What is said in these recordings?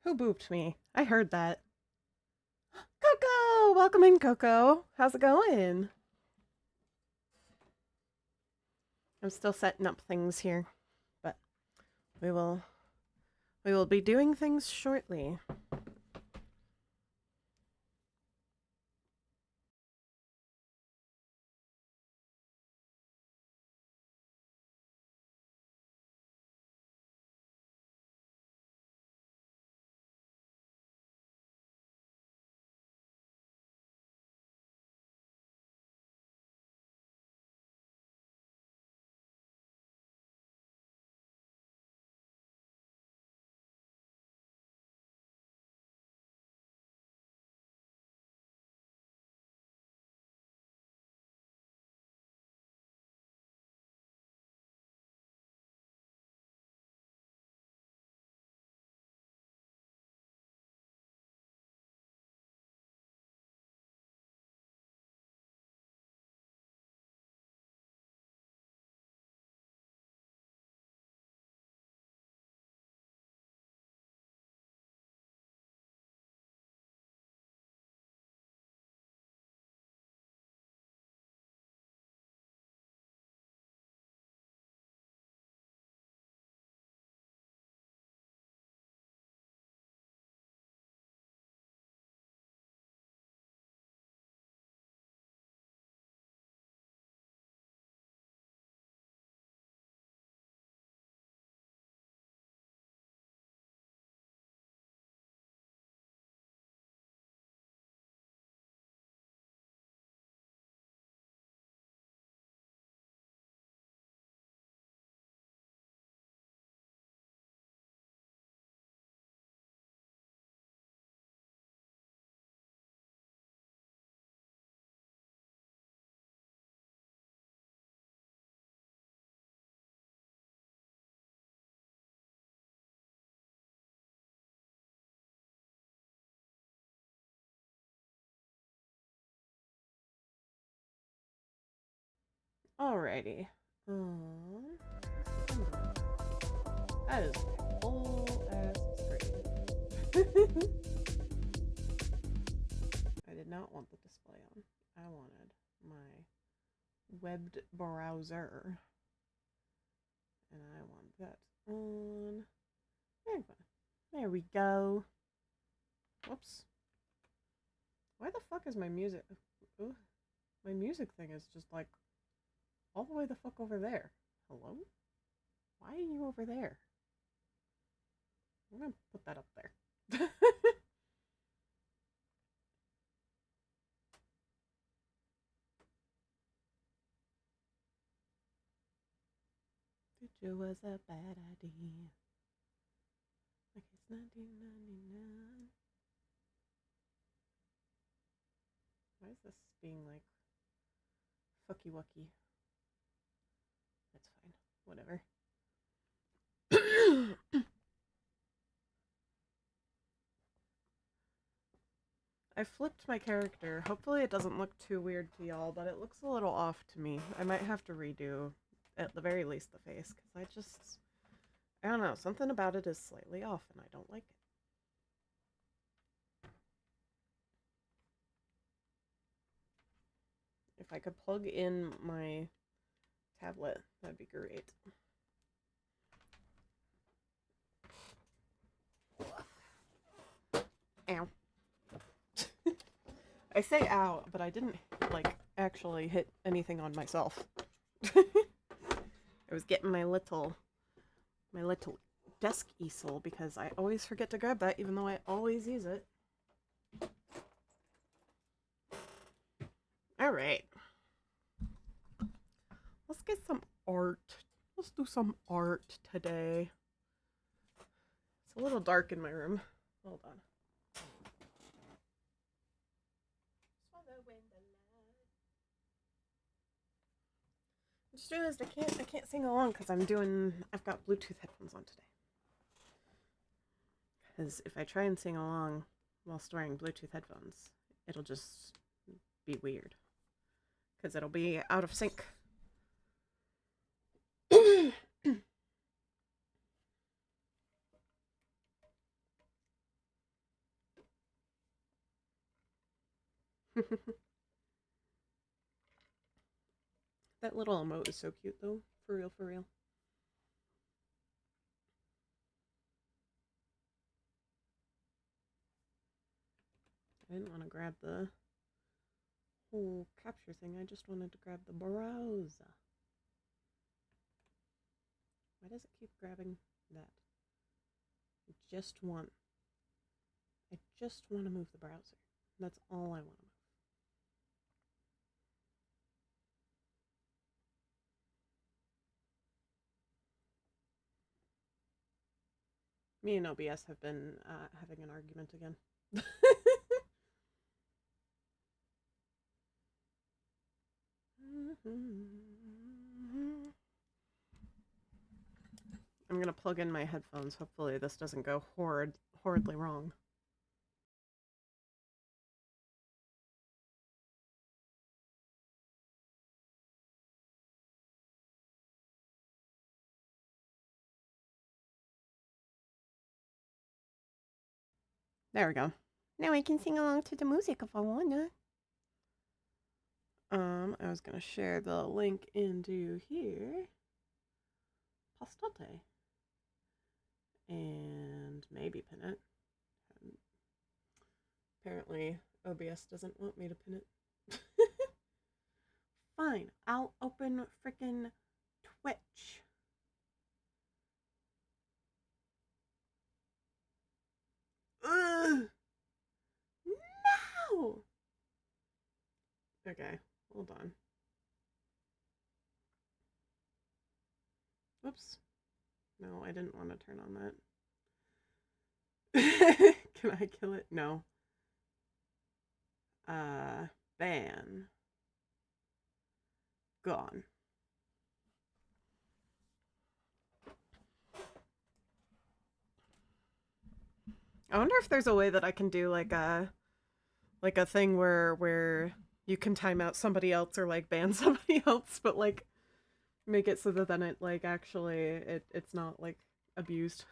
Who booped me? I heard that. Coco! Welcome in, Coco. How's it going? I'm still setting up things here, but we will we will be doing things shortly. Alrighty. That is a full ass screen. I did not want the display on. I wanted my webbed browser. And I want that on. There we go. Whoops. Why the fuck is my music? Ooh, my music thing is just like all the way the fuck over there. Hello? Why are you over there? I'm gonna put that up there. It was a bad idea. Like it's 1999. Why is this being like fucky wucky? That's fine. Whatever. I flipped my character. Hopefully it doesn't look too weird to y'all, but it looks a little off to me. I might have to redo, at the very least, the face, because I don't know, something about it is slightly off, and I don't like it. If I could plug in my tablet, that'd be great. Ow. I say ow, but I didn't, like, actually hit anything on myself. I was getting my little desk easel because I always forget to grab that even though I always use it. Alright. Let's get some art. Let's do some art today. It's a little dark in my room. Hold on. I just realized I can't sing along because I've got Bluetooth headphones on today. Because if I try and sing along whilst wearing Bluetooth headphones, it'll just be weird. Because it'll be out of sync. That little emote is so cute, though. For real, for real. I didn't want to grab the whole capture thing. I just wanted to grab the browser. Why does it keep grabbing that? I just want to move the browser. That's all I want to move. Me and OBS have been having an argument again. I'm gonna plug in my headphones. Hopefully this doesn't go horridly wrong. There we go. Now I can sing along to the music if I wanna. I was gonna share the link into here. Pastate. And maybe pin it. Apparently, OBS doesn't want me to pin it. Fine, I'll open frickin' Twitch. Ugh! No! Okay, hold on. Whoops. No, I didn't want to turn on that. Can I kill it? No. Ban. Gone. I wonder if there's a way that I can do like a thing where you can time out somebody else or like ban somebody else, but like make it so that then it like actually it's not like abused.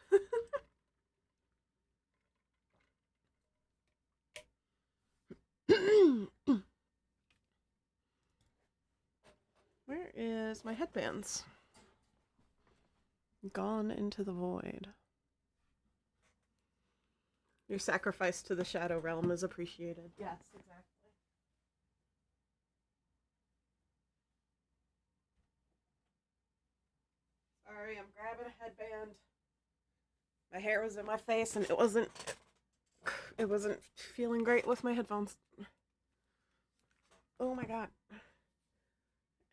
Where is my headbands? Gone into the void. Your sacrifice to the shadow realm is appreciated. Yes, exactly. Sorry, I'm grabbing a headband. My hair was in my face and it wasn't feeling great with my headphones. Oh my god.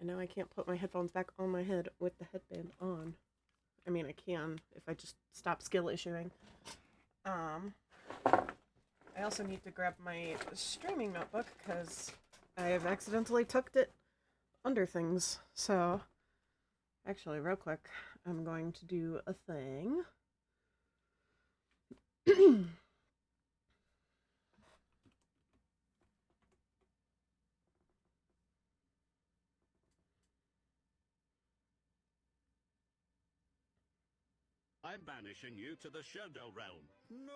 And now I can't put my headphones back on my head with the headband on. I mean, I can if I just stop skill issuing. I also need to grab my streaming notebook because I have accidentally tucked it under things. So, actually, real quick, I'm going to do a thing. I'm banishing you to the Shadow Realm. No!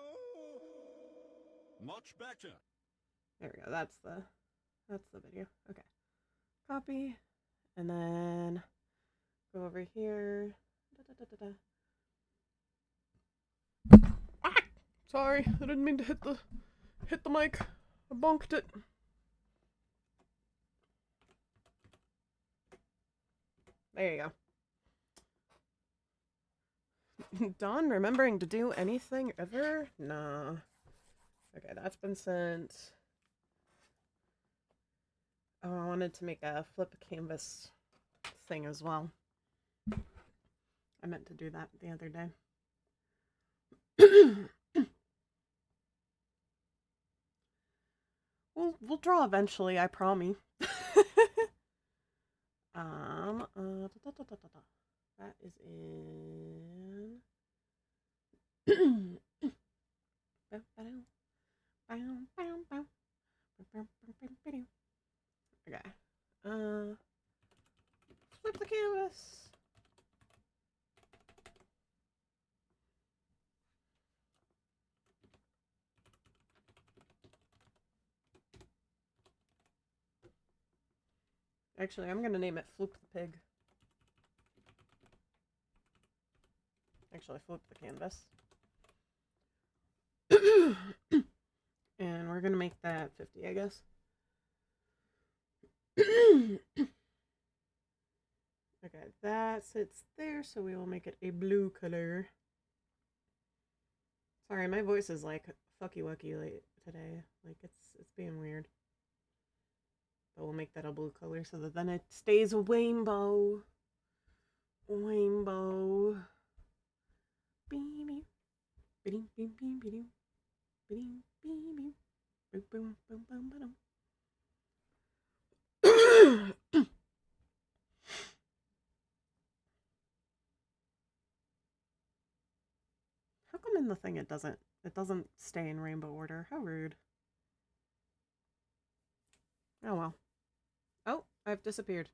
Much better. There we go. That's the video. Okay. Copy. And then go over here. Ah! Sorry, I didn't mean to hit the mic. I bonked it. There you go. Dawn remembering to do anything ever? Nah. Okay, that's been sent. Oh, I wanted to make a flip canvas thing as well. I meant to do that the other day. We'll draw eventually, I promise. That is in. Okay. Flip the canvas. Actually, I'm gonna name it Fluke the Pig. Actually, Fluke the Canvas. And we're gonna make that 50, I guess. Okay, that sits there, so we will make it a blue color. Sorry, my voice is like fucky-wucky late today. Like, it's being weird. But we'll make that a blue color so that then it stays a rainbow. Rainbow. Beep, beep, beep, beep, beep, beep, beep, beep. Boom, boom, boom, boom, boom. How come in the thing it doesn't stay in rainbow order? How rude. Oh well. Oh, I've disappeared.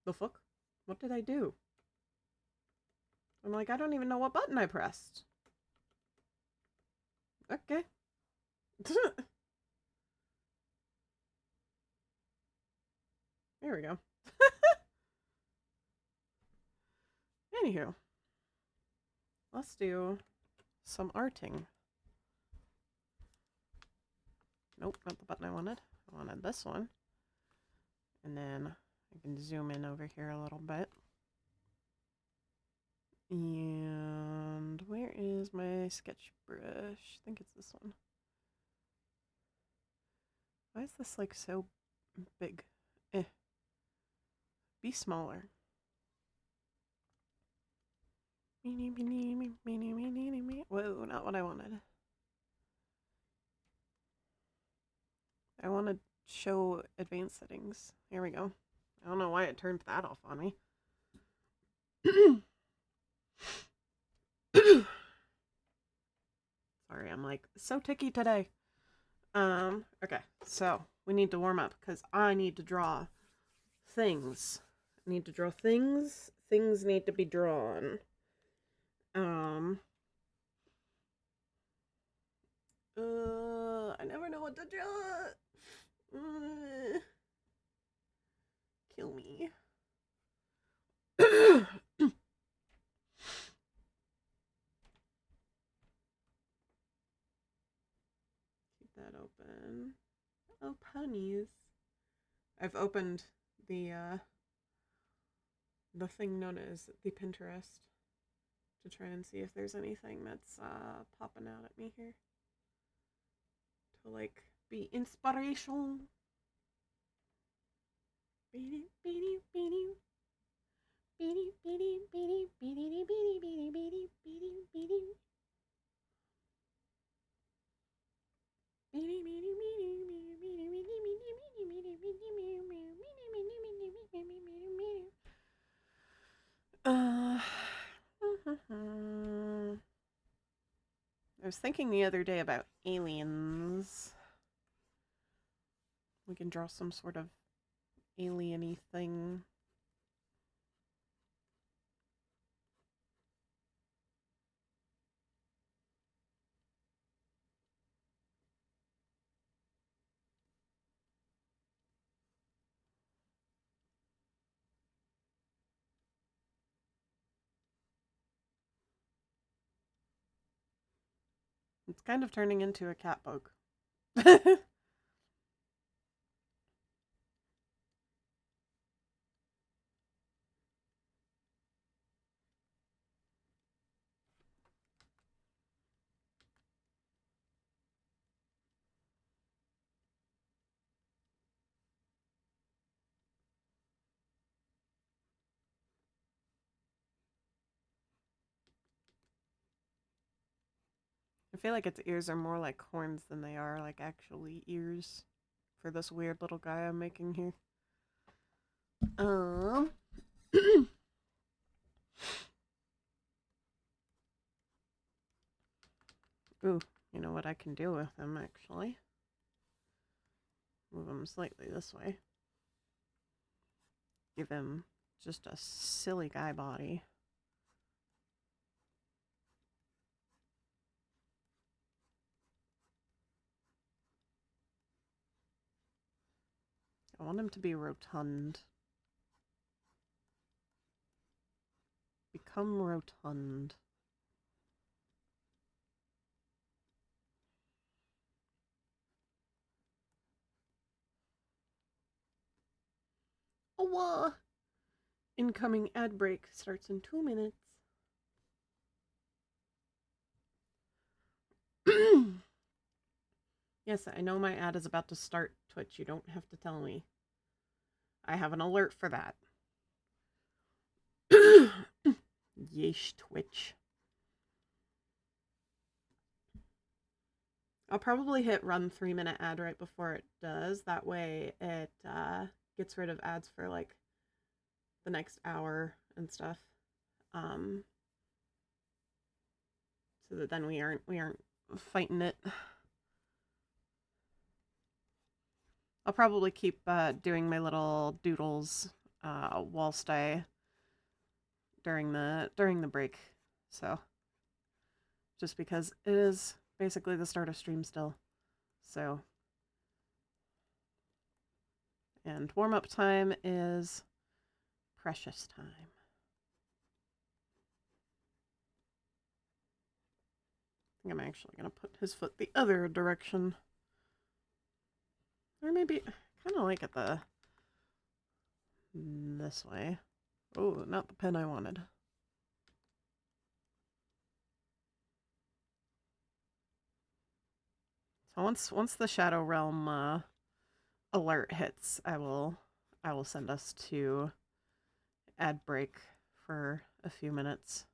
The fuck? What did I do? I'm like, I don't even know what button I pressed. Okay. There we go. Anywho. Let's do some arting. Nope, not the button I wanted. I wanted this one. And then I can zoom in over here a little bit. And where is my sketch brush? I think it's this one. Why is this like so big? Be smaller. Whoa, not what I wanted. I want to show advanced settings. Here we go. I don't know why it turned that off on me. Sorry, I'm like so ticky today. Okay, so we need to warm up because I need to draw things. I need to draw things. Things need to be drawn. I never know what to draw. Kill me. Keep that open. Oh, ponies. I've opened the thing known as the Pinterest to try and see if there's anything that's popping out at me here. To like be inspiration. I was thinking the other day about aliens. We can draw some sort of alien-y thing. It's kind of turning into a cat book. I feel like its ears are more like horns than they are like actually ears for this weird little guy I'm making here. Ooh, you know what I can do with him actually? Move him slightly this way. Give him just a silly guy body. want him to be rotund. Become rotund. Oh, incoming ad break starts in 2 minutes. Yes, I know my ad is about to start, Twitch. You don't have to tell me. I have an alert for that. Yeesh, Twitch. I'll probably hit run 3-minute ad right before it does. That way it gets rid of ads for like the next hour and stuff. So that then we aren't fighting it. I'll probably keep doing my little doodles whilst during the break. So just because it is basically the start of stream still. So and warm-up time is precious time. I think I'm actually gonna put his foot the other direction. Or maybe kind of like it this way. Oh, not the pen I wanted. So once the Shadow Realm alert hits, I will send us to ad break for a few minutes.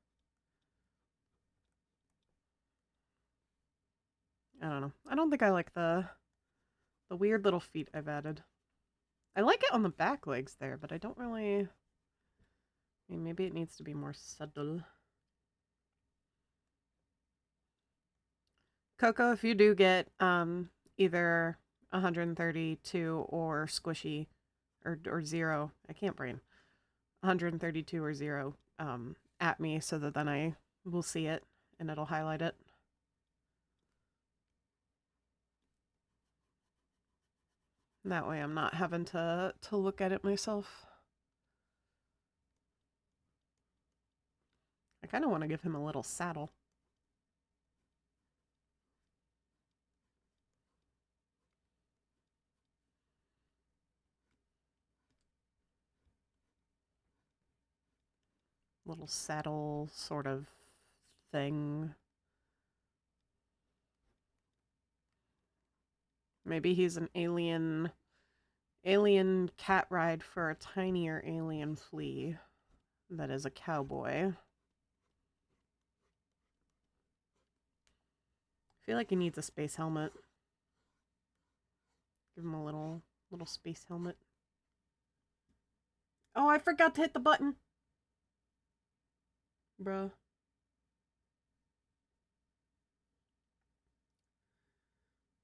I don't know. I don't think I like the weird little feet I've added. I like it on the back legs there, but I don't really... I mean, maybe it needs to be more subtle. Coco, if you do get either 132 or squishy, or 0, I can't brain, 132 or 0 at me so that then I will see it and it'll highlight it. That way I'm not having to look at it myself. I kind of want to give him a little saddle. Little saddle sort of thing. Maybe he's an alien cat ride for a tinier alien flea that is a cowboy. I feel like he needs a space helmet. Give him a little space helmet. Oh, I forgot to hit the button. Bruh.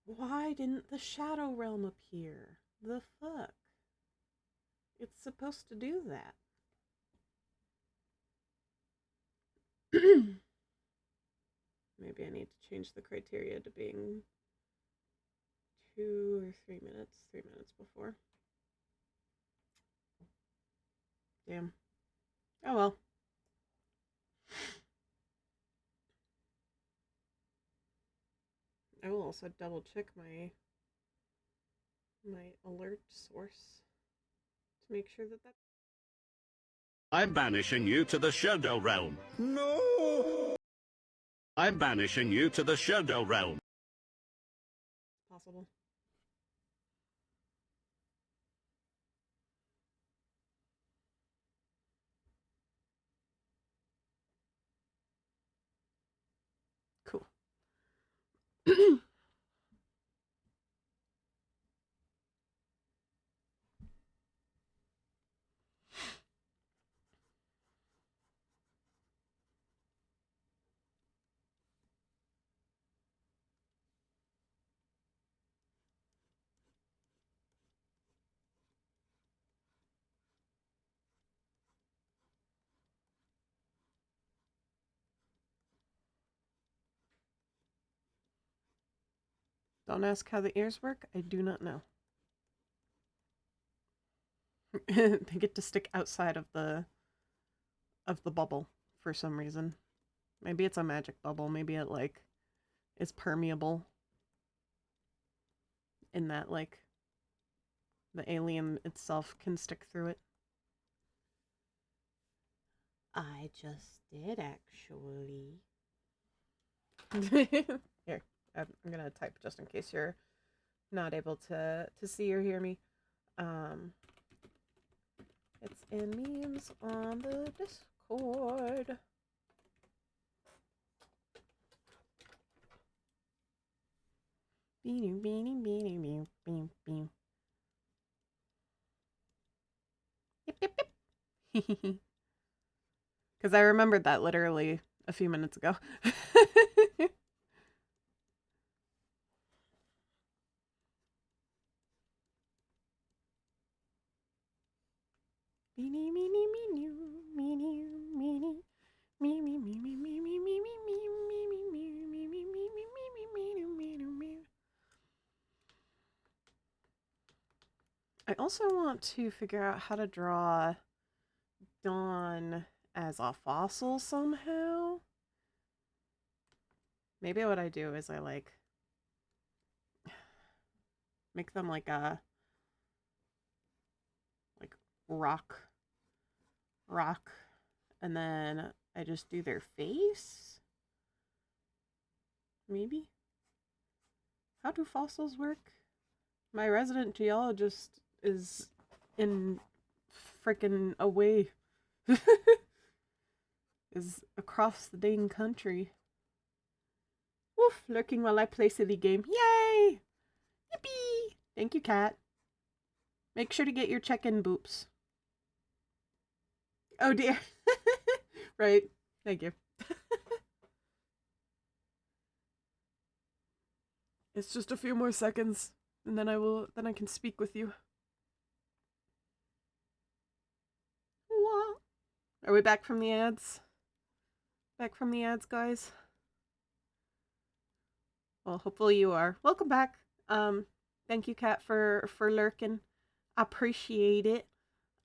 Why didn't the Shadow Realm appear? The fuck? It's supposed to do that. Maybe I need to change the criteria to being 2 or 3 minutes. 3 minutes before. Damn. Oh well. I will also double check my alert source to make sure that I'm banishing you to the Shadow Realm. No! I'm banishing you to the Shadow Realm. possible. Cool. Don't ask how the ears work. I do not know. They get to stick outside of the bubble for some reason. Maybe it's a magic bubble. Maybe it like is permeable in that like the alien itself can stick through it. I just did actually. Here, I'm gonna type just in case you're not able to see or hear me. It's in memes on the Discord. Beanie, beanie, beanie, beanie, beanie, beanie. Yip, yip, yip. Because I remembered that literally a few minutes ago. Beanie, meanie, meanie, meanie, meanie, meanie, meanie, meanie, meanie, meanie, I also want to figure out how to draw Dawn as a fossil somehow. Maybe what I do is I like make them like a rock, and then I just do their face. Maybe. How do fossils work? My resident geologist is in frickin' away. Is across the dang country. Woof, lurking while I play silly game. Yay! Yippee! Thank you, cat. Make sure to get your check-in boops. Oh dear. Right. Thank you. It's just a few more seconds, and then I can speak with you. What? Are we back from the ads? Back from the ads, guys? Well, hopefully you are. Welcome back. Thank you, Kat, for lurking. Appreciate it.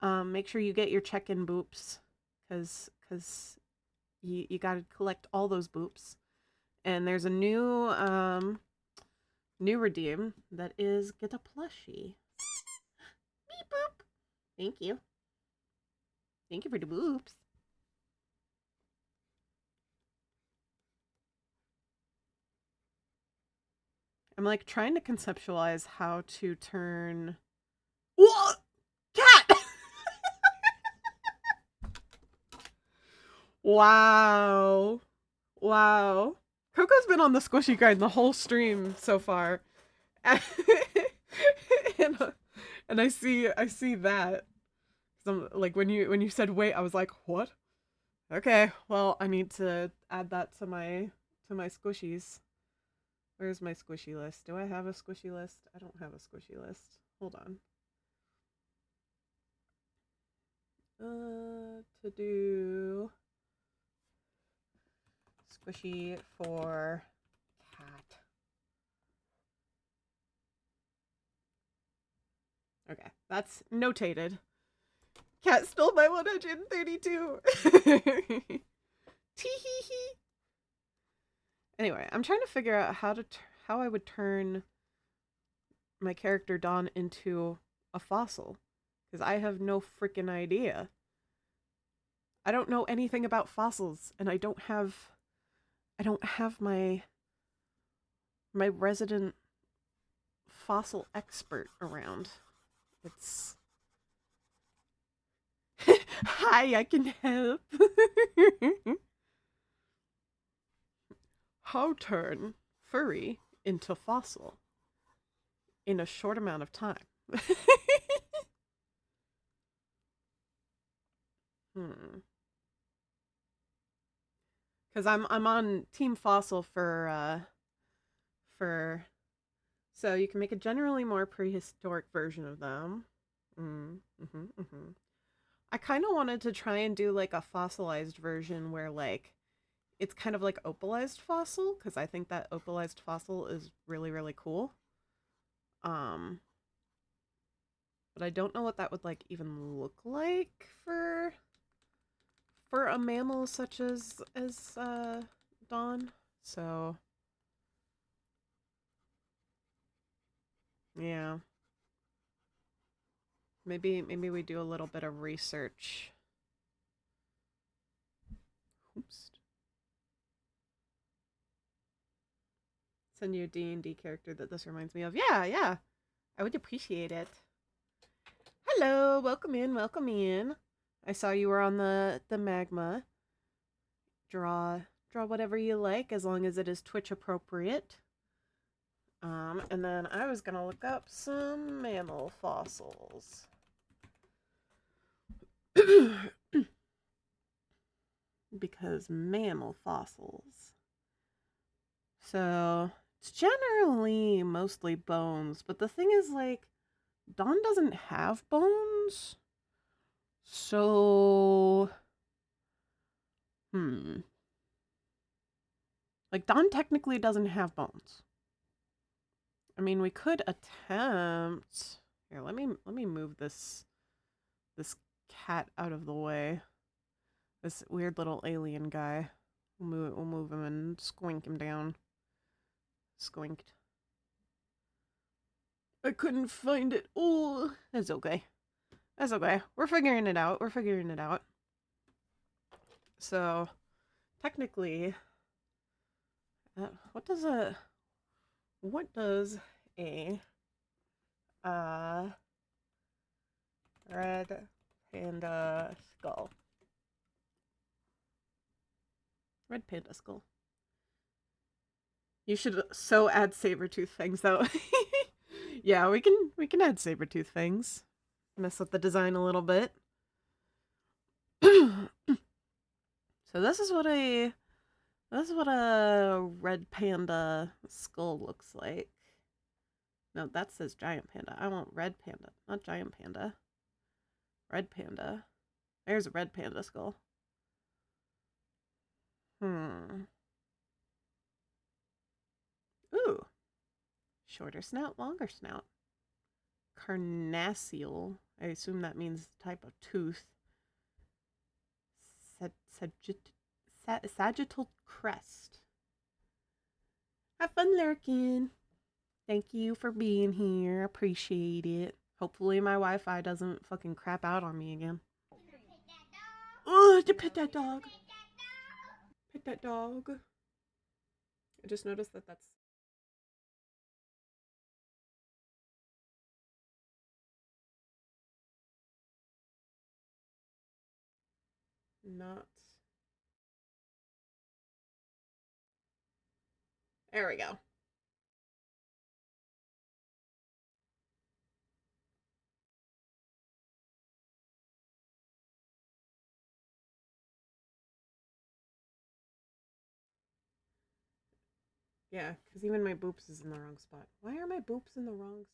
Make sure you get your check-in boops, cause you gotta collect all those boops. And there's a new redeem that is get a plushie. Beep boop. Thank you. Thank you for the boops. I'm like trying to conceptualize how to turn. What? Cat! Wow. Wow. Coco's been on the squishy grind the whole stream so far. And I see that. So, like when you said wait, I was like, what? Okay, well, I need to add that to my squishies. Where's my squishy list? Do I have a squishy list? I don't have a squishy list. Hold on. To do squishy for cat. Okay, that's notated. Cat stole my 132. Tee-hee-hee. Anyway, I'm trying to figure out how I would turn my character Dawn into a fossil, because I have no freaking idea. I don't know anything about fossils, and I don't have my resident fossil expert around. It's hi, I can help. How turn furry into fossil in a short amount of time? Because I'm on Team Fossil for so you can make a generally more prehistoric version of them. I kind of wanted to try and do like a fossilized version where like it's kind of like opalized fossil, because I think that opalized fossil is really, really cool. But I don't know what that would like even look like for a mammal such as Dawn. So yeah. Maybe we do a little bit of research. Oops. Send you a D&D character that this reminds me of. Yeah, yeah. I would appreciate it. Hello, welcome in, welcome in. I saw you were on the magma. Draw whatever you like, as long as it is Twitch appropriate. And then I was gonna look up some mammal fossils. Because mammal fossils. So, it's generally mostly bones, but the thing is, like, Dawn doesn't have bones. So, like, Dawn technically doesn't have bones. I mean, we could attempt. Here, let me move this cat out of the way. This weird little alien guy. We'll move him and squink him down. Squinked. I couldn't find it. Oh, that's okay. That's okay. We're figuring it out. We're figuring it out. So, technically, what does a red panda skull? Red panda skull. You should so add saber-tooth fangs though. Yeah, we can add saber-tooth fangs. Mess with the design a little bit. So this is what a red panda skull looks like. No, that says giant panda. I want red panda, not giant panda. Red panda. There's a red panda skull. Ooh. Shorter snout, longer snout. Carnassial. I assume that means type of tooth. Sagittal crest. Have fun lurking. Thank you for being here. Appreciate it. Hopefully my Wi-Fi doesn't fucking crap out on me again. Oh, to pet that dog. Pet that dog. I just noticed that that's not. There we go. Yeah, because even my boops is in the wrong spot. Why are my boops in the wrong spot?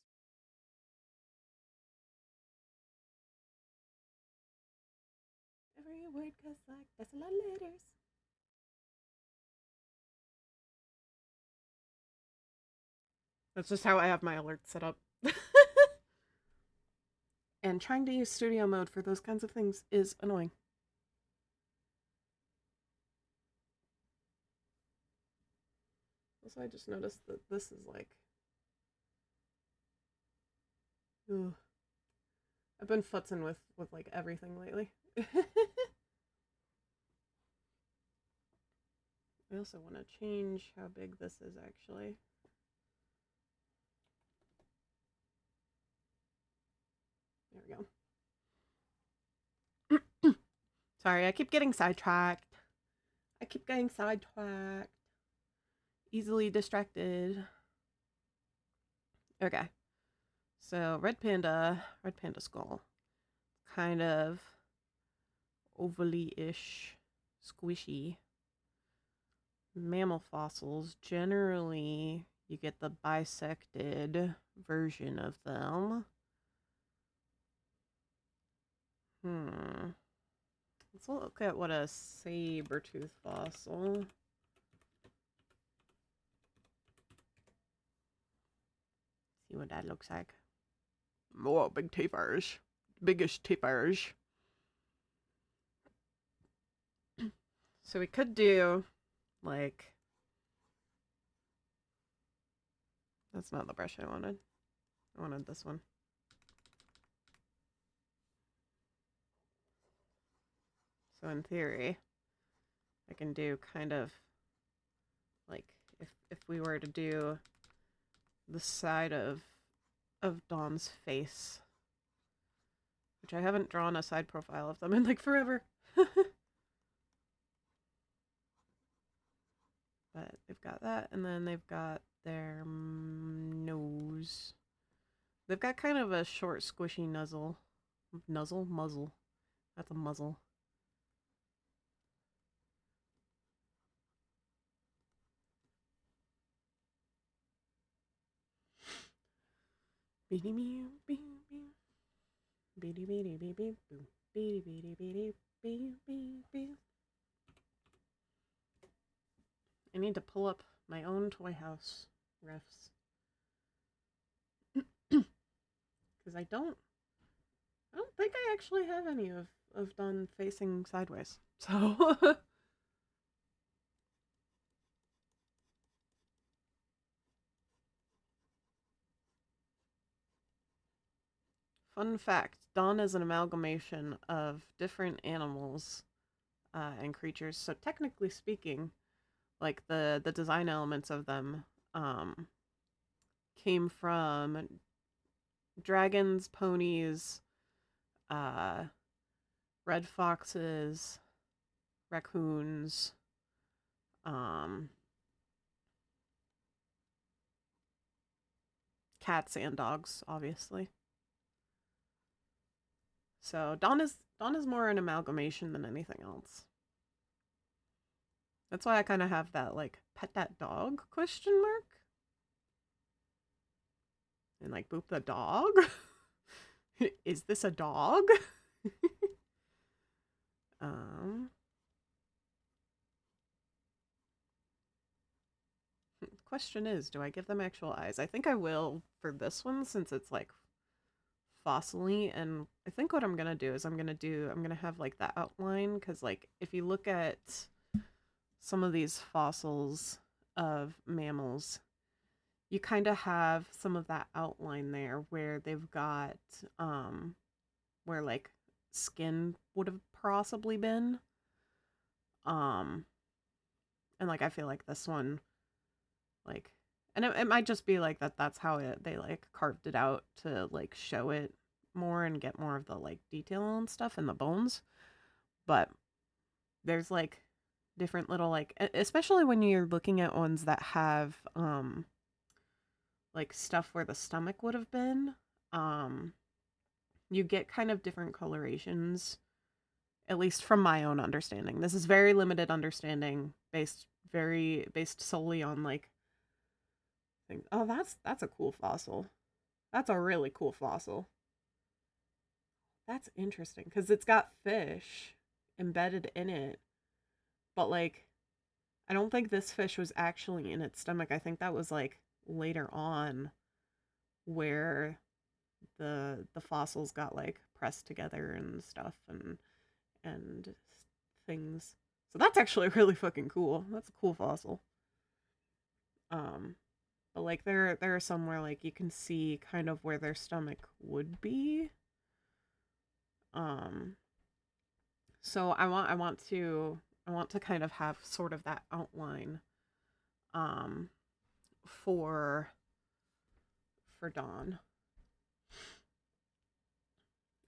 Every word goes like, that's a lot of letters. That's just how I have my alerts set up. And trying to use studio mode for those kinds of things is annoying. Also, I just noticed that this is like... Ugh. I've been futzing with like everything lately. I also want to change how big this is actually. There we go. Sorry, I keep getting sidetracked. Easily distracted. Okay. So, red panda skull. Kind of ovally-ish, squishy. Mammal fossils, generally, you get the bisected version of them. Let's look at what a saber-tooth fossil. See what that looks like. Oh, big tapers. Biggest tapers. So we could do, like... That's not the brush I wanted. I wanted this one. So in theory, I can do kind of, like, if we were to do the side of Dawn's face, which I haven't drawn a side profile of them in, like, forever. But they've got that, and then they've got their nose. They've got kind of a short, squishy muzzle. Muzzle. That's a muzzle. Beady meow, beep beep. Beady beady beep beep boom. Beady beady beady beep beep beep. I need to pull up my own toy house refs. Because I don't think I actually have any of Dawn facing sideways. So fun fact, Dawn is an amalgamation of different animals and creatures. So technically speaking, like the design elements of them came from dragons, ponies, red foxes, raccoons, cats and dogs, obviously. So Dawn is more an amalgamation than anything else. That's why I kind of have that, like, pet that dog question mark. And, like, boop the dog? Is this a dog? Question is, do I give them actual eyes? I think I will for this one, since it's, like, fossil-y, and I think what I'm gonna do is I'm gonna have, like, that outline, because, like, if you look at some of these fossils of mammals, you kind of have some of that outline there where they've got where, like, skin would have possibly been, and, like, I feel like this one, like, and it might just be like that's how they, like, carved it out to, like, show it more and get more of the, like, detail and stuff in the bones. But there's, like, different little, like, especially when you're looking at ones that have like, stuff where the stomach would have been, you get kind of different colorations, at least from my own understanding. This is very limited understanding, based solely on, like, things. Oh, that's a cool fossil. That's a really cool fossil. That's interesting, because it's got fish embedded in it, but, like, I don't think this fish was actually in its stomach. I think that was, like, later on where the fossils got, like, pressed together and stuff and things. So that's actually really fucking cool. That's a cool fossil. But, like, there are some where, like, you can see kind of where their stomach would be. So I want to kind of have sort of that outline for Dawn.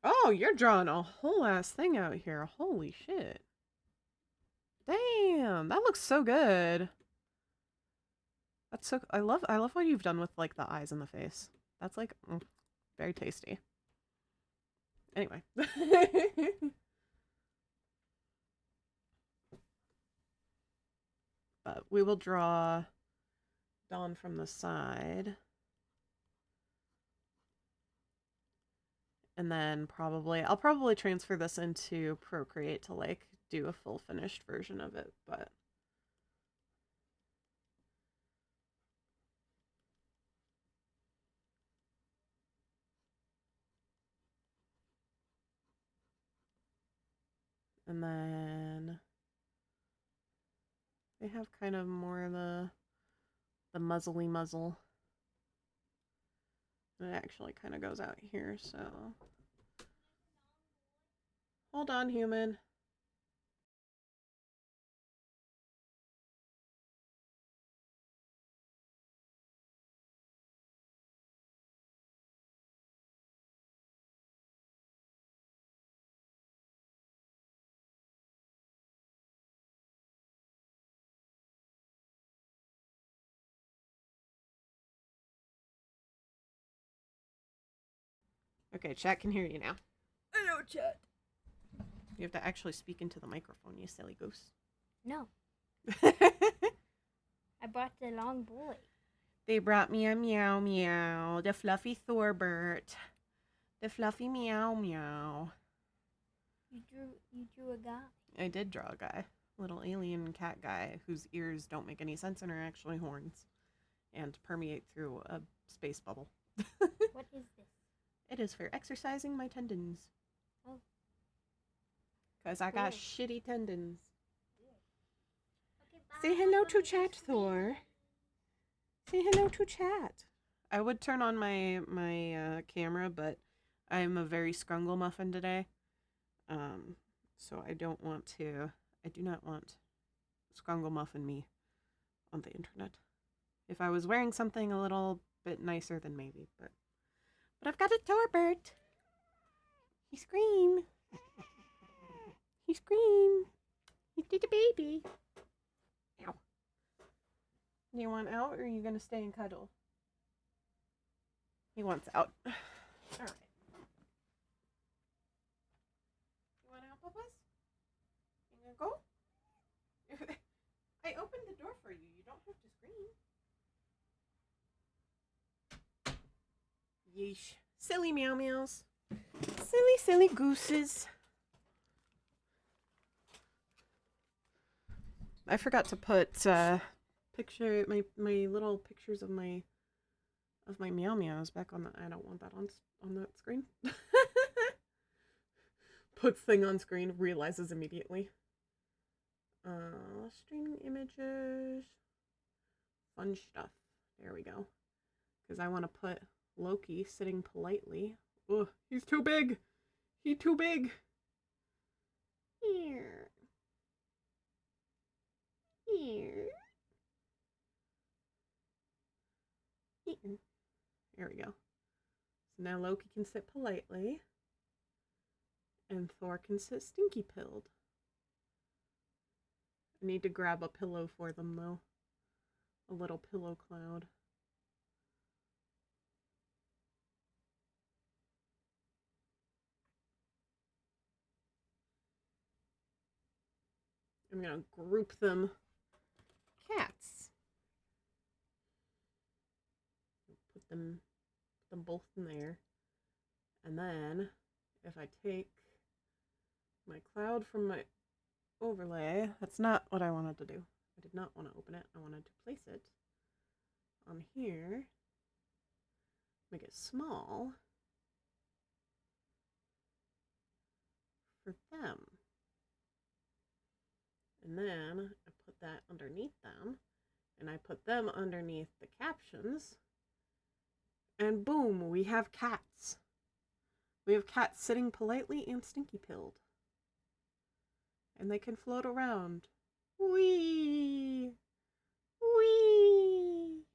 Oh, you're drawing a whole ass thing out here. Holy shit. Damn, that looks so good. That's so, I love what you've done with, like, the eyes and the face. That's, like, very tasty. Anyway. But we will draw Dawn from the side. And then I'll probably transfer this into Procreate to, like, do a full finished version of it, but And then they have kind of more of the muzzly muzzle. It actually kind of goes out here, so. Hold on, human. Okay, chat can hear you now. Hello, chat. You have to actually speak into the microphone, you silly goose. No, I brought the long boy. They brought me a meow meow, the fluffy Thorbert, the fluffy meow meow. You drew a guy. I did draw a guy, little alien cat guy whose ears don't make any sense and are actually horns, and permeate through a space bubble. What is this? It is for exercising my tendons. Oh. Cause I got Cool. shitty tendons. Okay, Say hello to chat, Thor. Say hello to chat. I would turn on my camera, but I'm a very scrungle muffin today. So I do not want scrungle muffin me on the internet. If I was wearing something a little bit nicer, then maybe, but I've got a Thorbert. He scream. He scream. He did a baby. Ow. Do you want out, or are you gonna stay and cuddle? He wants out. All right. You want out, Papas? You gonna go? I opened the door for you. You don't have to scream. Yeesh. Silly meow meows. Silly gooses. I forgot to put picture my little pictures of my meow meows back on the. I don't want that on that screen. Puts thing on screen, realizes immediately. Streaming images, fun stuff. There we go. Because I want to put Loki sitting politely. Ugh, he's too big. He's too big. Here. Here. Here. There we go. So now Loki can sit politely. And Thor can sit stinky pilled. I need to grab a pillow for them though. A little pillow cloud. I'm gonna group them cats. Put them both in there. And then if I take my cloud from my overlay, that's not what I wanted to do. I did not want to open it. I wanted to place it on here. Make it small for them. And then I put that underneath them, and I put them underneath the captions, and boom, we have cats. We have cats sitting politely and stinky pilled. And they can float around. Whee! Whee!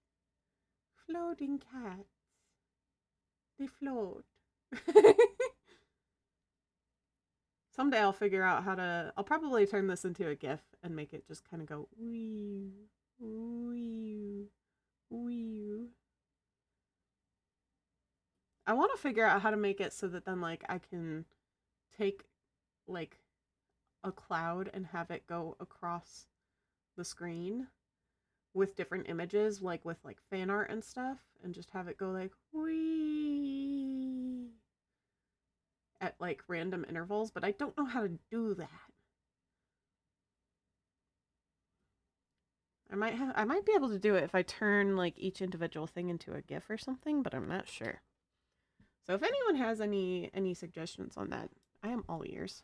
Floating cats. They float. Someday I'll figure out how to. I'll probably turn this into a GIF and make it just kind of go wee, wee, wee. I want to figure out how to make it so that then, like, I can take, like, a cloud and have it go across the screen with different images, like with like fan art and stuff, and just have it go like wee at like random intervals, but I don't know how to do that. I might be able to do it if I turn like each individual thing into a GIF or something, but I'm not sure. So if anyone has any suggestions on that, I am all ears.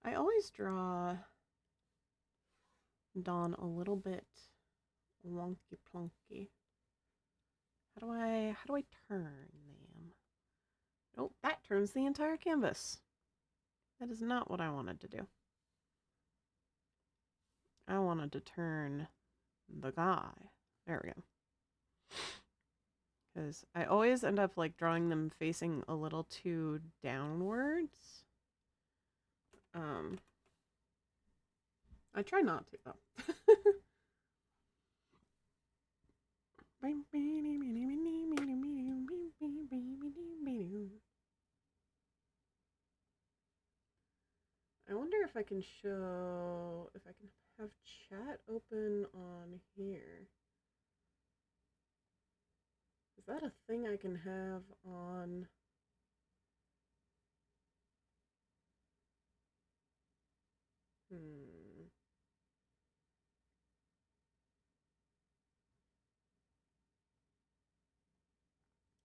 I always draw Dawn a little bit wonky plonky. How do I turn them? Nope, that turns the entire canvas. That is not what I wanted to do. I wanted to turn the guy. There we go. Because I always end up like drawing them facing a little too downwards. I try not to though. I wonder if I can show, if I can have chat open on here. Is that a thing I can have on?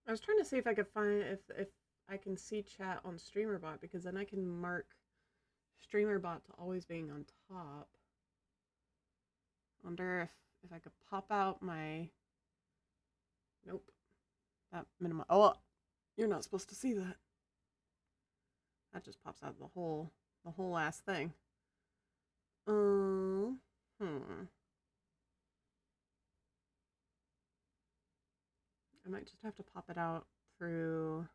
I was trying to see if I could find if I can see chat on StreamerBot, because then I can mark StreamerBot to always being on top. Wonder if I could pop out my. Nope. That minimum. Oh, you're not supposed to see that. That just pops out the whole last thing. I might just have to pop it out through.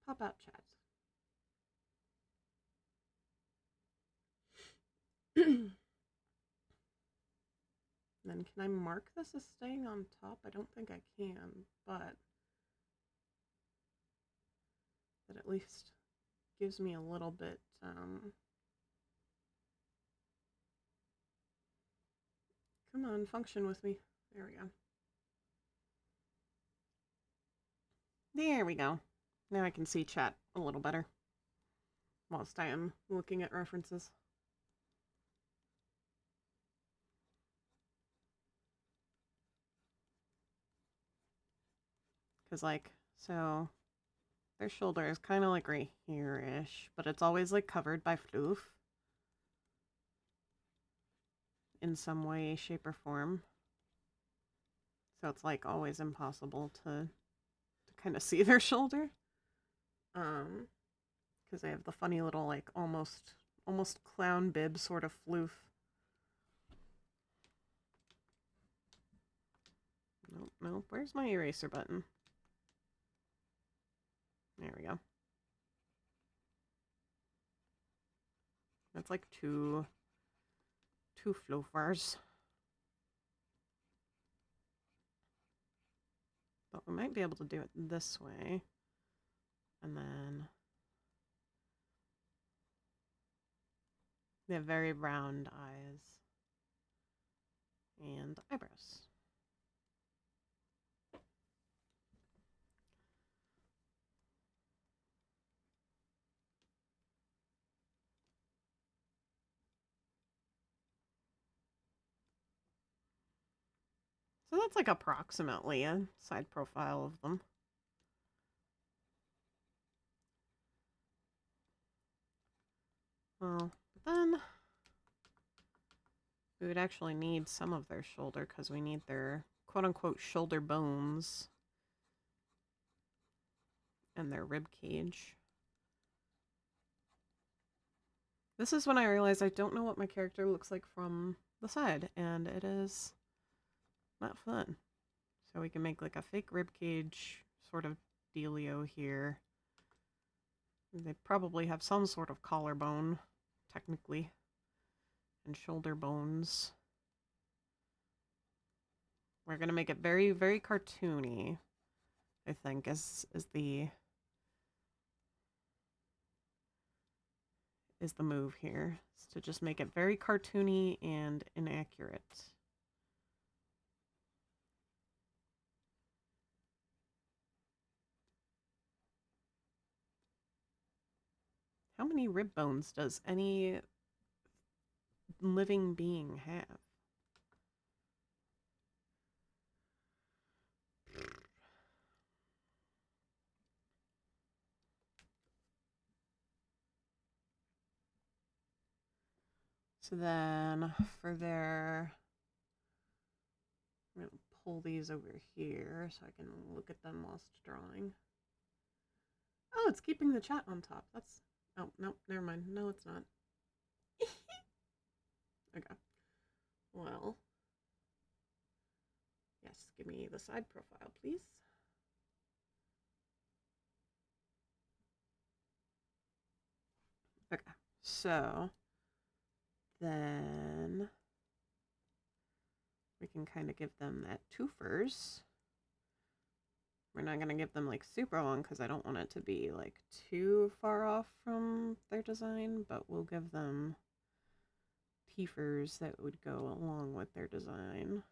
Pop out chat. Then can I mark this as staying on top? I don't think I can, but that at least gives me a little bit come on, function with me. There we go. There we go. Now I can see chat a little better whilst I am looking at references. Because, like, so their shoulder is kind of like right here-ish, but it's always, like, covered by floof in some way, shape, or form. So it's, like, always impossible to kind of see their shoulder. Because they have the funny little, like, almost clown bib sort of floof. Nope. Where's my eraser button? There we go. That's like two floofers. But we might be able to do it this way. And then they have very round eyes and eyebrows. So that's like approximately a side profile of them. Well, but then we would actually need some of their shoulder because we need their quote-unquote shoulder bones and their rib cage. This is when I realized I don't know what my character looks like from the side, and it is not fun. So we can make like a fake rib cage sort of dealio here. They probably have some sort of collarbone, technically, and shoulder bones. We're gonna make it very, very cartoony, I think, is the move here. Is to just make it very cartoony and inaccurate. How many rib bones does any living being have? So then for their, I'm going to pull these over here so I can look at them whilst drawing. Oh, it's keeping the chat on top. That's, oh, no, never mind. No, it's not. Okay. Well, yes, give me the side profile, please. Okay, so then we can kind of give them that twofers. We're not going to give them like super long because I don't want it to be like too far off from their design, but we'll give them teefers that would go along with their design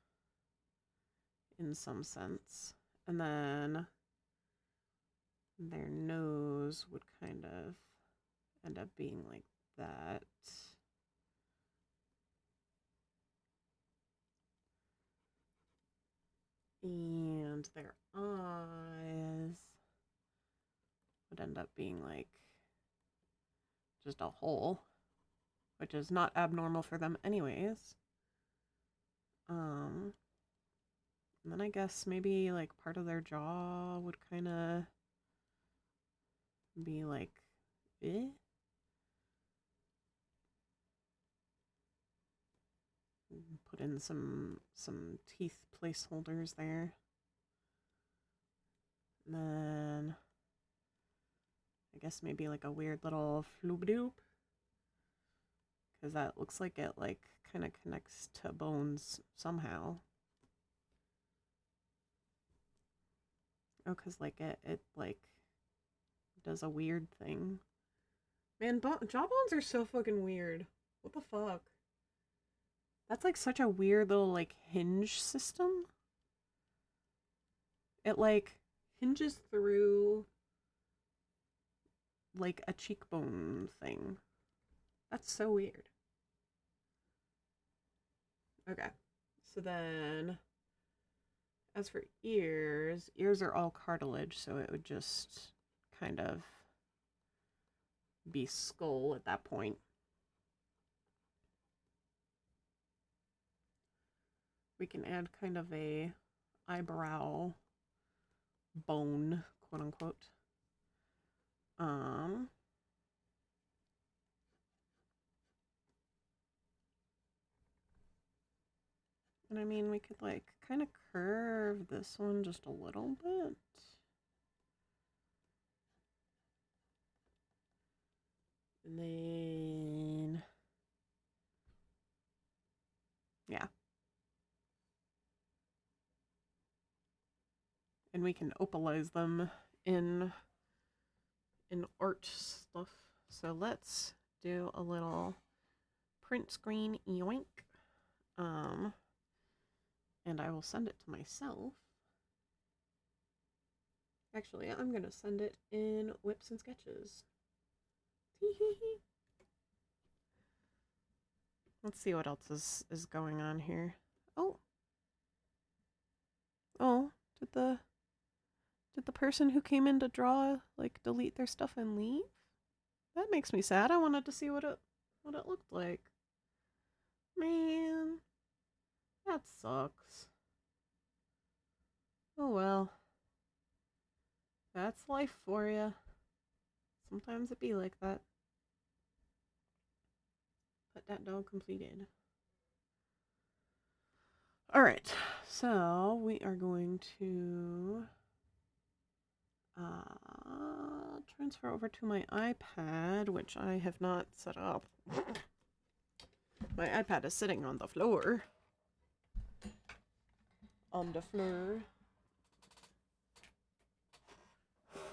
in some sense. And then their nose would kind of end up being like that. And their eyes would end up being like just a hole, which is not abnormal for them anyways. And then I guess maybe like part of their jaw would kind of be like, eh? Put in some teeth placeholders there. And then I guess maybe like a weird little floob-doop, because that looks like it like kind of connects to bones somehow. Oh, because like it like does a weird thing. Man, jawbones are so fucking weird. What the fuck? That's like such a weird little like hinge system. It like hinges through like a cheekbone thing. That's so weird. Okay, so then as for ears are all cartilage, so it would just kind of be skull at that point. We can add kind of a eyebrow bone, quote unquote. And I mean, we could like kind of curve this one just a little bit. And then, yeah. And we can opalize them in art stuff. So let's do a little print screen yoink. And I will send it to myself. Actually, I'm gonna send it in Whips and Sketches. Let's see what else is going on here. Oh, did the person who came in to draw like delete their stuff and leave? That makes me sad. I wanted to see what it looked like. Man, that sucks. Oh well. That's life for you. Sometimes it be like that. But that dog completed. Alright, so we are going to transfer over to my iPad, which I have not set up. My iPad is sitting on the floor. On the floor.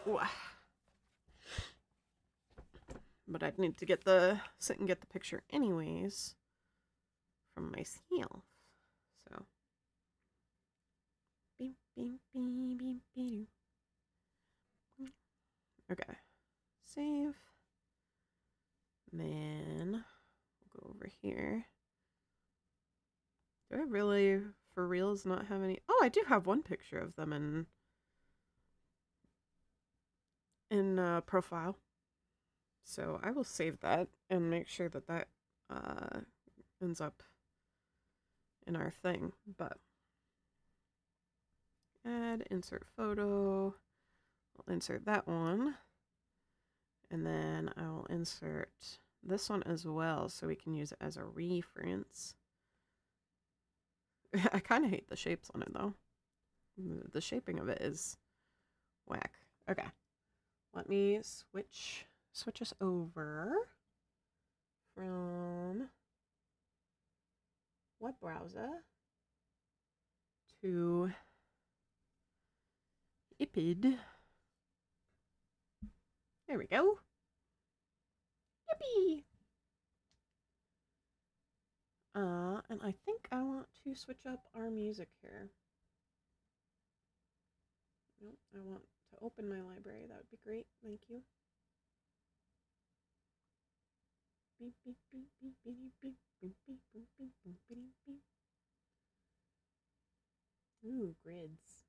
Ooh. But I'd need to sit and get the picture anyways from myself. So. Beep, beep, beep, beep, beep. Okay. Save. Then we'll go over here. Do I really, for reals, not have any? Oh, I do have one picture of them in profile. So I will save that and make sure that ends up in our thing. But add, insert photo. I'll insert that one. And then I will insert this one as well so we can use it as a reference. I kind of hate the shapes on it though. The shaping of it is whack. Okay. Let me switch us over from web browser to IPID. There we go. Yippee! And I think I want to switch up our music here. Nope, I want to open my library. That would be great. Thank you. Beep, beep, beep, beep, beep, beep, beep, beep, beep, beep, beep, beep, beep. Ooh, grids.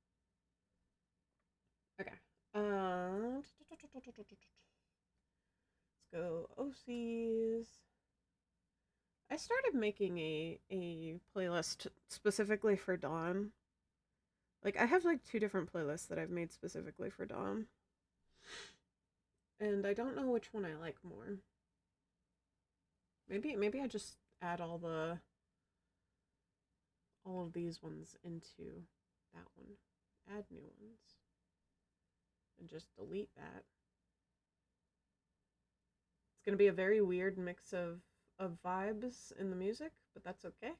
Okay. Let's go OCs. I started making a playlist specifically for Dawn. Like, I have like 2 different playlists that I've made specifically for Dawn. And I don't know which one I like more. Maybe I just add all of these ones into that one. Add new ones. And just delete that. It's gonna be a very weird mix of vibes in the music, but that's okay.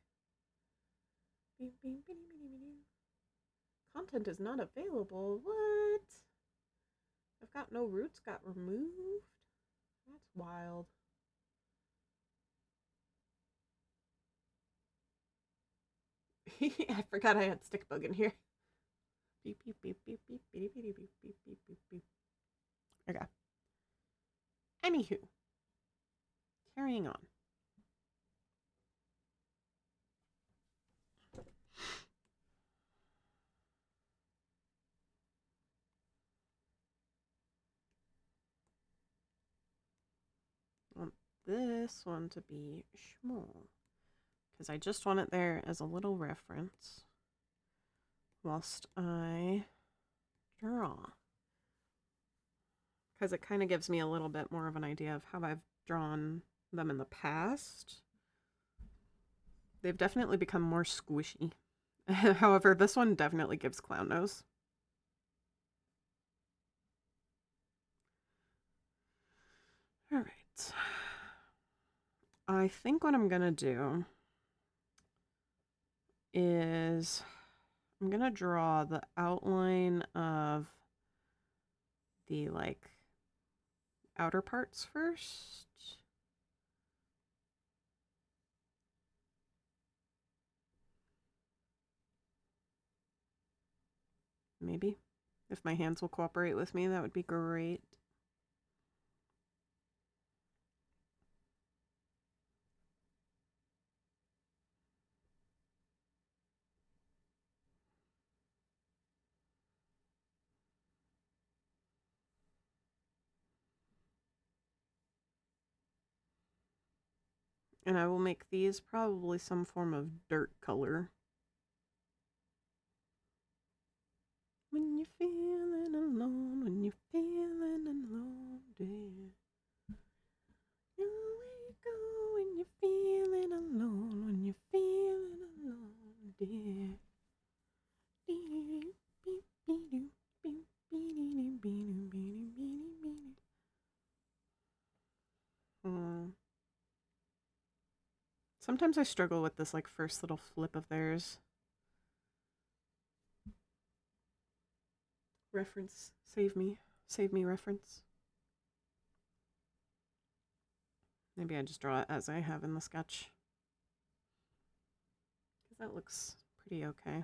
Content is not available. What? I've got no roots got removed? That's wild. I forgot I had Stickbug in here. Beep, beep, beep, beep, beep, beep, beep, beep, beep, beep, beep, beep, beep. Okay. Anywho. Carrying on. I want this one to be small. Because I just want it there as a little reference. Whilst I draw. Because it kind of gives me a little bit more of an idea of how I've drawn them in the past. They've definitely become more squishy. However, this one definitely gives clown nose. All right. I think what I'm going to do is I'm going to draw the outline of the like outer parts first. Maybe. If my hands will cooperate with me, that would be great. And I will make these probably some form of dirt color. When you're feeling alone, when you're feeling alone, dear. You go when you're feeling alone, when you're feeling alone, dear. Sometimes I struggle with this like first little flip of theirs. Reference, save me reference. Maybe I just draw it as I have in the sketch. Because that looks pretty okay.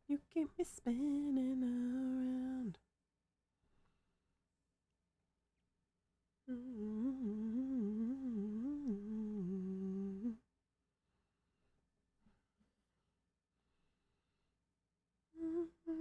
You keep me spinning around.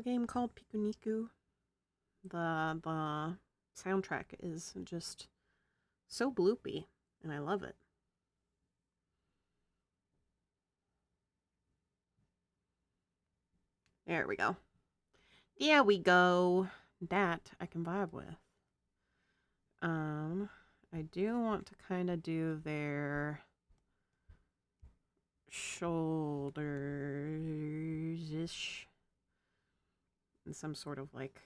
a game called Pikuniku. The soundtrack is just so bloopy, and I love it. There we go. There we go. That I can vibe with. I do want to kind of do their shoulders-ish in some sort of like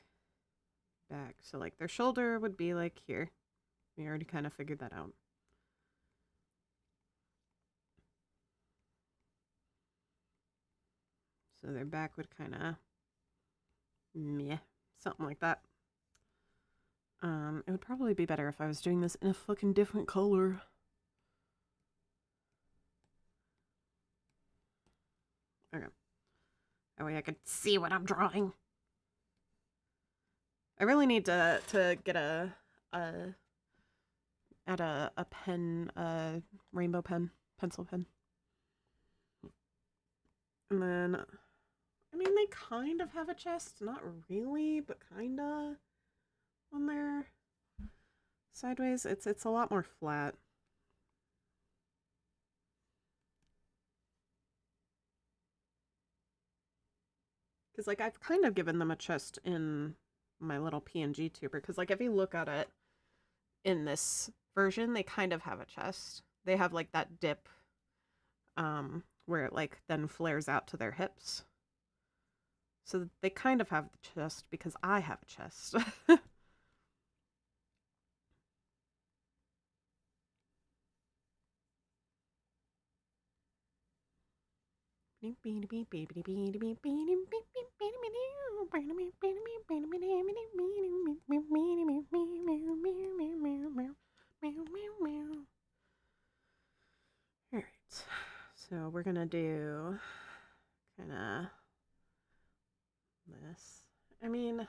back. So like their shoulder would be like here. We already kind of figured that out. So their back would kind of meh, something like that. It would probably be better if I was doing this in a fucking different color. Okay. That way I could see what I'm drawing. I really need to get a pen, rainbow pen, pencil pen. And then, I mean, they kind of have a chest. Not really, but kind of. On there. Sideways, it's a lot more flat. Because, like, I've kind of given them a chest in my little PNGtuber. Because, like, if you look at it in this version, they kind of have a chest. They have, like, that dip where it, like, then flares out to their hips. So they kind of have the chest because I have a chest. Alright, so we're gonna do kinda this. I mean,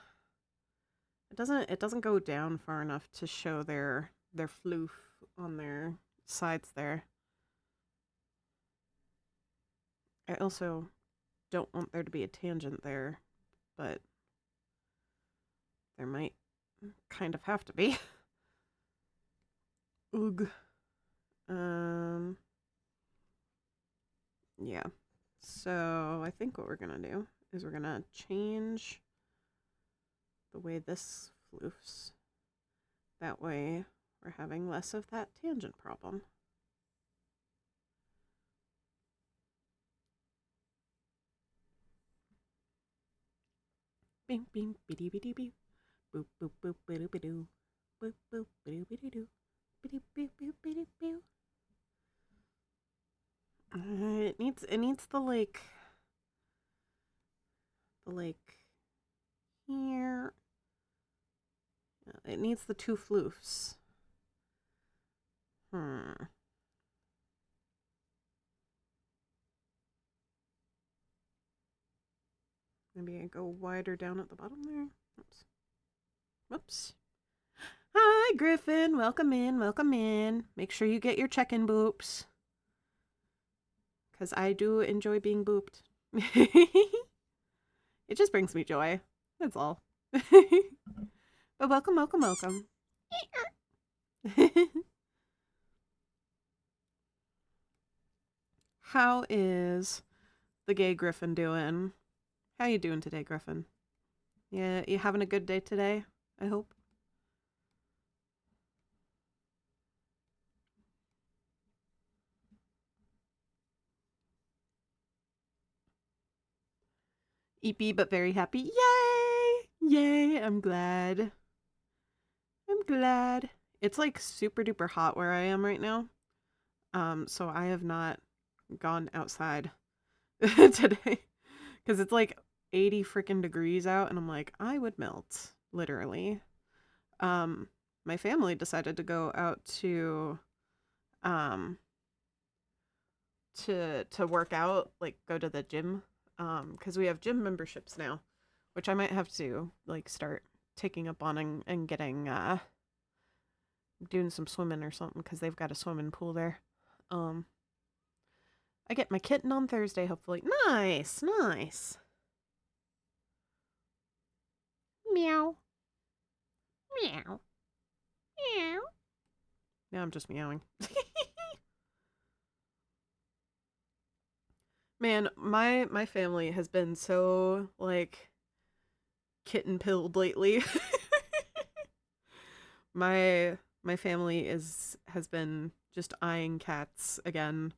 it doesn't go down far enough to show their floof on their sides there. I also don't want there to be a tangent there, but there might kind of have to be. Oog. Yeah. So I think what we're gonna do is we're gonna change the way this floofs. That way we're having less of that tangent problem. Bing bing biddy biddy boo. Boop boop boop bidoo bidoo. Boop boop bidoo bidoo doo. Bidoo boop boop bidoo boo. It needs the like here. It needs the two floofs. Maybe I go wider down at the bottom there. Oops. Whoops. Hi, Griffin. Welcome in. Welcome in. Make sure you get your check-in boops. Because I do enjoy being booped. It just brings me joy. That's all. But welcome, welcome, welcome. How is the gay Griffin doing? How you doing today, Griffin? Yeah, you having a good day today, I hope? Eepy, but very happy. Yay! Yay, I'm glad. I'm glad. It's like super duper hot where I am right now. So I have not gone outside today. Because it's like 80 freaking degrees out, and I'm like, I would melt, literally. My family decided to go out to work out, like go to the gym, because we have gym memberships now, which I might have to like start taking up on and getting doing some swimming or something, because they've got a swimming pool there. I get my kitten on Thursday, hopefully. Nice. Meow. Meow. Meow. Now I'm just meowing. Man, my family has been so, like, kitten pilled lately. My family has been just eyeing cats again.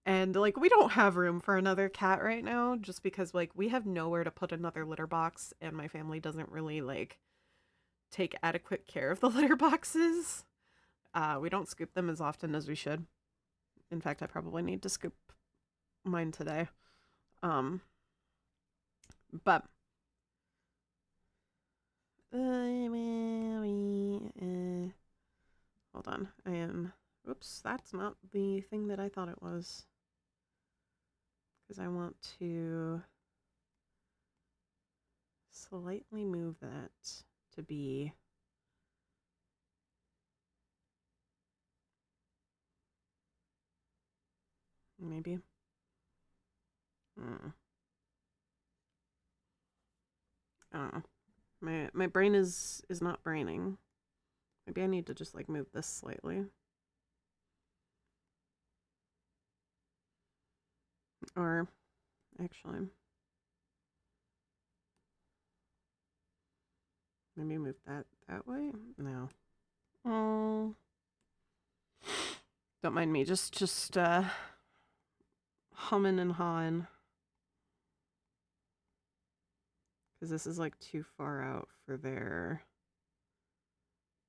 And like we don't have room for another cat right now just because like we have nowhere to put another litter box and my family doesn't really like take adequate care of the litter boxes. We don't scoop them as often as we should. In fact, I probably need to scoop mine today. But hold on. Oops, that's not the thing that I thought it was. Because I want to slightly move that to be maybe. I don't know. My brain is not braining. Maybe I need to just like move this slightly. Or actually maybe move that way? No. Oh. Don't mind me. Just humming and hawing. Because this is like too far out for their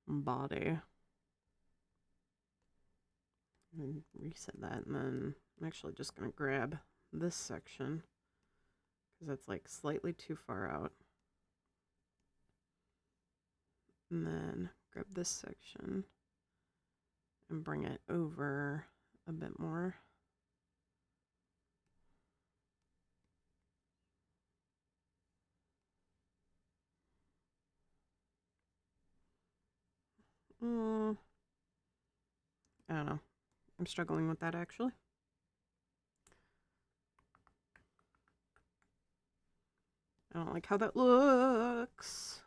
body. And reset that, and then I'm actually just going to grab this section because that's like slightly too far out. And then grab this section and bring it over a bit more. I don't know. I'm struggling with that actually. I don't like how that looks.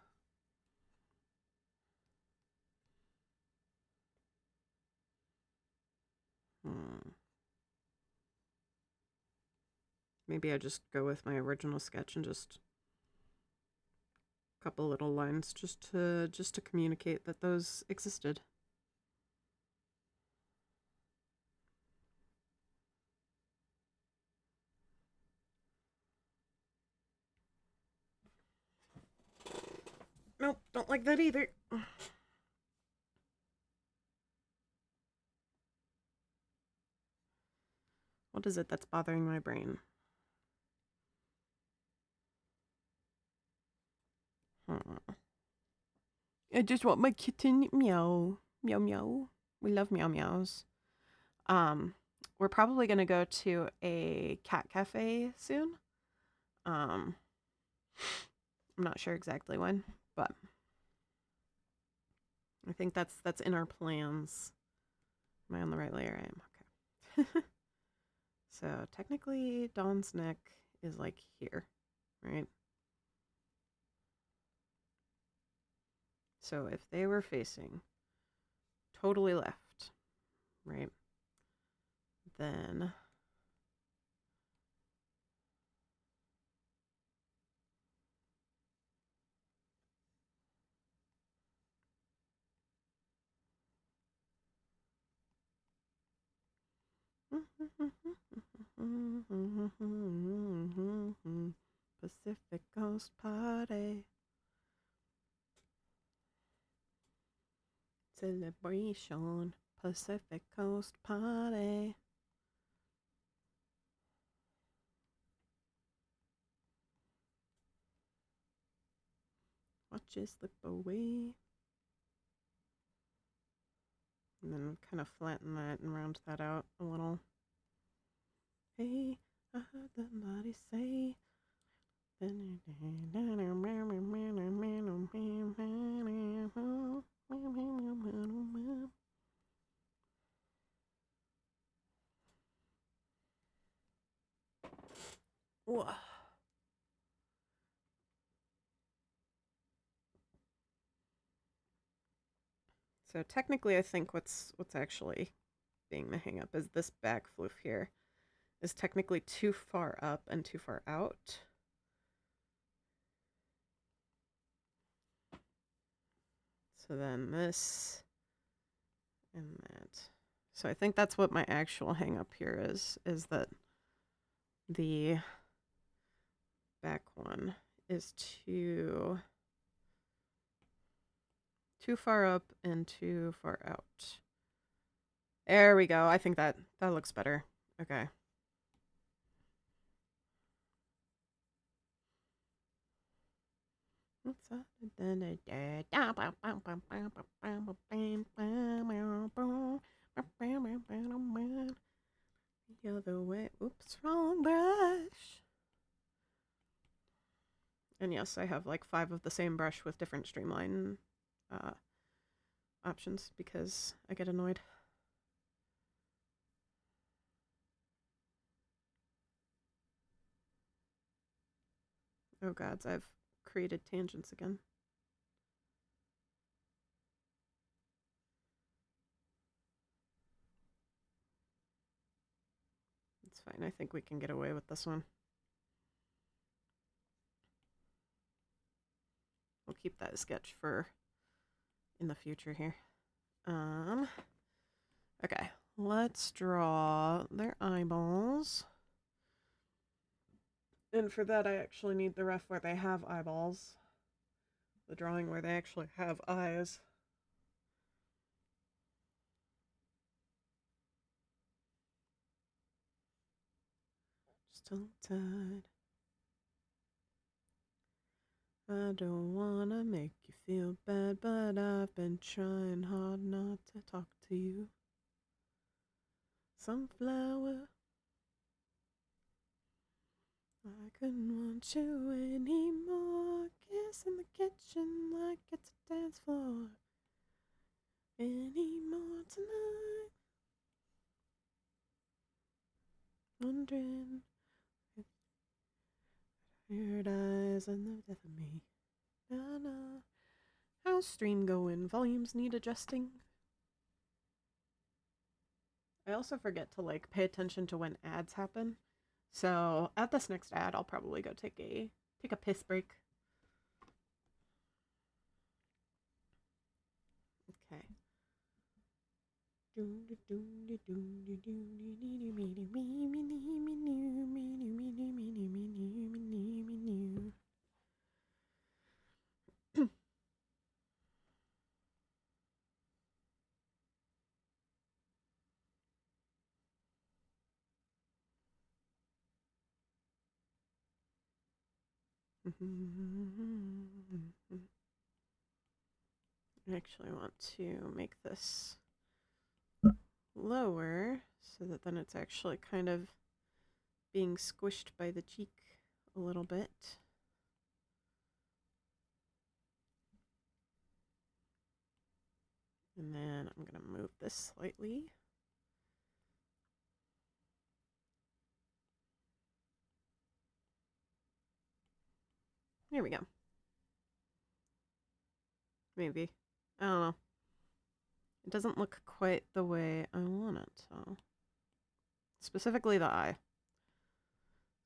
Maybe I just go with my original sketch and just a couple little lines just to communicate that those existed. Nope, don't like that either. What is it that's bothering my brain? I just want my kitten. Meow. Meow meow. We love meow meows. We're probably gonna go to a cat cafe soon. I'm not sure exactly when, but I think that's in our plans. Am I on the right layer? I am. Okay. So technically Dawn's neck is like here, right? So if they were facing totally left, right, then Pacific Coast Party. Celebration. Pacific Coast Party. Watch it slip away. And then kind of flatten that and round that out a little. Hey, I heard somebody say. Whoa. So technically I think what's actually being the hang up is this back floof here is technically too far up and too far out. So then this and that. So I think that's what my actual hang up here is that the back one is too far up and too far out. There we go. I think that looks better. Okay. What's up? The other way. Oops, wrong brush. And yes, I have like 5 of the same brush with different streamline options because I get annoyed. Oh gods, I've created tangents again. It's fine, I think we can get away with this one. We'll keep that sketch for in the future here. Okay, let's draw their eyeballs. And for that, I actually need the ref where they have eyeballs. The drawing where they actually have eyes. Just a little tad. I don't wanna make you feel bad, but I've been trying hard not to talk to you. Sunflower, I couldn't want you anymore. Kiss in the kitchen like it's a dance floor. Anymore tonight. Wondering if tired eyes and the death of me. Na-na. How's stream going? Volumes need adjusting. I also forget to like pay attention to when ads happen. So at this next ad, I'll probably go take a piss break. Okay. I actually want to make this lower so that then it's actually kind of being squished by the cheek a little bit. And then I'm going to move this slightly. There we go. Maybe. I don't know. It doesn't look quite the way I want it, so. Specifically the eye.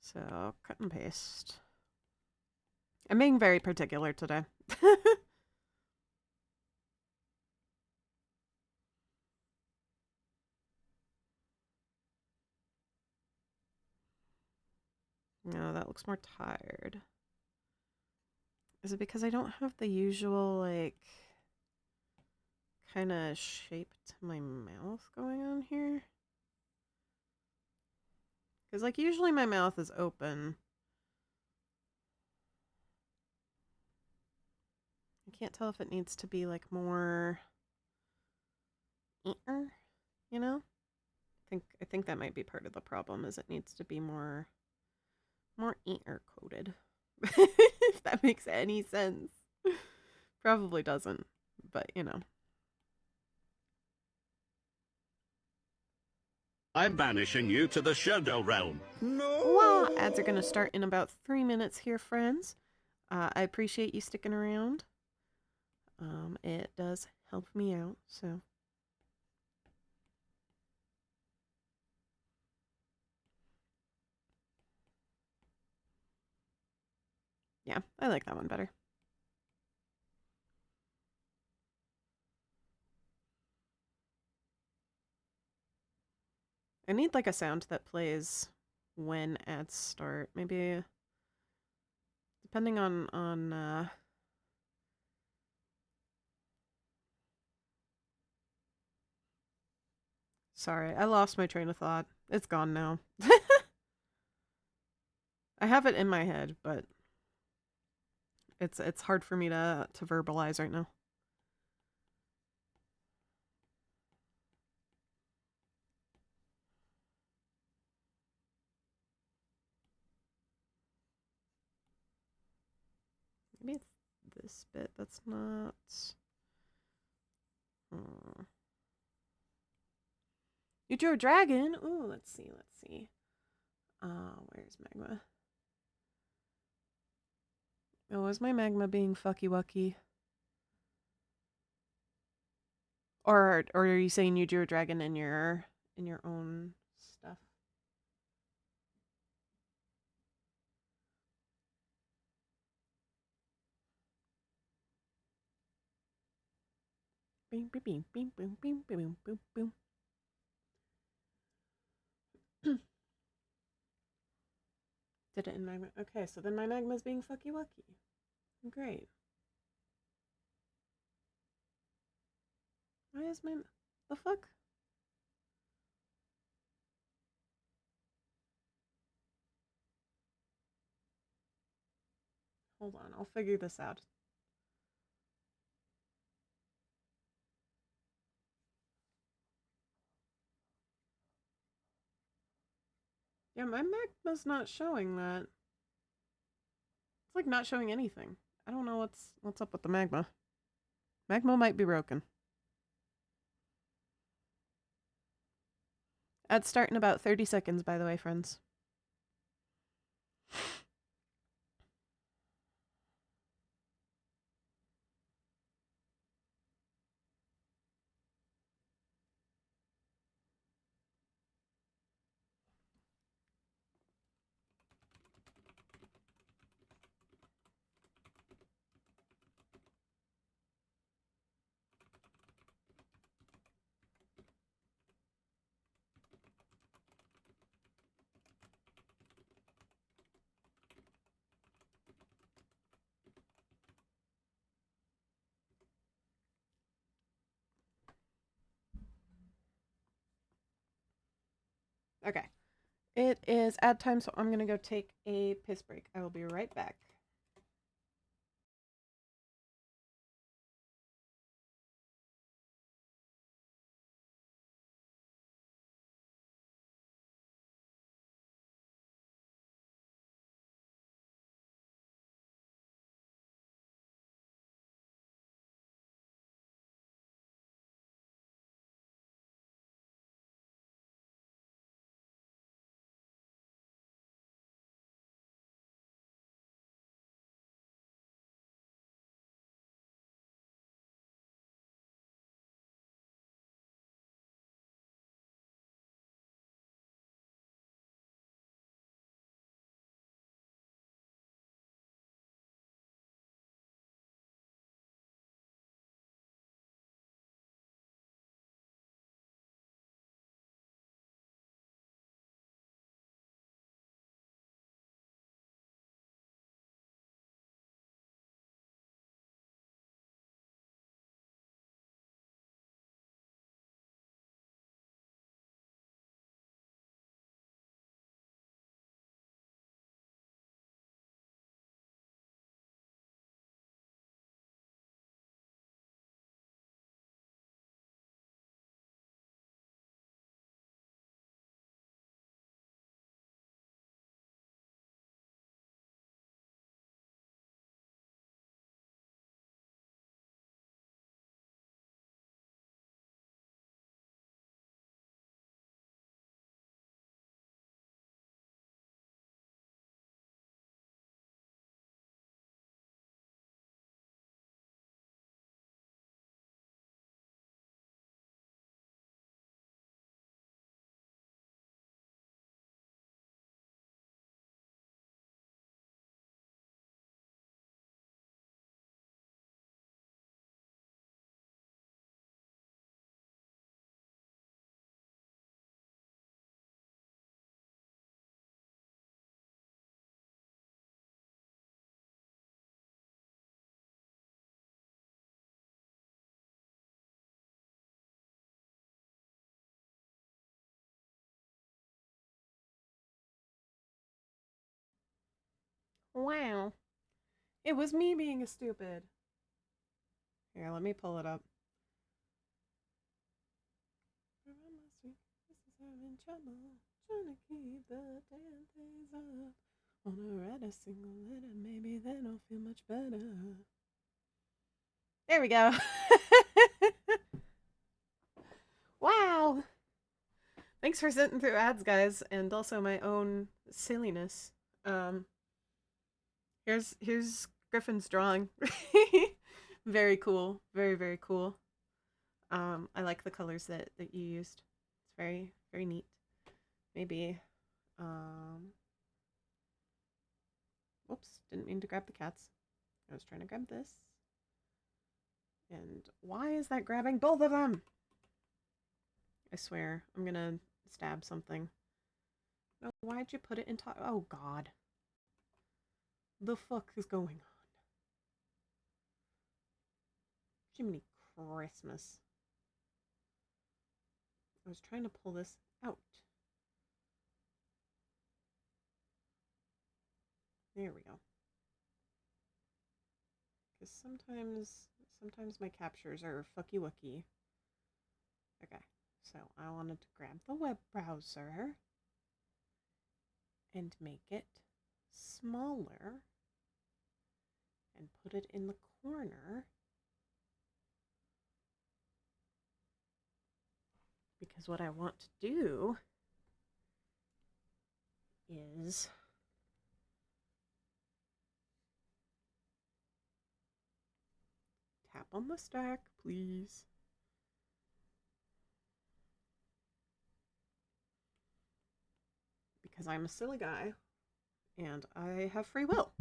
So, cut and paste. I'm being very particular today. No, that looks more tired. Is it because I don't have the usual, like, kind of shape to my mouth going on here? Because, like, usually my mouth is open. I can't tell if it needs to be, like, more... you know? I think that might be part of the problem, is it needs to be more coated. If that makes any sense. Probably doesn't, but you know. I'm banishing you to the Shadow Realm. No! Well, ads are going to start in about 3 minutes here, friends. I appreciate you sticking around. It does help me out, so. Yeah, I like that one better. I need like a sound that plays when ads start. Maybe depending on sorry, I lost my train of thought. It's gone now. I have it in my head, but it's hard for me to verbalize right now. Maybe it's this bit that's not. You drew a dragon? Ooh, let's see, let's see. Where's magma? Oh, is my magma being fucky wucky? Or are you saying you drew a dragon in your own stuff? Bing, bing, bing, bing, boom, bing, boom, boom, boom. Did it in magma? Okay, so then my magma's being fucky wucky. Great. Why is my the fuck? Hold on, I'll figure this out. Yeah, my magma's not showing that. It's like not showing anything. I don't know what's up with the magma. Magma might be broken. Ads start in about 30 seconds, by the way, friends. Okay. It is ad time, so I'm going to go take a piss break. I will be right back. Wow. It was me being a stupid. Here, let me pull it up. Having trouble trying to keep the damn things up. Wanna write a single letter, maybe then I'll feel much better. There we go. Wow. Thanks for sitting through ads, guys, and also my own silliness. Here's Griffin's drawing. Very cool. Very, very cool. I like the colors that you used. It's very, very neat. Maybe, whoops, didn't mean to grab the cats. I was trying to grab this. And why is that grabbing both of them? I swear, I'm gonna stab something. No, why'd you put it in top? Oh, God. The fuck is going on? Jiminy Christmas. I was trying to pull this out. There we go. Because sometimes my captures are fucky wucky. Okay, so I wanted to grab the web browser and make it smaller and put it in the corner because what I want to do is tap on the stack, please. Because I'm a silly guy and I have free will.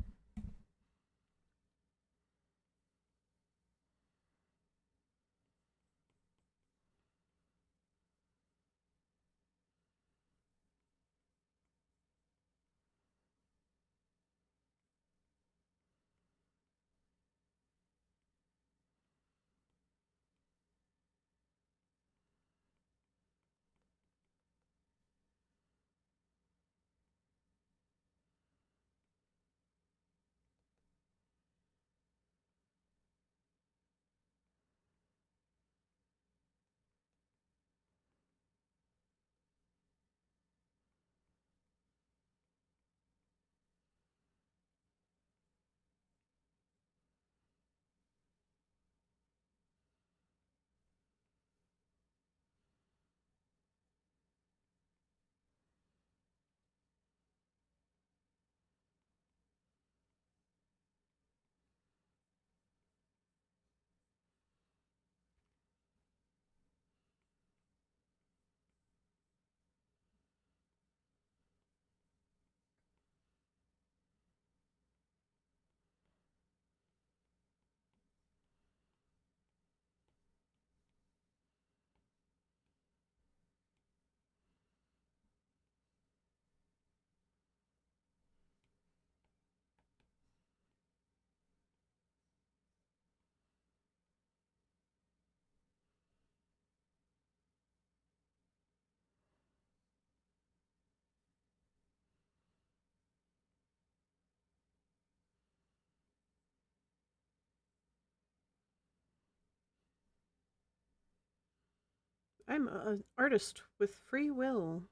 I'm an artist with free will.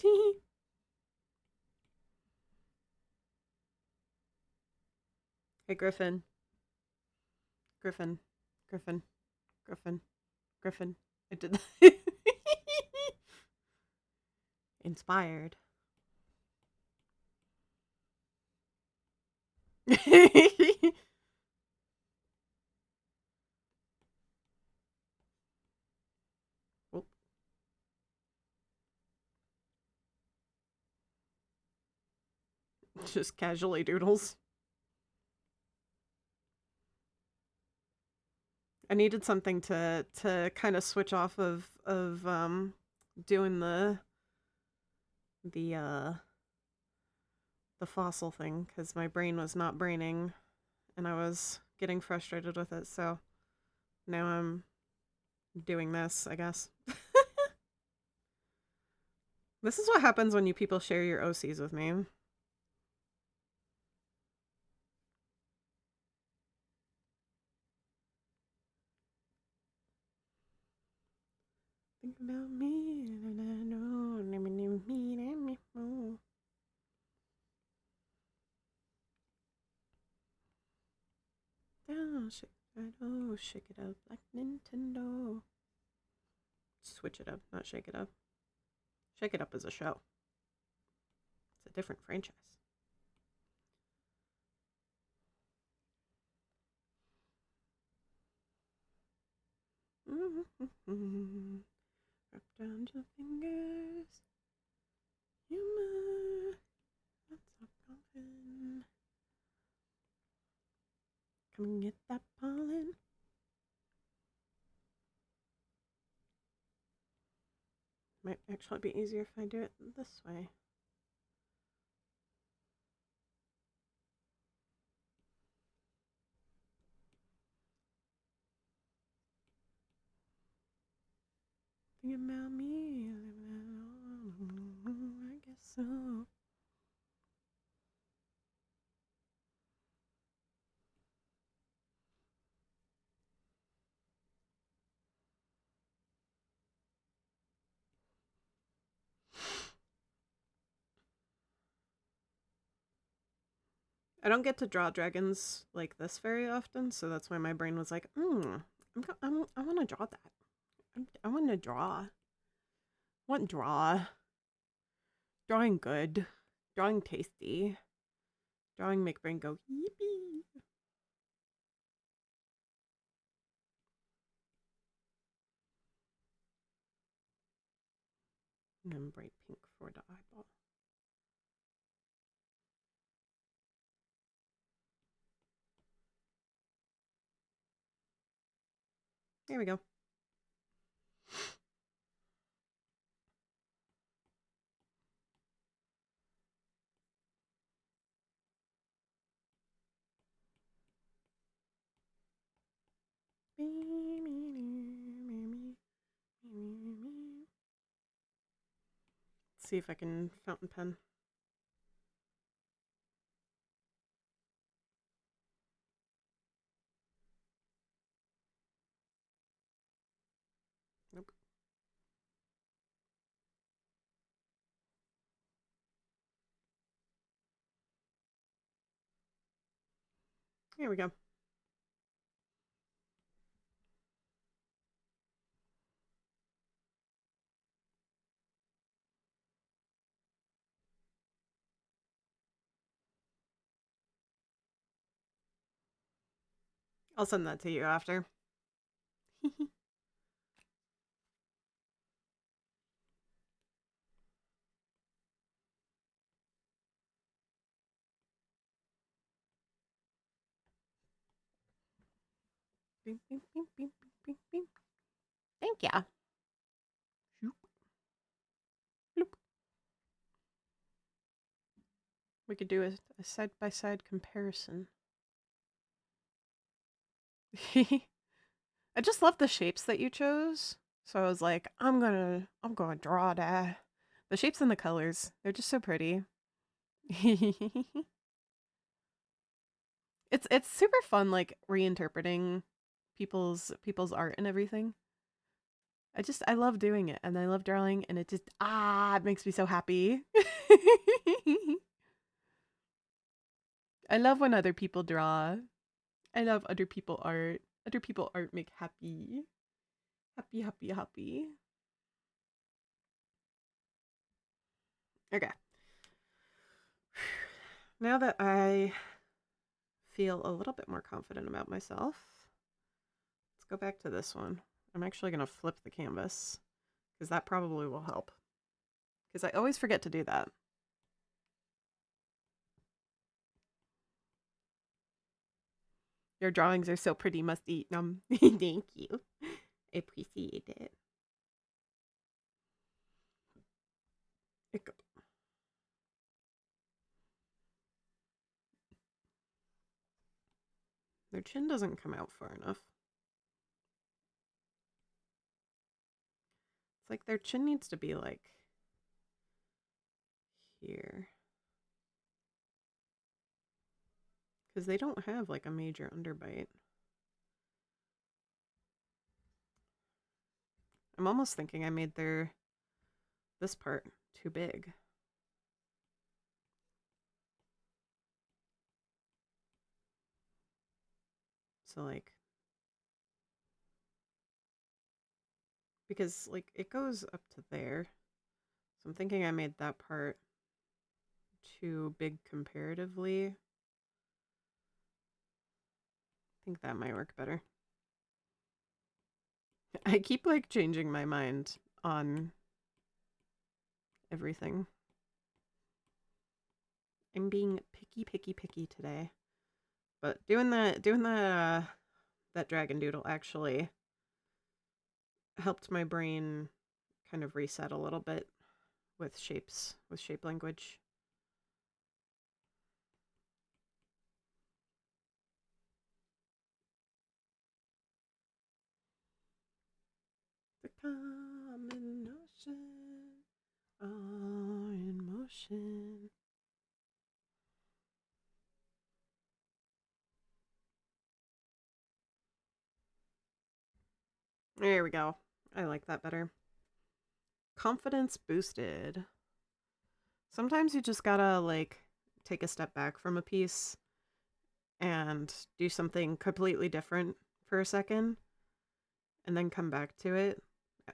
Tee. Hey, Griffin. Griffin. Griffin. Griffin. Griffin. I did that. Inspired. Oh. Just casually doodles. I needed something to kind of switch off of doing the fossil thing, because my brain was not braining and I was getting frustrated with it, so now I'm doing this, I guess. This is what happens when you people share your OCs with me. Think about me, and I know, me. Oh, shake it up like Nintendo. Switch it up, not shake it up. Shake it up is a show. It's a different franchise. Wrap down your fingers. Humor. That's so common. Come and get that pollen. Might actually be easier if I do it this way. Think about me. I guess so. I don't get to draw dragons like this very often, so that's why my brain was like, I want to draw that. I want to draw. What draw? Drawing good. Drawing tasty. Drawing make brain go, yippee. And then bright pink for the eyeball. There we go. Let's see if I can fountain pen. Nope. Here we go. I'll send that to you after. Beep, beep, beep, beep, beep, beep. Thank ya. Shoop. Bloop. We could do a side-by-side comparison. I just love the shapes that you chose. So I was like, I'm gonna draw that. The shapes and the colors, they're just so pretty. It's super fun, like reinterpreting people's art and everything. I love doing it, and I love drawing, and it makes me so happy. I love when other people draw. I love other people art. Other people art make happy. Happy, happy, happy. Okay. Now that I feel a little bit more confident about myself, let's go back to this one. I'm actually going to flip the canvas because that probably will help. Because I always forget to do that. Your drawings are so pretty, must eat them. Thank you. I appreciate it. Their chin doesn't come out far enough. It's like their chin needs to be like here. Because they don't have like a major underbite. I'm almost thinking I made this part too big. So like, because like it goes up to there. So I'm thinking I made that part too big comparatively. I think that might work better. I keep like changing my mind on everything. I'm being picky today. But doing that dragon doodle actually helped my brain kind of reset a little bit with shapes, with shape language. The common notion are in motion. There we go. I like that better. Confidence boosted. Sometimes you just gotta like take a step back from a piece and do something completely different for a second and then come back to it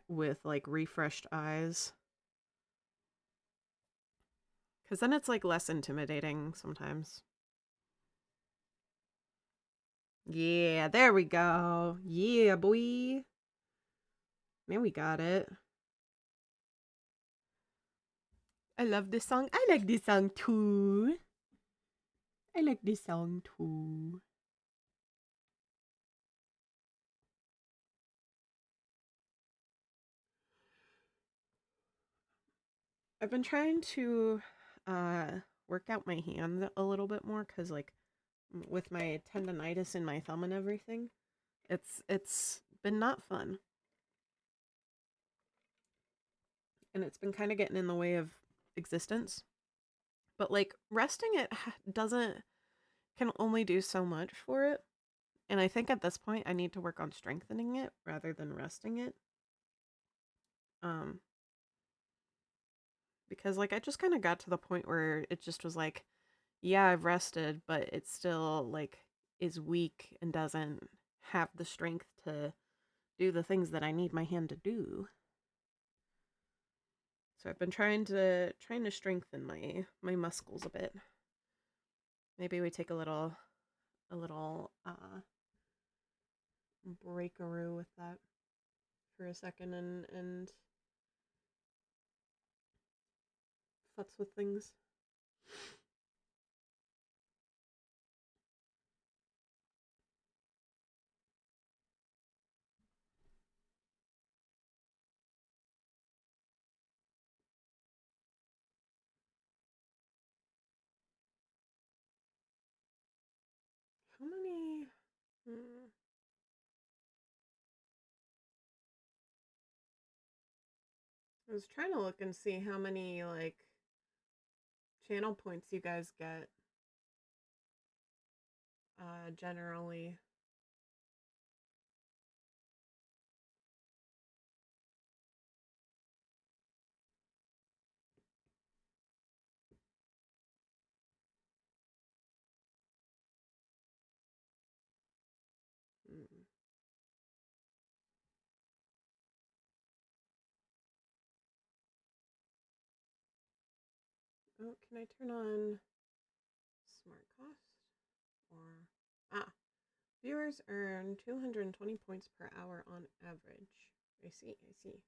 with like refreshed eyes. Because then it's like less intimidating sometimes. Yeah, there we go. Yeah, boy. Now we got it. I love this song. I like this song too. I like this song too. I've been trying to work out my hand a little bit more because like with my tendonitis in my thumb and everything, it's been not fun. And it's been kind of getting in the way of existence. But like resting it can only do so much for it. And I think at this point I need to work on strengthening it rather than resting it. Because like I just kind of got to the point where it just was like, yeah, I've rested, but it still like is weak and doesn't have the strength to do the things that I need my hand to do. So I've been trying to strengthen my muscles a bit. Maybe we take a little breakaroo with that for a second and futz with things. How many? I was trying to look and see how many like channel points you guys get generally. Oh, can I turn on smart cost? Or, viewers earn 220 points per hour on average. I see, I see.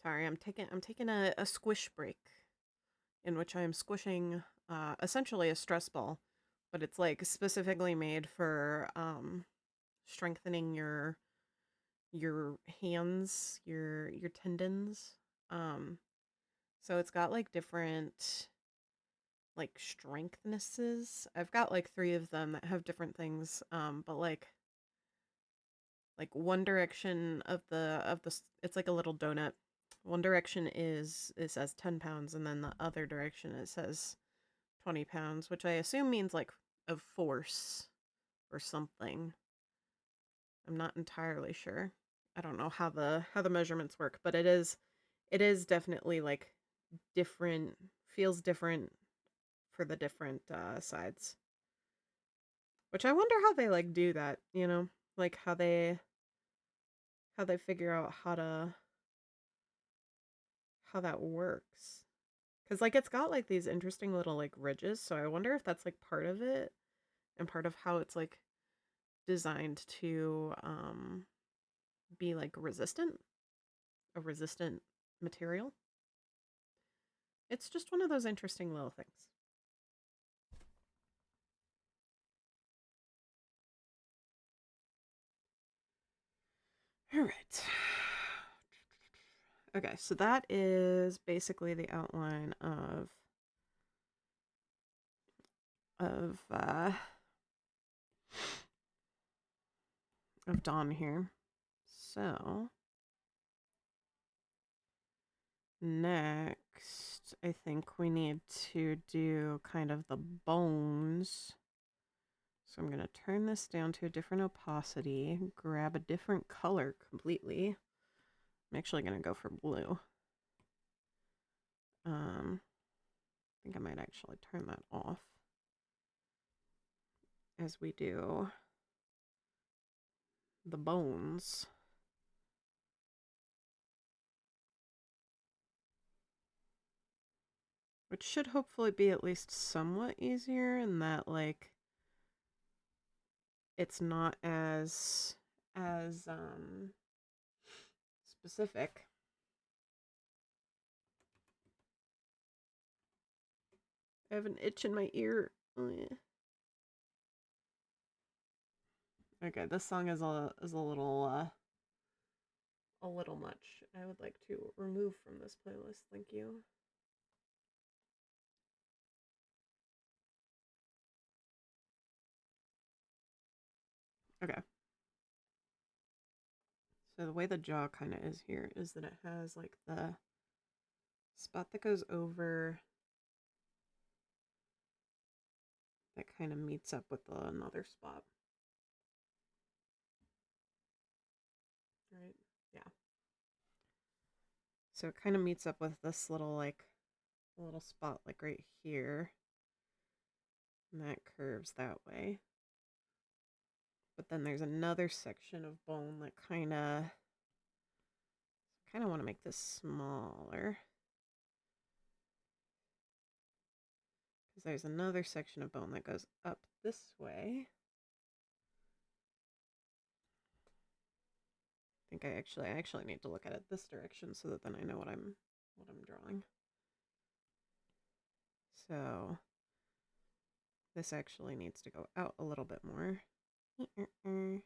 Sorry, I'm taking a squish break in which I am squishing essentially a stress ball, but it's like specifically made for strengthening your hands, your tendons. So it's got like different like strengthnesses. I've got like 3 of them that have different things. But like one direction of the it's like a little donut. One direction is it says 10 pounds, and then the other direction it says 20 pounds, which I assume means like of force or something. I'm not entirely sure. I don't know how the measurements work, but it is definitely like different, feels different for the different sides. Which I wonder how they like do that, you know? Like how they figure out how that works. Cuz like it's got like these interesting little like ridges, so I wonder if that's like part of it and part of how it's like designed to be like resistant, a resistant material. It's just one of those interesting little things. All right. Okay, so that is basically the outline of Dawn here. So next, I think we need to do kind of the bones. So I'm going to turn this down to a different opacity, grab a different color completely. I'm actually going to go for blue. I think I might actually turn that off as we do the bones. Which should hopefully be at least somewhat easier in that, like, it's not as specific. I have an itch in my ear. Oh, yeah. Okay, this song is a little much. I would like to remove from this playlist. Thank you. Okay. So the way the jaw kind of is here is that it has like the spot that goes over that kind of meets up with another spot. Right? Yeah. So it kind of meets up with this little like a little spot like right here. And that curves that way. But then there's another section of bone that kind of want to make this smaller. Because there's another section of bone that goes up this way. I think I actually need to look at it this direction so that then I know what I'm drawing. So this actually needs to go out a little bit more. And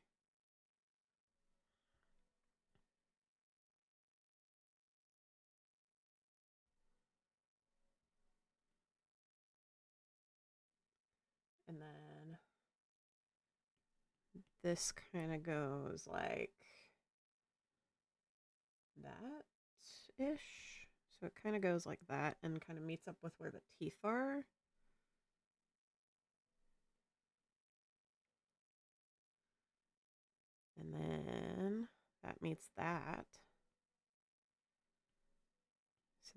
then this kind of goes like that-ish. So it kind of goes like that and kind of meets up with where the teeth are. And then that meets that.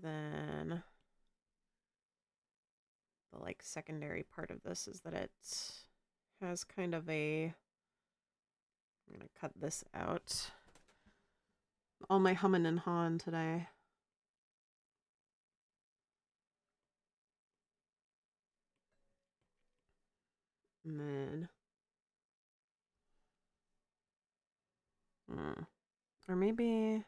then the like secondary part of this is that it has kind of a, I'm gonna cut this out. All my humming and hawing today. And then, or maybe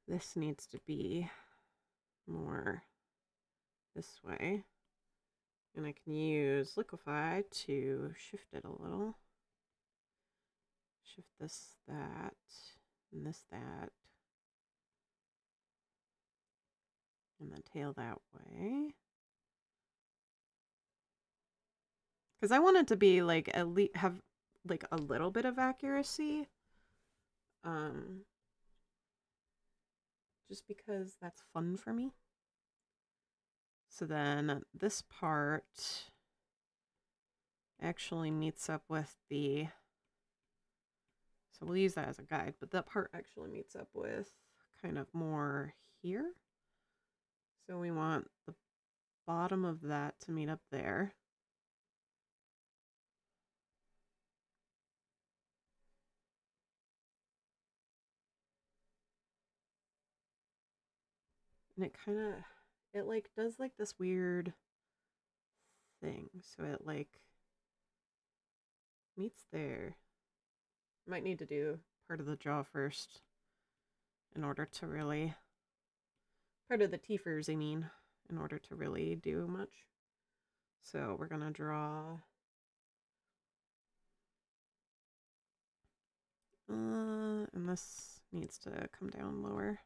this needs to be more this way. And I can use Liquify to shift it a little. Shift this, that, and this, that. And then tail that way. Because I want it to be like at least have like a little bit of accuracy. Just because that's fun for me. So then this part actually meets up with the, so we'll use that as a guide, but that part actually meets up with kind of more here. So we want the bottom of that to meet up there. And it kind of, it like does like this weird thing. So it like meets there. Might need to do part of the jaw first in order to really, part of the teethers, I mean, in order to really do much. So we're gonna draw and this needs to come down lower.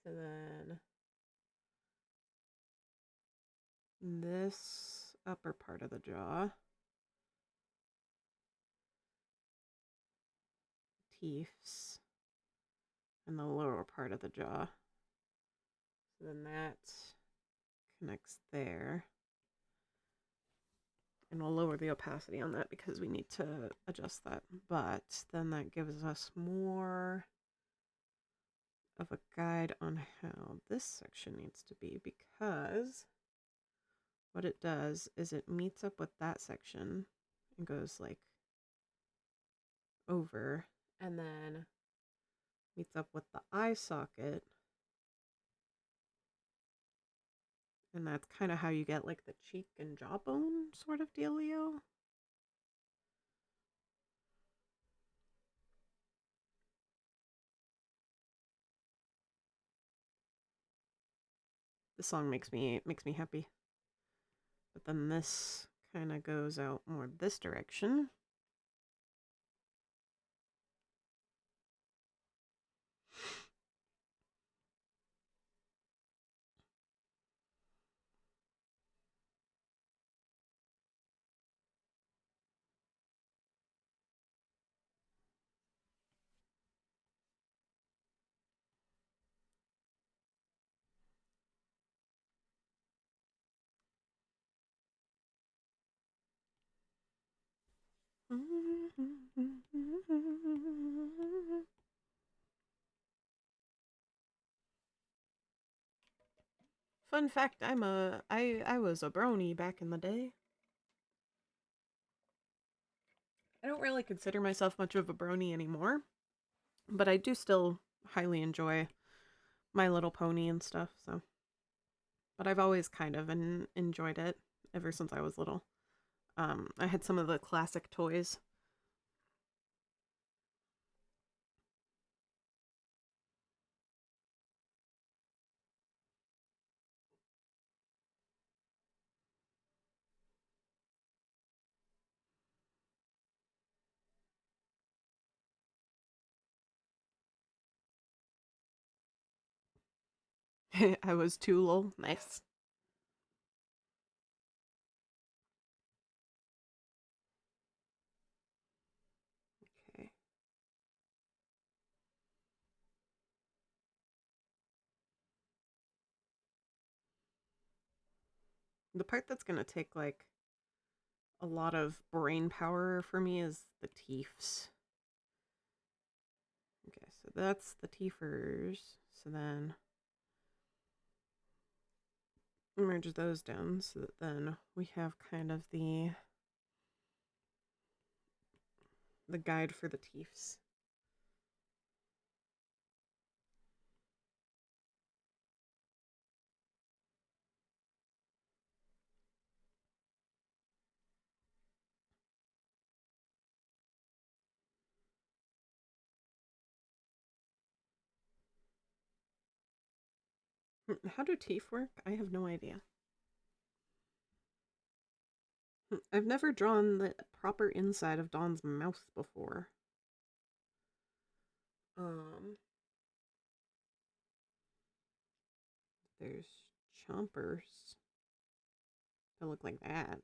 So then this upper part of the jaw, teeths, and the lower part of the jaw. So then that connects there. And we'll lower the opacity on that because we need to adjust that. But then that gives us more of a guide on how this section needs to be, because what it does is it meets up with that section and goes like over, and then meets up with the eye socket. And that's kind of how you get like the cheek and jawbone sort of dealio. This song makes me happy. But then this kind of goes out more this direction. Fun fact, I was a brony back in the day. I don't really consider myself much of a brony anymore, but I do still highly enjoy My Little Pony and stuff, so. But I've always kind of enjoyed it ever since I was little. I had some of the classic toys. I was too little. Nice. Okay. The part that's going to take like a lot of brain power for me is the teeths. that's the teethers. So then merge those down so that then we have kind of the guide for the teeths. How do teeth work? I have no idea. I've never drawn the proper inside of Dawn's mouth before. There's chompers that look like that.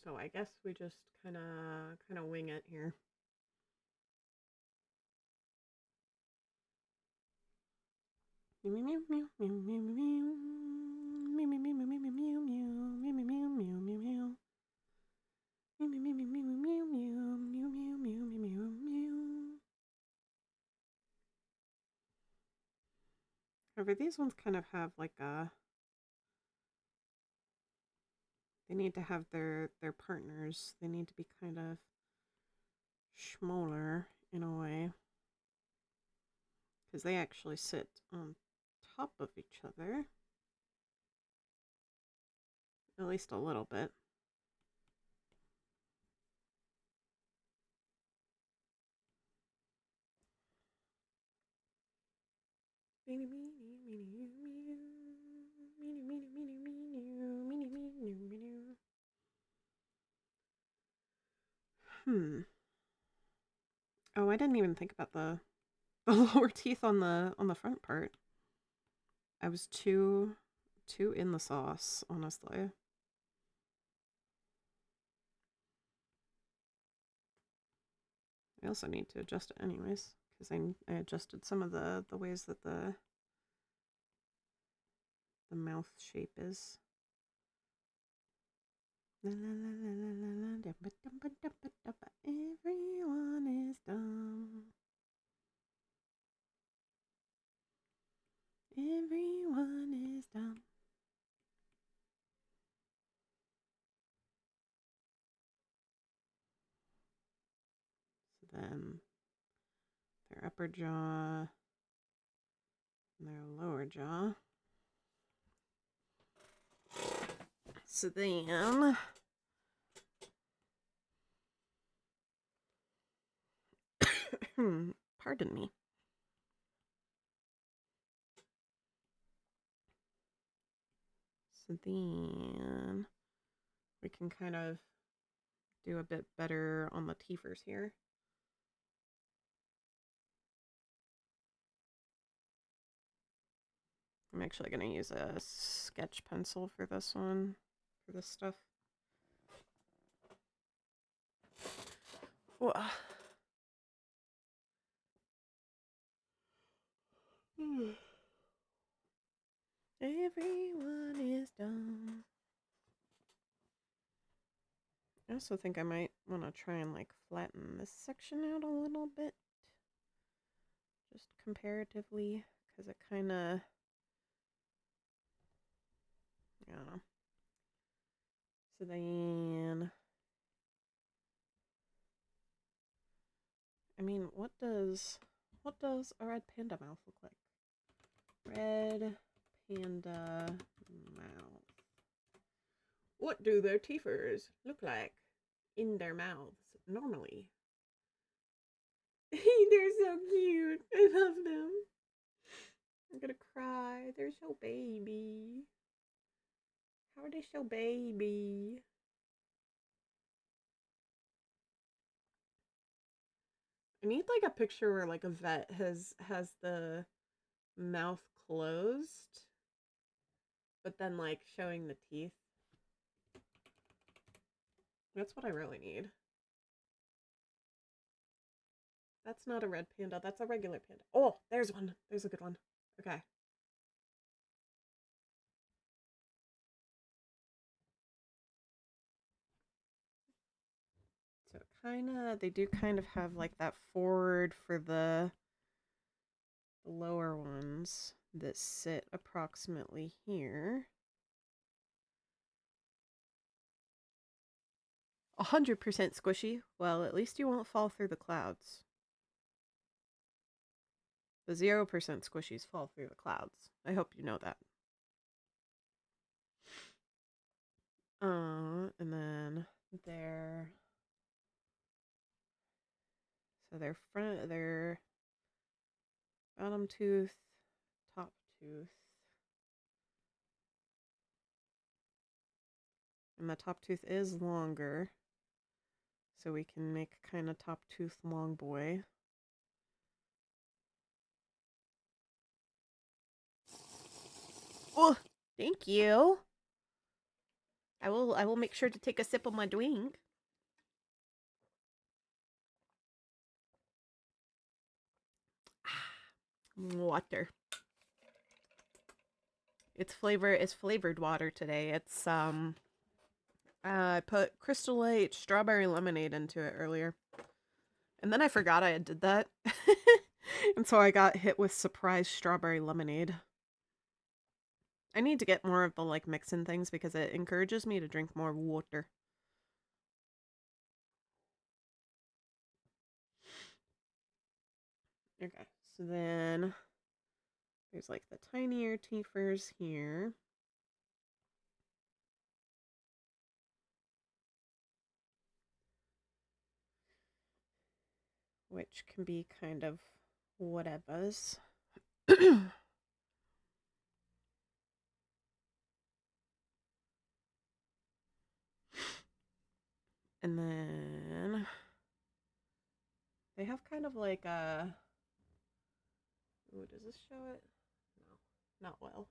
So I guess we just kind of wing it here. However, these ones kind of have like a... They need to have their partners. They need to be kind of smaller in a way. Because they actually sit on top of each other. At least a little bit. Oh, I didn't even think about the lower teeth on the front part. I was too in the sauce, honestly. I also need to adjust it anyways, because I adjusted some of the ways that the mouth shape is. Everyone is dumb. Everyone is dumb. So then their upper jaw and their lower jaw. So then pardon me. So then we can kind of do a bit better on the teethers here. I'm actually going to use a sketch pencil for this one, for this stuff. Whoa. Everyone is dumb. I also think I might want to try and like flatten this section out a little bit. Just comparatively, because it kind of... I don't know. So then... I mean, what does a red panda mouth look like? Red panda mouth. What do their teethers look like in their mouths normally? They're so cute. I love them. I'm gonna cry. They're so baby. How are they so baby? I need like a picture where like a vet has the mouth closed, but then like showing the teeth. That's what I really need. That's not a red panda. That's a regular panda. Oh, there's one. There's a good one. Okay. So it do kind of have like that forward for the lower ones that sit approximately here. 100% squishy. Well, at least you won't fall through the clouds. The 0% squishies fall through the clouds. I hope you know that. And then their bottom tooth, top tooth, and the top tooth is longer, so we can make kind of top tooth long boy. Oh, thank you. I will make sure to take a sip of my drink. Water. It's flavored water today. It's I put Crystal Light strawberry lemonade into it earlier. And then I forgot I did that. And so I got hit with surprise strawberry lemonade. I need to get more of the like mixing things because it encourages me to drink more water. Okay, so then there's like the tinier teethers here. Which can be kind of whatevers. And then they have kind of like a... Ooh, does this show it? No, not well.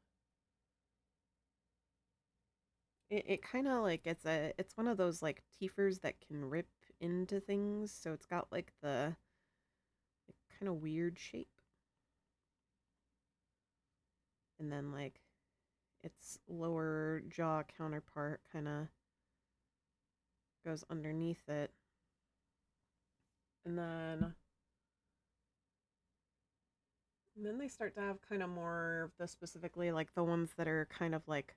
It kind of like, it's one of those like teethers that can rip into things, so it's got like the kind of weird shape. And then like its lower jaw counterpart kind of goes underneath it. And then they start to have kind of more of the specifically like the ones that are kind of like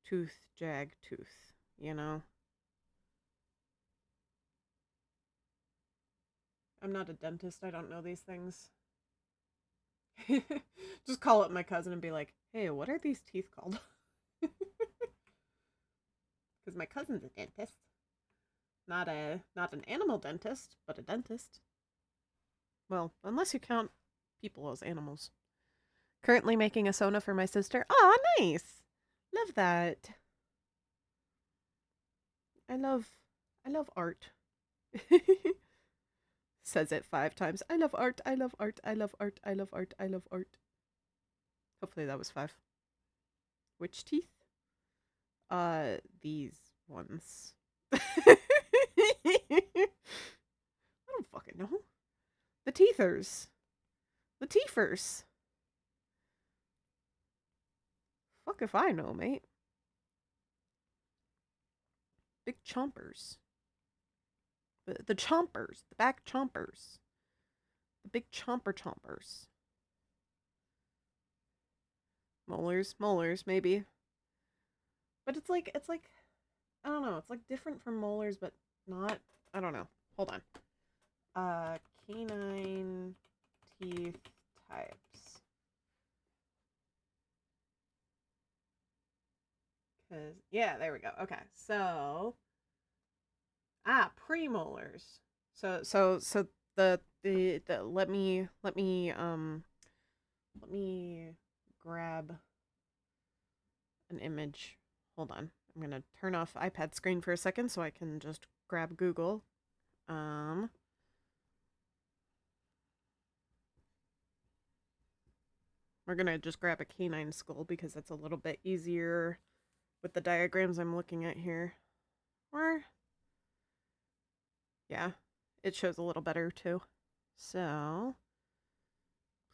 tooth jag tooth, you know? I'm not a dentist, I don't know these things. Just call up my cousin and be like, hey, what are these teeth called? Because my cousin's a dentist. Not an animal dentist, but a dentist. Well, unless you count people as animals. Currently making a Sona for my sister. Aw, nice! Love that. I love art. Says it 5 times. I love art, I love art, I love art, I love art, I love art. Hopefully that was 5. Which teeth? These ones. I don't fucking know. The teethers. The teethers. Fuck if I know, mate. Big chompers. The chompers. The back chompers. The big chompers. Molars, maybe. But it's like, I don't know, it's like different from molars, but not, I don't know. Hold on. Canine teeth types. Yeah, there we go. Okay, so premolars. So the let me grab an image. Hold on. I'm gonna turn off iPad screen for a second so I can just grab Google. We're gonna just grab a canine skull because that's a little bit easier with the diagrams I'm looking at here. Or, yeah, it shows a little better too. So,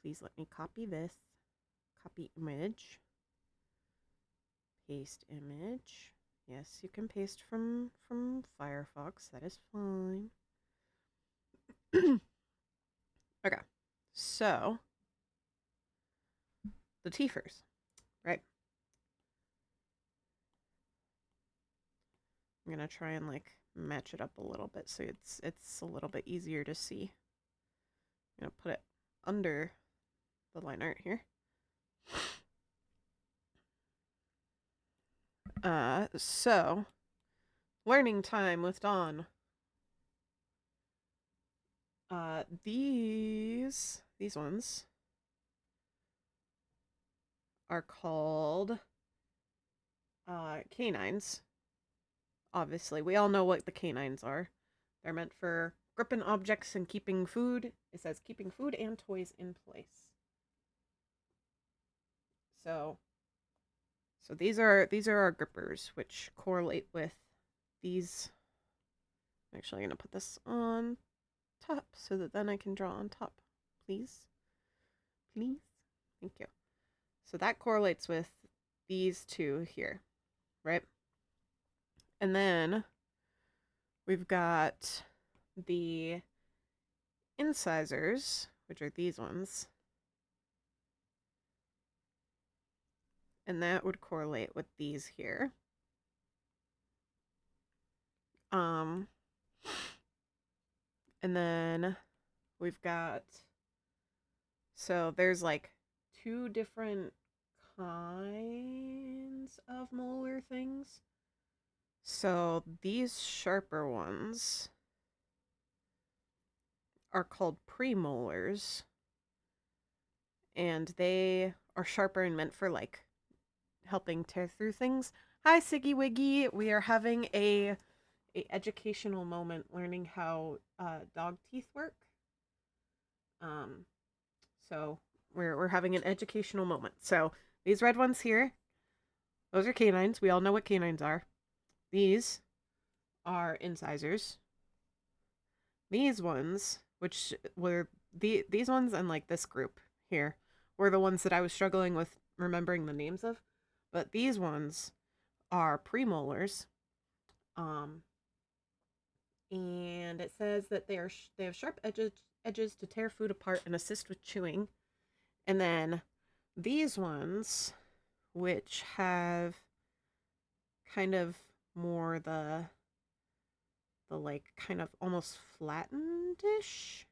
please let me copy this. Copy image. Paste image. Yes, you can paste from Firefox. That is fine. Okay, so the teethers, right? I'm gonna try and like match it up a little bit so it's a little bit easier to see. I'm gonna put it under the line art here. So learning time with Dawn. These ones are called canines. Obviously, we all know what the canines are. They're meant for gripping objects and keeping food. It says keeping food and toys in place. So these are our grippers, which correlate with these. I'm actually gonna put this on top so that then I can draw on top. Please. Please. Thank you. So that correlates with these two here, right? And then we've got the incisors, which are these ones. And that would correlate with these here. And then we've got, so there's like 2 different kinds of molar things. So these sharper ones are called premolars, and they are sharper and meant for like helping tear through things. Hi, Siggy Wiggy. We are having a educational moment learning how dog teeth work. So we're having an educational moment. So these red ones here, those are canines. We all know what canines are. These are incisors. These ones, which were these ones and like this group here, were the ones that I was struggling with remembering the names of. But these ones are premolars. And it says that they have sharp edges to tear food apart and assist with chewing. And then these ones, which have kind of more the like kind of almost flattened-ish.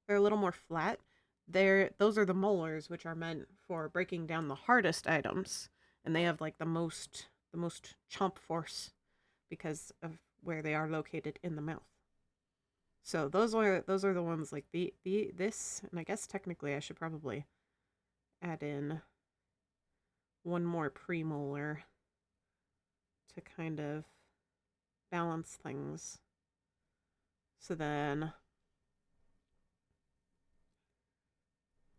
They're a little more flat. Those are the molars, which are meant for breaking down the hardest items, and they have like the most chomp force because of where they are located in the mouth. So those are the ones like this, and I guess technically I should probably add in one more premolar to kind of balance things. So then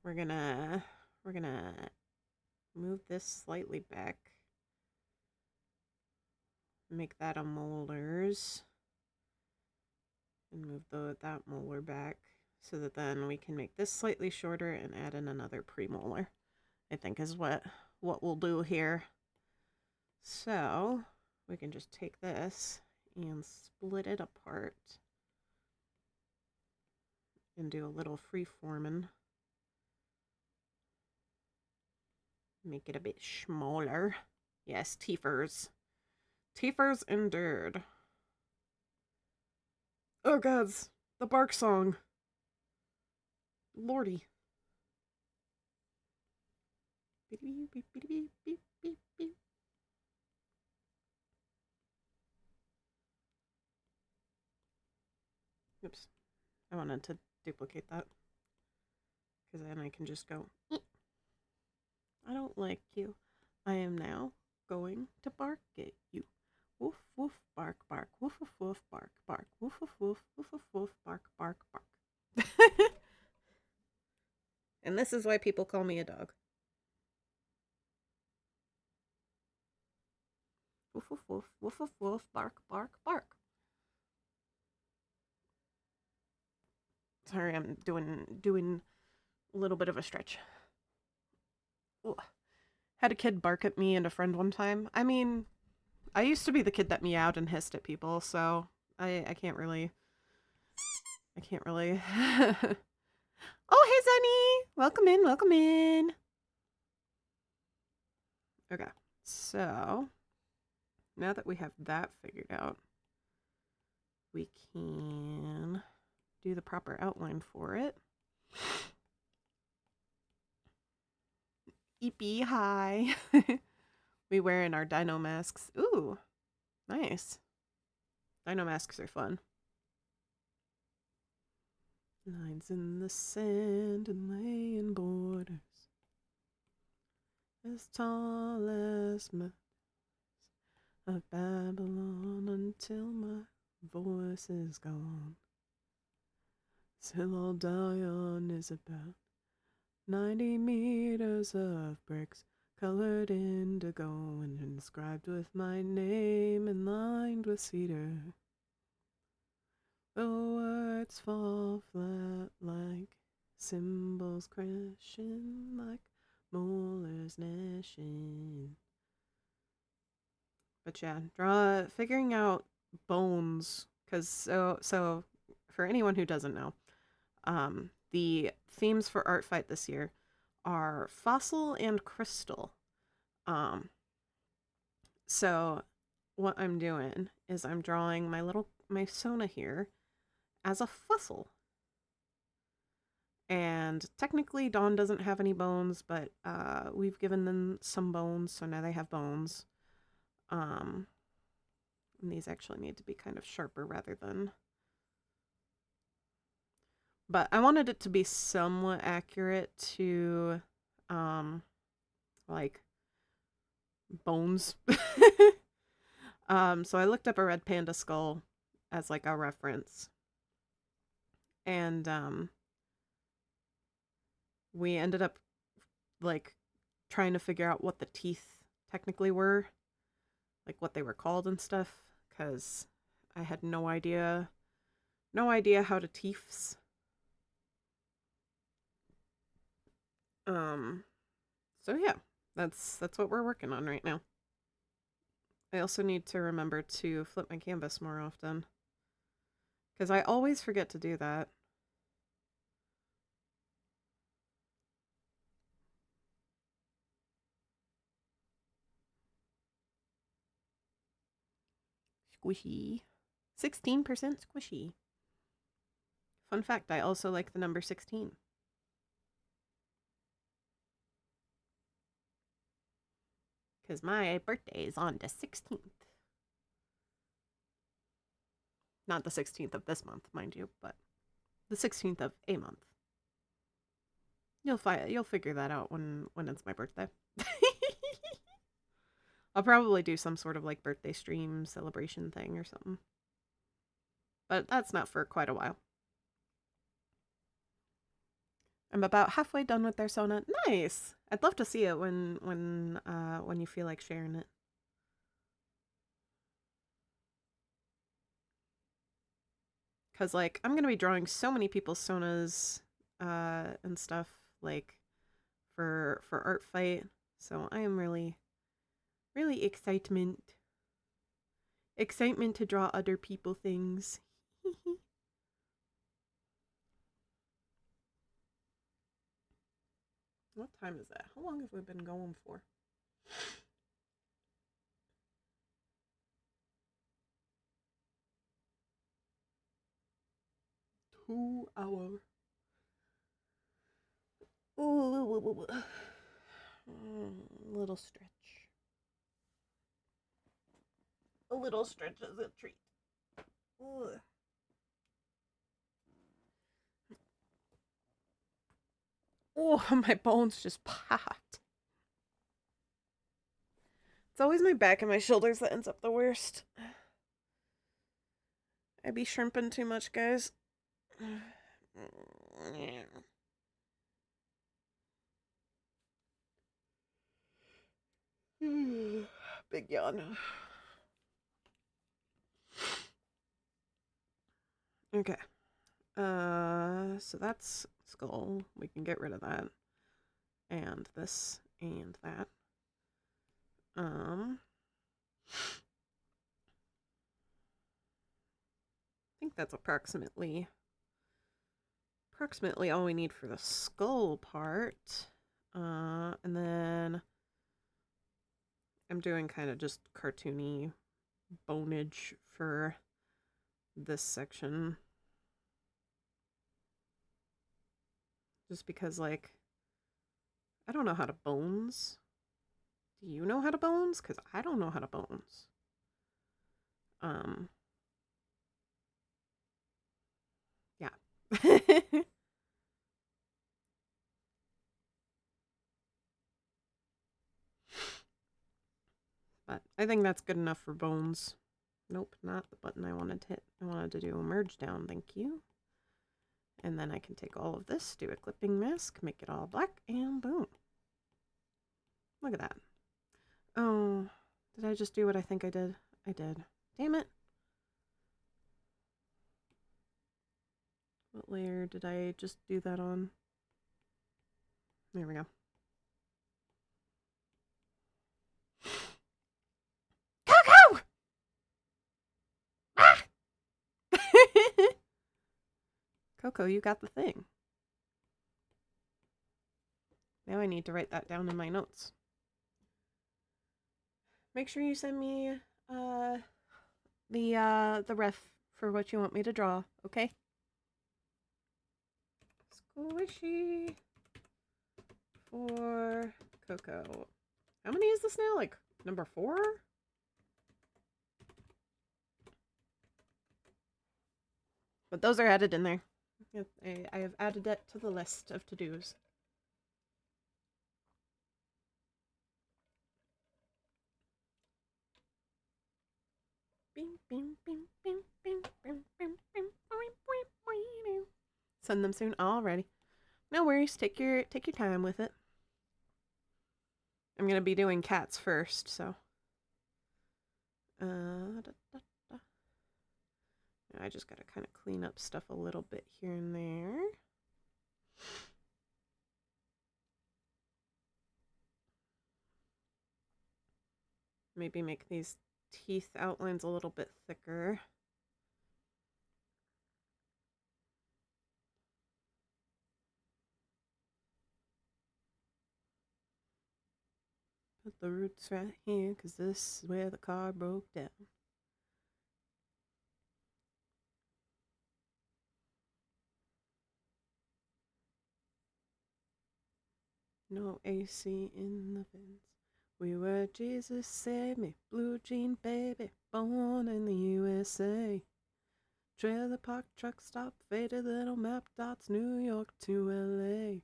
we're gonna move this slightly back. Make that a molars. And move that molar back so that then we can make this slightly shorter and add in another premolar, I think is what we'll do here. So we can just take this and split it apart and do a little free-forming. Make it a bit smaller. Yes, teethers. Teethers endured. Oh gods, the bark song. Lordy. Oops. I wanted to duplicate that. Because then I can just go, I don't like you. I am now going to bark at you. Woof, woof, bark, bark. Woof, woof, woof, bark, bark. Woof, woof, woof, woof, woof, woof, bark, bark, bark. And this is why people call me a dog. Woof, woof, woof, woof, woof, woof, bark, bark, bark. Sorry, I'm doing a little bit of a stretch. Ooh. Had a kid bark at me and a friend one time. I mean, I used to be the kid that meowed and hissed at people, so I can't really I can't really. Oh, hey, Sunny! Welcome in, welcome in. Okay, so now that we have that figured out, we can do the proper outline for it. Eepy, hi. We wearing our dino masks. Ooh, nice. Dino masks are fun. Lines in the sand and laying borders as tall as mountains of Babylon until my voice is gone. Still I'll die on is about 90 meters of bricks colored indigo and inscribed with my name and lined with cedar. The words fall flat like cymbals crashing, like molars gnashing. But yeah, figuring out bones, because so for anyone who doesn't know, the themes for Artfight this year are fossil and crystal. So what I'm doing is I'm drawing my Sona here as a fossil. And technically Dawn doesn't have any bones, but we've given them some bones, so now they have bones. And these actually need to be kind of sharper rather than... But I wanted it to be somewhat accurate to, like, bones. So I looked up a red panda skull as, like, a reference. And, we ended up, like, trying to figure out what the teeth technically were. Like, what they were called and stuff. Because I had no idea how to teeths. So yeah, that's what we're working on right now. I also need to remember to flip my canvas more often, because I always forget to do that. Squishy. 16% squishy. Fun fact, I also like the number 16. Because my birthday is on the 16th. Not the 16th of this month, mind you, but the 16th of a month. You'll figure that out when it's my birthday. I'll probably do some sort of like birthday stream celebration thing or something. But that's not for quite a while. I'm about halfway done with their Sona. Nice! I'd love to see it when you feel like sharing it. Cause like I'm gonna be drawing so many people's Sonas and stuff like for Artfight. So I am really excitement to draw other people things. What time is that? How long have we been going for? Two hours. Ooh, little stretch. A little stretch is a treat. Ooh. Oh, my bones just popped. It's always my back and my shoulders that ends up the worst. I be shrimping too much, guys. Big yawn. Okay. So that's skull. We can get rid of that. And this and that. I think that's approximately approximately all we need for the skull part. And then I'm doing kind of just cartoony bonage for this section. Just because, like, I don't know how to bones. Do you know how to bones? Because I don't know how to bones. Yeah. But I think that's good enough for bones. Nope, not the button I wanted to hit. I wanted to do a merge down, thank you. And then I can take all of this, do a clipping mask, make it all black, and boom. Look at that. Oh, did I just do what I think I did? I did. Damn it. What layer did I just do that on? There we go. Coco! Ah! Coco, you got the thing. Now I need to write that down in my notes. Make sure you send me the ref for what you want me to draw, okay? Squishy for Coco. How many is this now? Like number 4? But those are added in there. I have added it to the list of to-dos. Send them soon. Alrighty. No worries. Take your time with it. I'm gonna be doing cats first, so. I just gotta kind of clean up stuff a little bit here and there. Maybe make these teeth outlines a little bit thicker. Put the roots right here, because this is where the car broke down. No AC in the vents. We were Jesus save me, blue jean baby, born in the USA. Trailer park, truck stop, faded little map dots, New York to LA.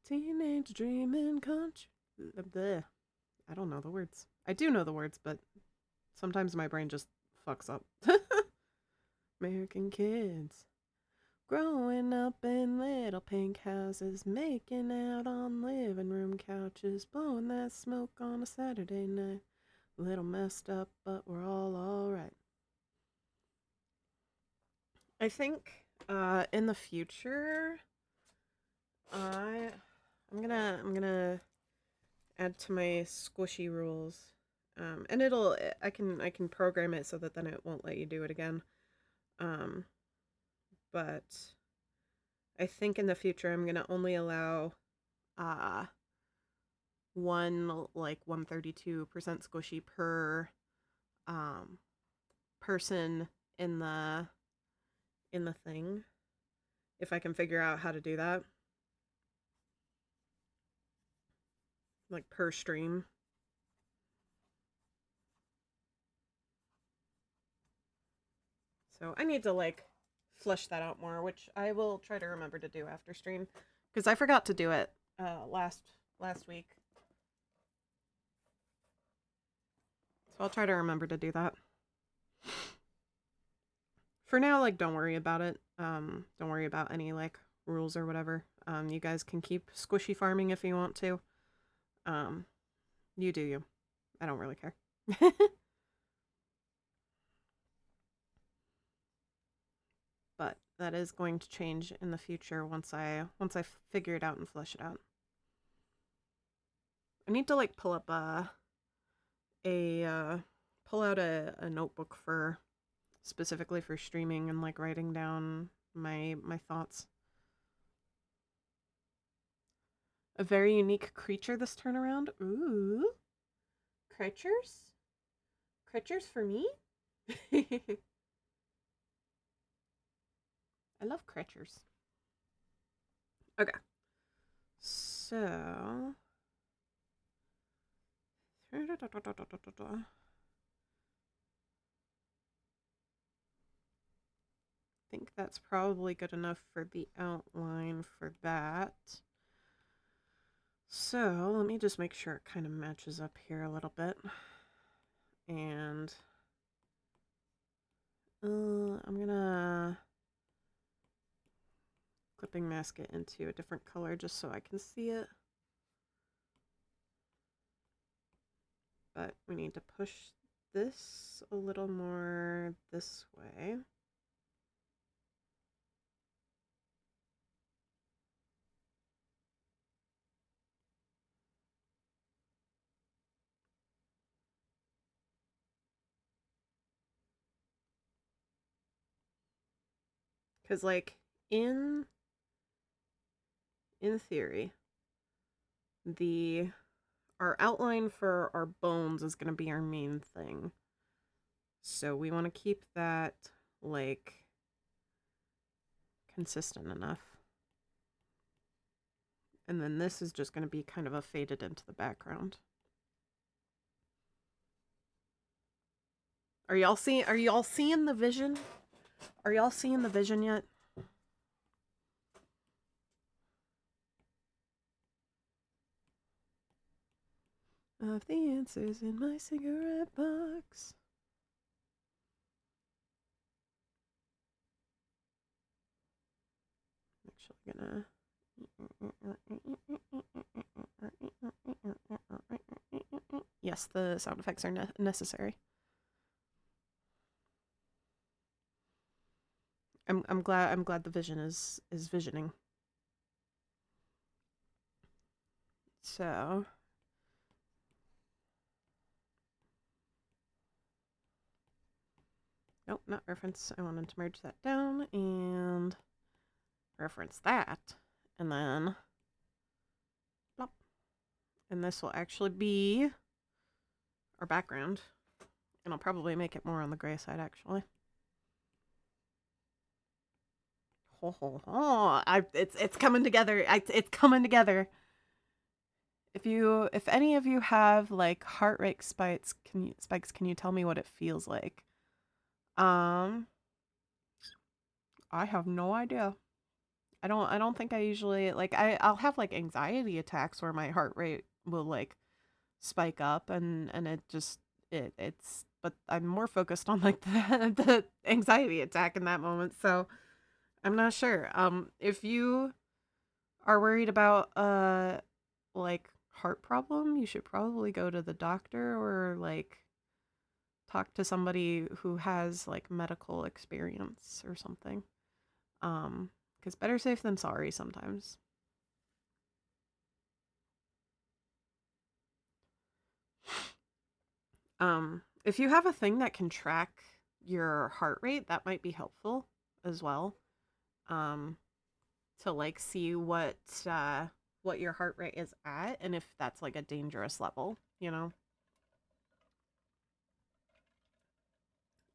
Teenage dreaming country. Bleh. I don't know the words. I do know the words, but sometimes my brain just fucks up. American kids. Growing up in little pink houses, making out on living room couches, blowing that smoke on a Saturday night. A little messed up, but we're all alright. I think in the future, I'm gonna add to my squishy rules, and I can program it so that then it won't let you do it again. But I think in the future I'm gonna only allow one like 132% squishy per person in the thing, if I can figure out how to do that, like per stream. So I need to like flesh that out more, which I will try to remember to do after stream, because I forgot to do it last week. So I'll try to remember to do that. For now, like, don't worry about it. Don't worry about any like rules or whatever. You guys can keep squishy farming if you want to. You do you. I don't really care. But that is going to change in the future once I figure it out and flesh it out. I need to like pull up pull out a notebook for specifically for streaming and like writing down my thoughts. A very unique creature this turnaround. Ooh. Creatures? Creatures for me? I love creatures. Okay. So... I think that's probably good enough for the outline for that. So let me just make sure it kind of matches up here a little bit. And I'm gonna clipping mask it into a different color just so I can see it. But we need to push this a little more this way. Because, like, in theory, our outline for our bones is going to be our main thing. So we want to keep that, like, consistent enough. And then this is just going to be kind of a faded into the background. Are y'all seeing the vision? Are y'all seeing the vision yet? Of the answers in my cigarette box. Actually gonna... Yes, the sound effects are necessary. I'm glad the vision is visioning. So nope, not reference. I wanted to merge that down and reference that, and then plop. And this will actually be our background, and I'll probably make it more on the gray side actually. It's coming together. It's coming together. If any of you have like heart rate spikes, can you tell me what it feels like? I have no idea. I don't think I usually like I'll have like anxiety attacks where my heart rate will like spike up and it just it's but I'm more focused on like the anxiety attack in that moment, so I'm not sure. If you are worried about like heart problem, you should probably go to the doctor or like talk to somebody who has like medical experience or something. Because better safe than sorry sometimes. If you have a thing that can track your heart rate, that might be helpful as well. To like see what your heart rate is at and if that's like a dangerous level, you know?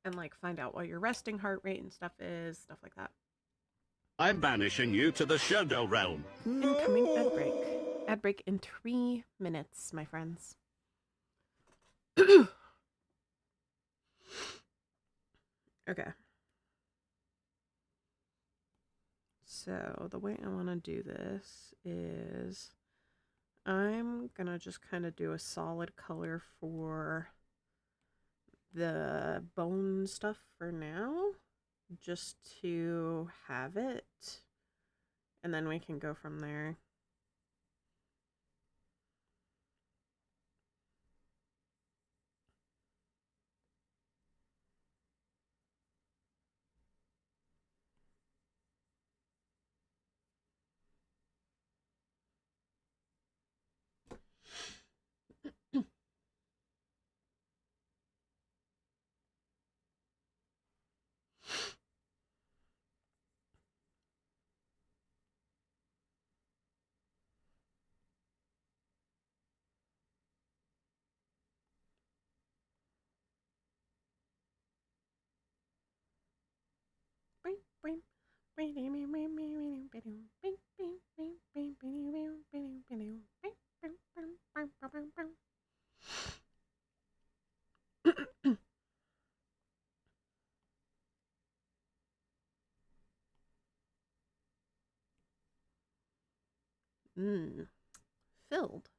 And like find out what your resting heart rate and stuff is, stuff like that. I'm banishing you to the Shadow Realm. Incoming ad break. Ad break in 3 minutes, my friends. Okay. So the way I want to do this is I'm going to just kind of do a solid color for the bone stuff for now, just to have it, and then we can go from there. Filled.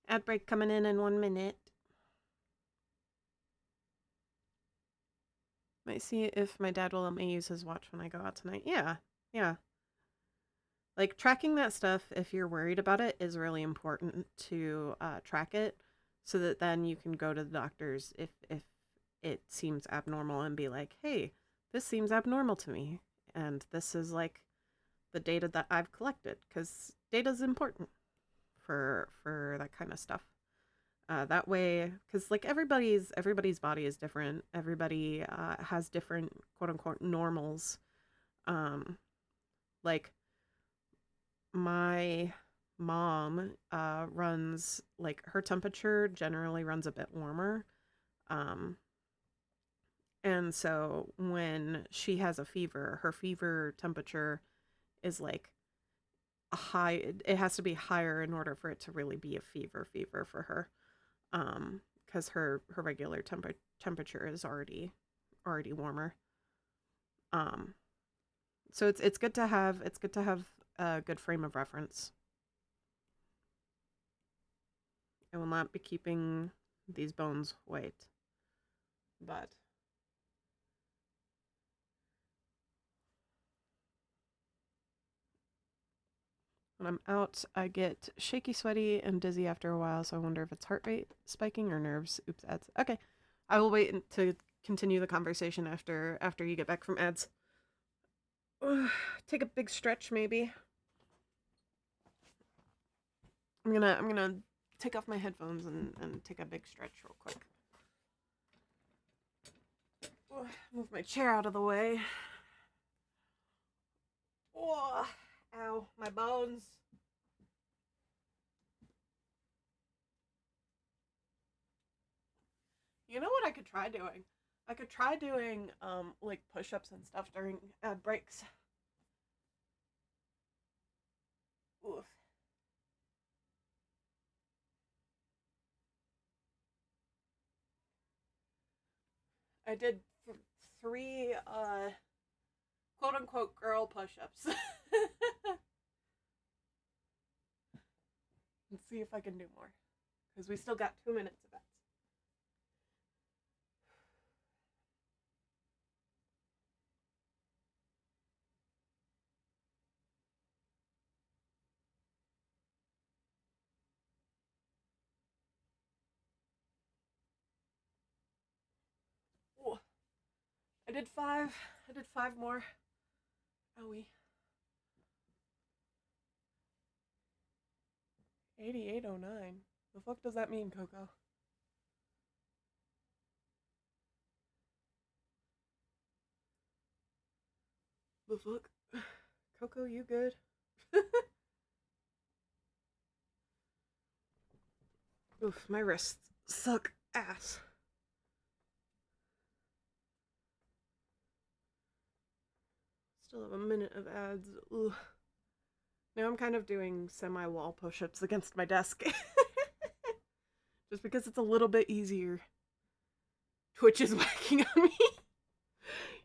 Ad break coming in 1 minute. Might see if my dad will let me use his watch when I go out tonight. Yeah. Like, tracking that stuff, if you're worried about it, is really important to track it so that then you can go to the doctors if it seems abnormal and be like, hey, this seems abnormal to me. And this is, like, the data that I've collected, because data is important for that kind of stuff. That way, because, like, everybody's body is different. Everybody has different quote-unquote normals. Like, my mom runs, like, her temperature generally runs a bit warmer. And so when she has a fever, her fever temperature is, like, a high, it has to be higher in order for it to really be a fever for her. Because her regular temperature is already warmer. So it's good to have a good frame of reference. I will not be keeping these bones white, but when I'm out, I get shaky, sweaty, and dizzy after a while, so I wonder if it's heart rate spiking or nerves. Oops, ads. Okay, I will wait to continue the conversation after you get back from ads. Take a big stretch, maybe. I'm gonna take off my headphones and take a big stretch real quick. Move my chair out of the way. Oh, ow, my bones. You know what I could try doing? I could try doing, like, push-ups and stuff during ad breaks. Oof. I did 3, quote-unquote girl push-ups. Let's see if I can do more. Because we still got 2 minutes of ads. Oh, I did 5. I did 5 more. Owie. 8809. The fuck does that mean, Coco? The fuck? Coco, you good? Oof, my wrists suck ass. Still have a minute of ads. Ugh. Now I'm kind of doing semi-wall push-ups against my desk. Just because it's a little bit easier. Twitch is whacking on me.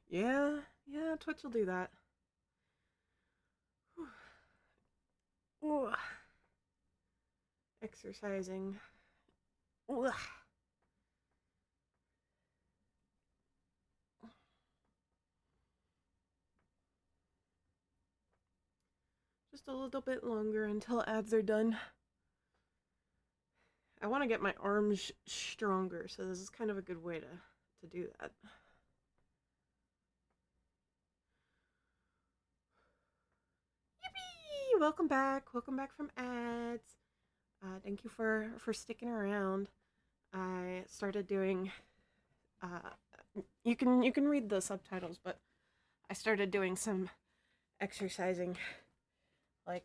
Yeah, Twitch will do that. Ooh. Exercising. Ooh. Just a little bit longer until ads are done. I want to get my arms stronger, so this is kind of a good way to do that. Yippee! Welcome back from ads. Thank you for sticking around. I started doing you can read the subtitles, but I started doing some exercising, like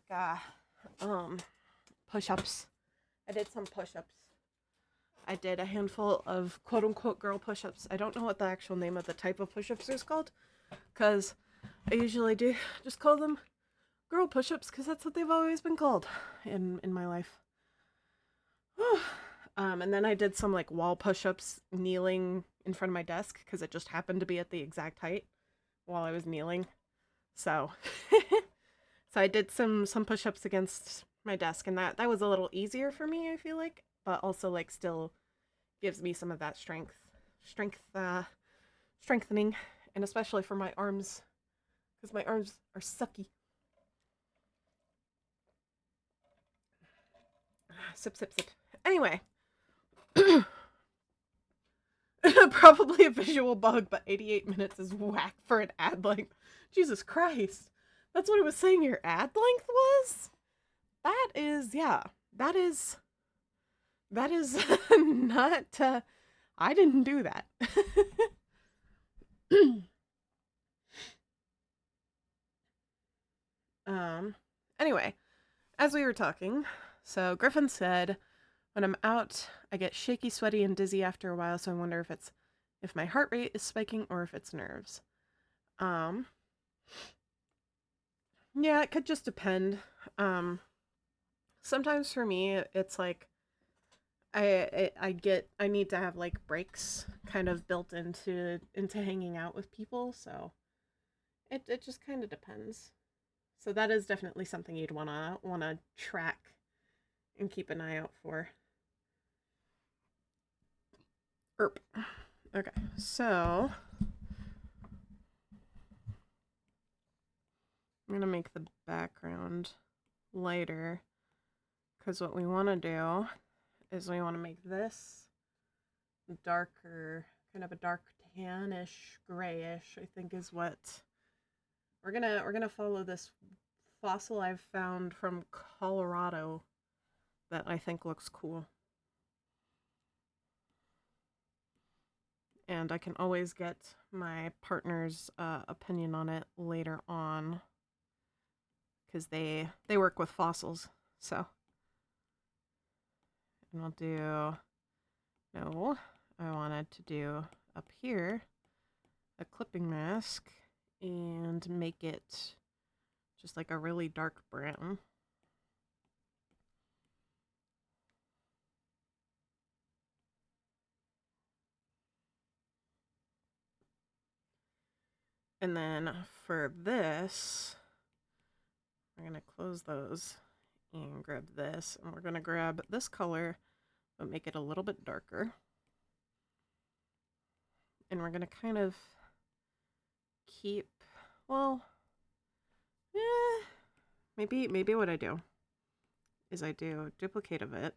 push-ups. I did some push-ups. I did a handful of quote-unquote girl push-ups. I don't know what the actual name of the type of push-ups is called, because I usually do just call them girl push-ups, because that's what they've always been called in my life. And then I did some like wall push-ups kneeling in front of my desk, because it just happened to be at the exact height while I was kneeling. So so I did some push-ups against my desk, and that was a little easier for me, I feel like, but also like still gives me some of that strengthening, and especially for my arms, because my arms are sucky. Sip, sip, sip. Anyway, probably a visual bug, but 88 minutes is whack for an ad length. Jesus Christ. That's what it was saying your ad length was? That is, yeah. That is not, I didn't do that. Anyway, as we were talking, so Griffin said, when I'm out, I get shaky, sweaty, and dizzy after a while, so I wonder if my heart rate is spiking or if it's nerves. Yeah, it could just depend. Sometimes for me, it's like, I need to have like breaks kind of built into hanging out with people, so it just kind of depends. So that is definitely something you'd wanna track and keep an eye out for. Okay, so I'm gonna make the background lighter, because what we want to do is we want to make this darker, kind of a dark tannish, grayish, I think is what we're gonna follow. This fossil I've found from Colorado that I think looks cool. And I can always get my partner's opinion on it later on, because they work with fossils, so. And I'll do, no, I wanted to do up here a clipping mask and make it just like a really dark brown. And then for this, we're going to close those and grab this, and we're going to grab this color but make it a little bit darker. And we're going to kind of keep, well, maybe what I do is I do a duplicate of it,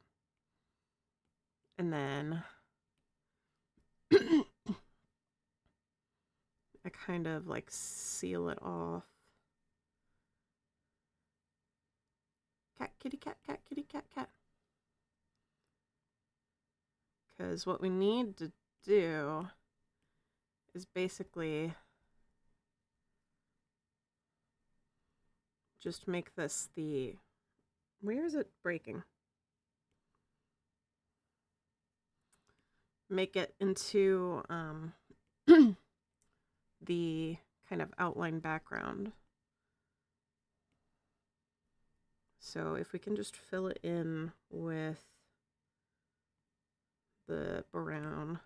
and then I kind of like seal it off. Cat, kitty, cat, cat, kitty, cat, cat. Because what we need to do is basically just make this the, where is it breaking? Make it into the kind of outline background. So if we can just fill it in with the brown,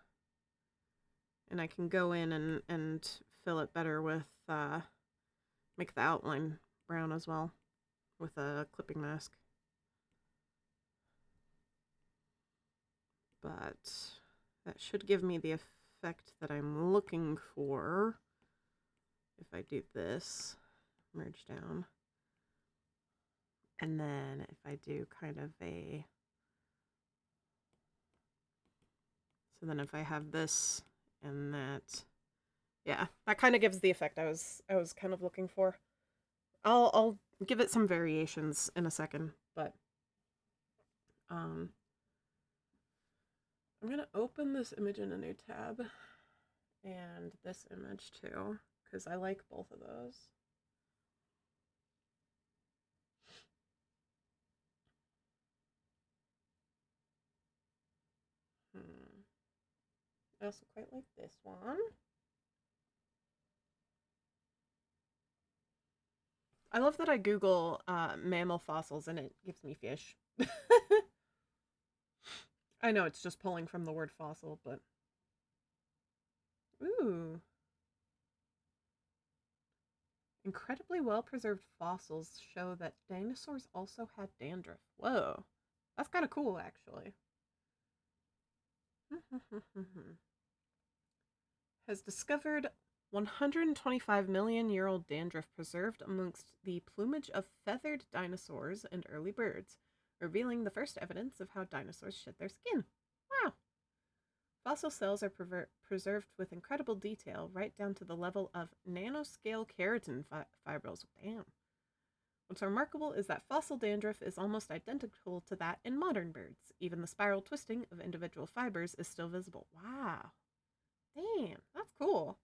and I can go in and fill it better with, make the outline brown as well with a clipping mask. But that should give me the effect that I'm looking for if I do this, merge down. And then if I do kind of a, so then if I have this and that, yeah, that kind of gives the effect I was kind of looking for. I'll give it some variations in a second, but I'm gonna open this image in a new tab and this image too, because I like both of those. I also quite like this one. I love that I Google mammal fossils and it gives me fish. I know it's just pulling from the word fossil, but... Ooh. Incredibly well-preserved fossils show that dinosaurs also had dandruff. Whoa. That's kind of cool, actually. Has discovered 125-million-year-old dandruff preserved amongst the plumage of feathered dinosaurs and early birds, revealing the first evidence of how dinosaurs shed their skin. Wow. Fossil cells are preserved with incredible detail, right down to the level of nanoscale keratin fibrils. Damn. What's remarkable is that fossil dandruff is almost identical to that in modern birds. Even the spiral twisting of individual fibers is still visible. Wow. Damn, that's cool.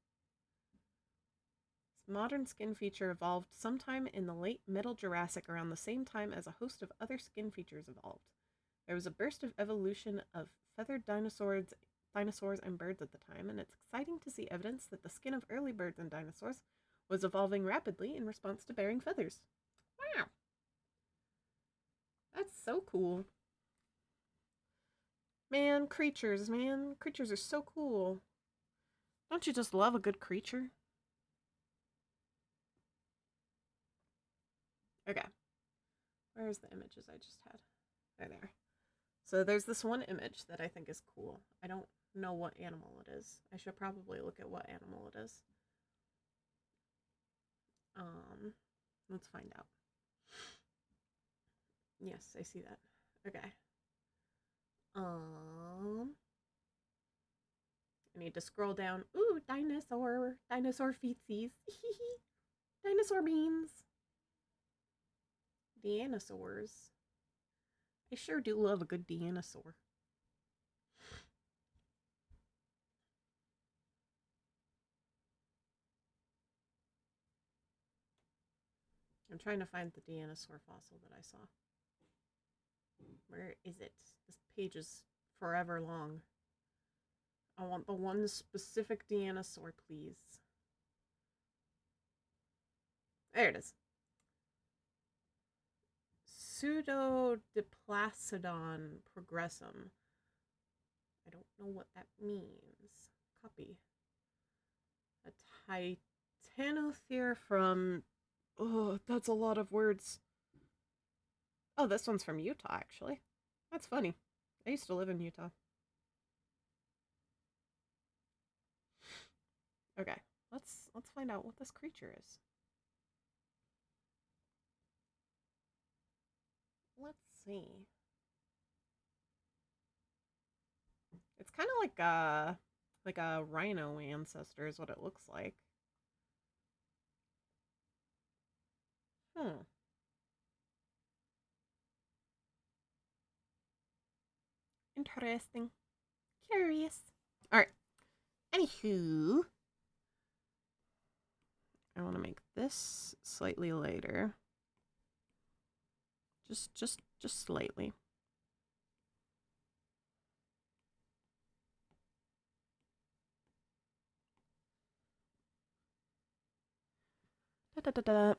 This modern skin feature evolved sometime in the late Middle Jurassic around the same time as a host of other skin features evolved. There was a burst of evolution of feathered dinosaurs and birds at the time, and it's exciting to see evidence that the skin of early birds and dinosaurs was evolving rapidly in response to bearing feathers. Wow. That's so cool. Man, creatures are so cool. Don't you just love a good creature? Okay. Where's the images I just had? They're there. So there's this one image that I think is cool. I don't know what animal it is. I should probably look at what animal it is. Let's find out. Yes, I see that. Okay. I need to scroll down. Ooh, dinosaur feetsies. Dinosaur beans. Dinosaurs. I sure do love a good dinosaur. I'm trying to find the dinosaur fossil that I saw. Where is it? This page is forever long. I want the one specific dinosaur, please. There it is. Pseudodiplastodon progressum. I don't know what that means. Copy. A titanothere from... Oh, that's a lot of words. Oh, this one's from Utah, actually. That's funny. I used to live in Utah. Okay, let's find out what this creature is. Let's see. It's kind of like a rhino ancestor is what it looks like. Interesting. Curious. Alright. Anywho. I want to make this slightly lighter. Just slightly.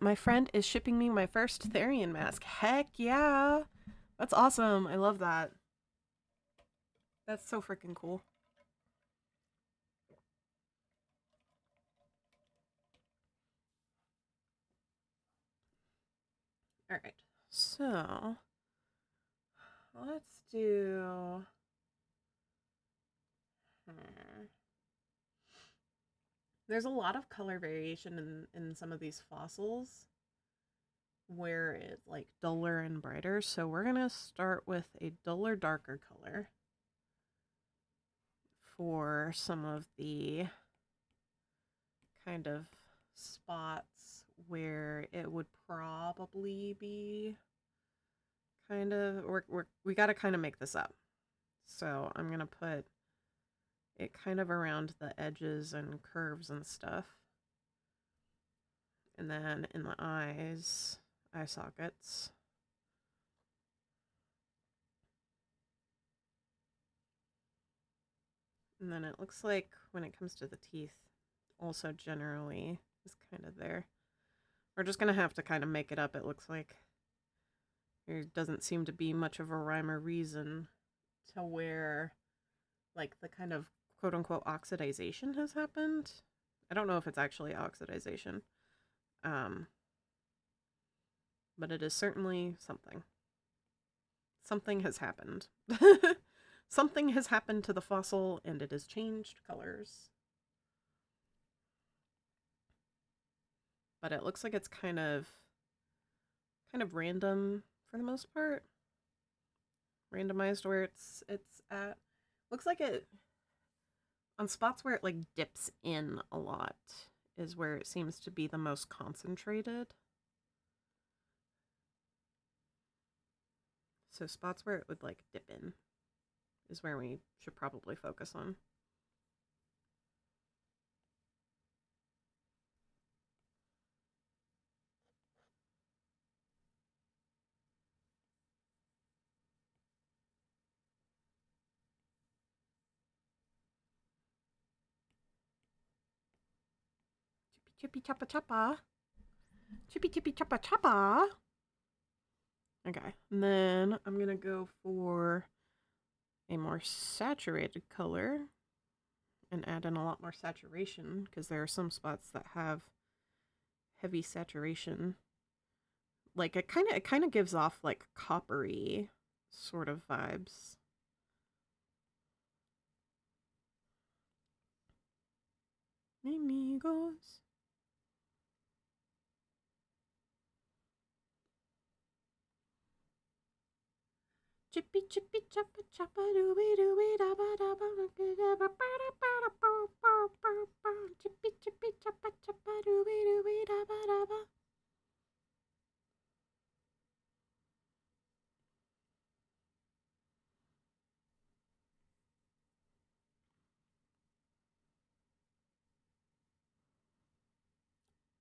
My friend is shipping me my first Therian mask. Heck yeah! That's awesome. I love that. That's so freaking cool. Alright, so let's do... There's a lot of color variation in some of these fossils where it's like duller and brighter. So we're going to start with a duller, darker color for some of the kind of spots where it would probably be kind of... We got to kind of make this up. So I'm going to put it kind of around the edges and curves and stuff. And then in the eyes, eye sockets. And then it looks like when it comes to the teeth, also generally is kind of there. We're just going to have to kind of make it up, it looks like. There doesn't seem to be much of a rhyme or reason to where, like, the kind of quote-unquote oxidization has happened. I don't know if it's actually oxidization. But it is certainly something. Something has happened. Something has happened to the fossil, and it has changed colors. But it looks like it's kind of random for the most part. Randomized where it's at. Looks like it, on spots where it like dips in a lot, is where it seems to be the most concentrated. So spots where it would like dip in is where we should probably focus on. Chippy choppa choppa. Chippy chippy choppa choppa. Okay, and then I'm gonna go for a more saturated color and add in a lot more saturation, because there are some spots that have heavy saturation. Like it kind of gives off like coppery sort of vibes. Amigos. Chippy chippy choppa choppa dooby dooby dabba dabba chippy chippy choppa choppa dooby dooby dabba dabba.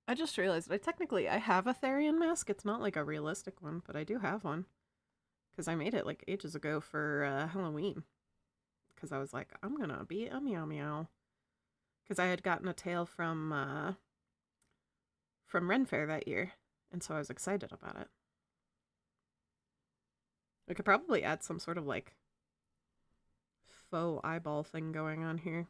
I just realized I have a Therian mask. It's not like a realistic one, but I do have one. Because I made it like ages ago for Halloween. Because I was like, I'm gonna be a meow meow. Because I had gotten a tail from Ren Fair that year. And so I was excited about it. We could probably add some sort of like faux eyeball thing going on here.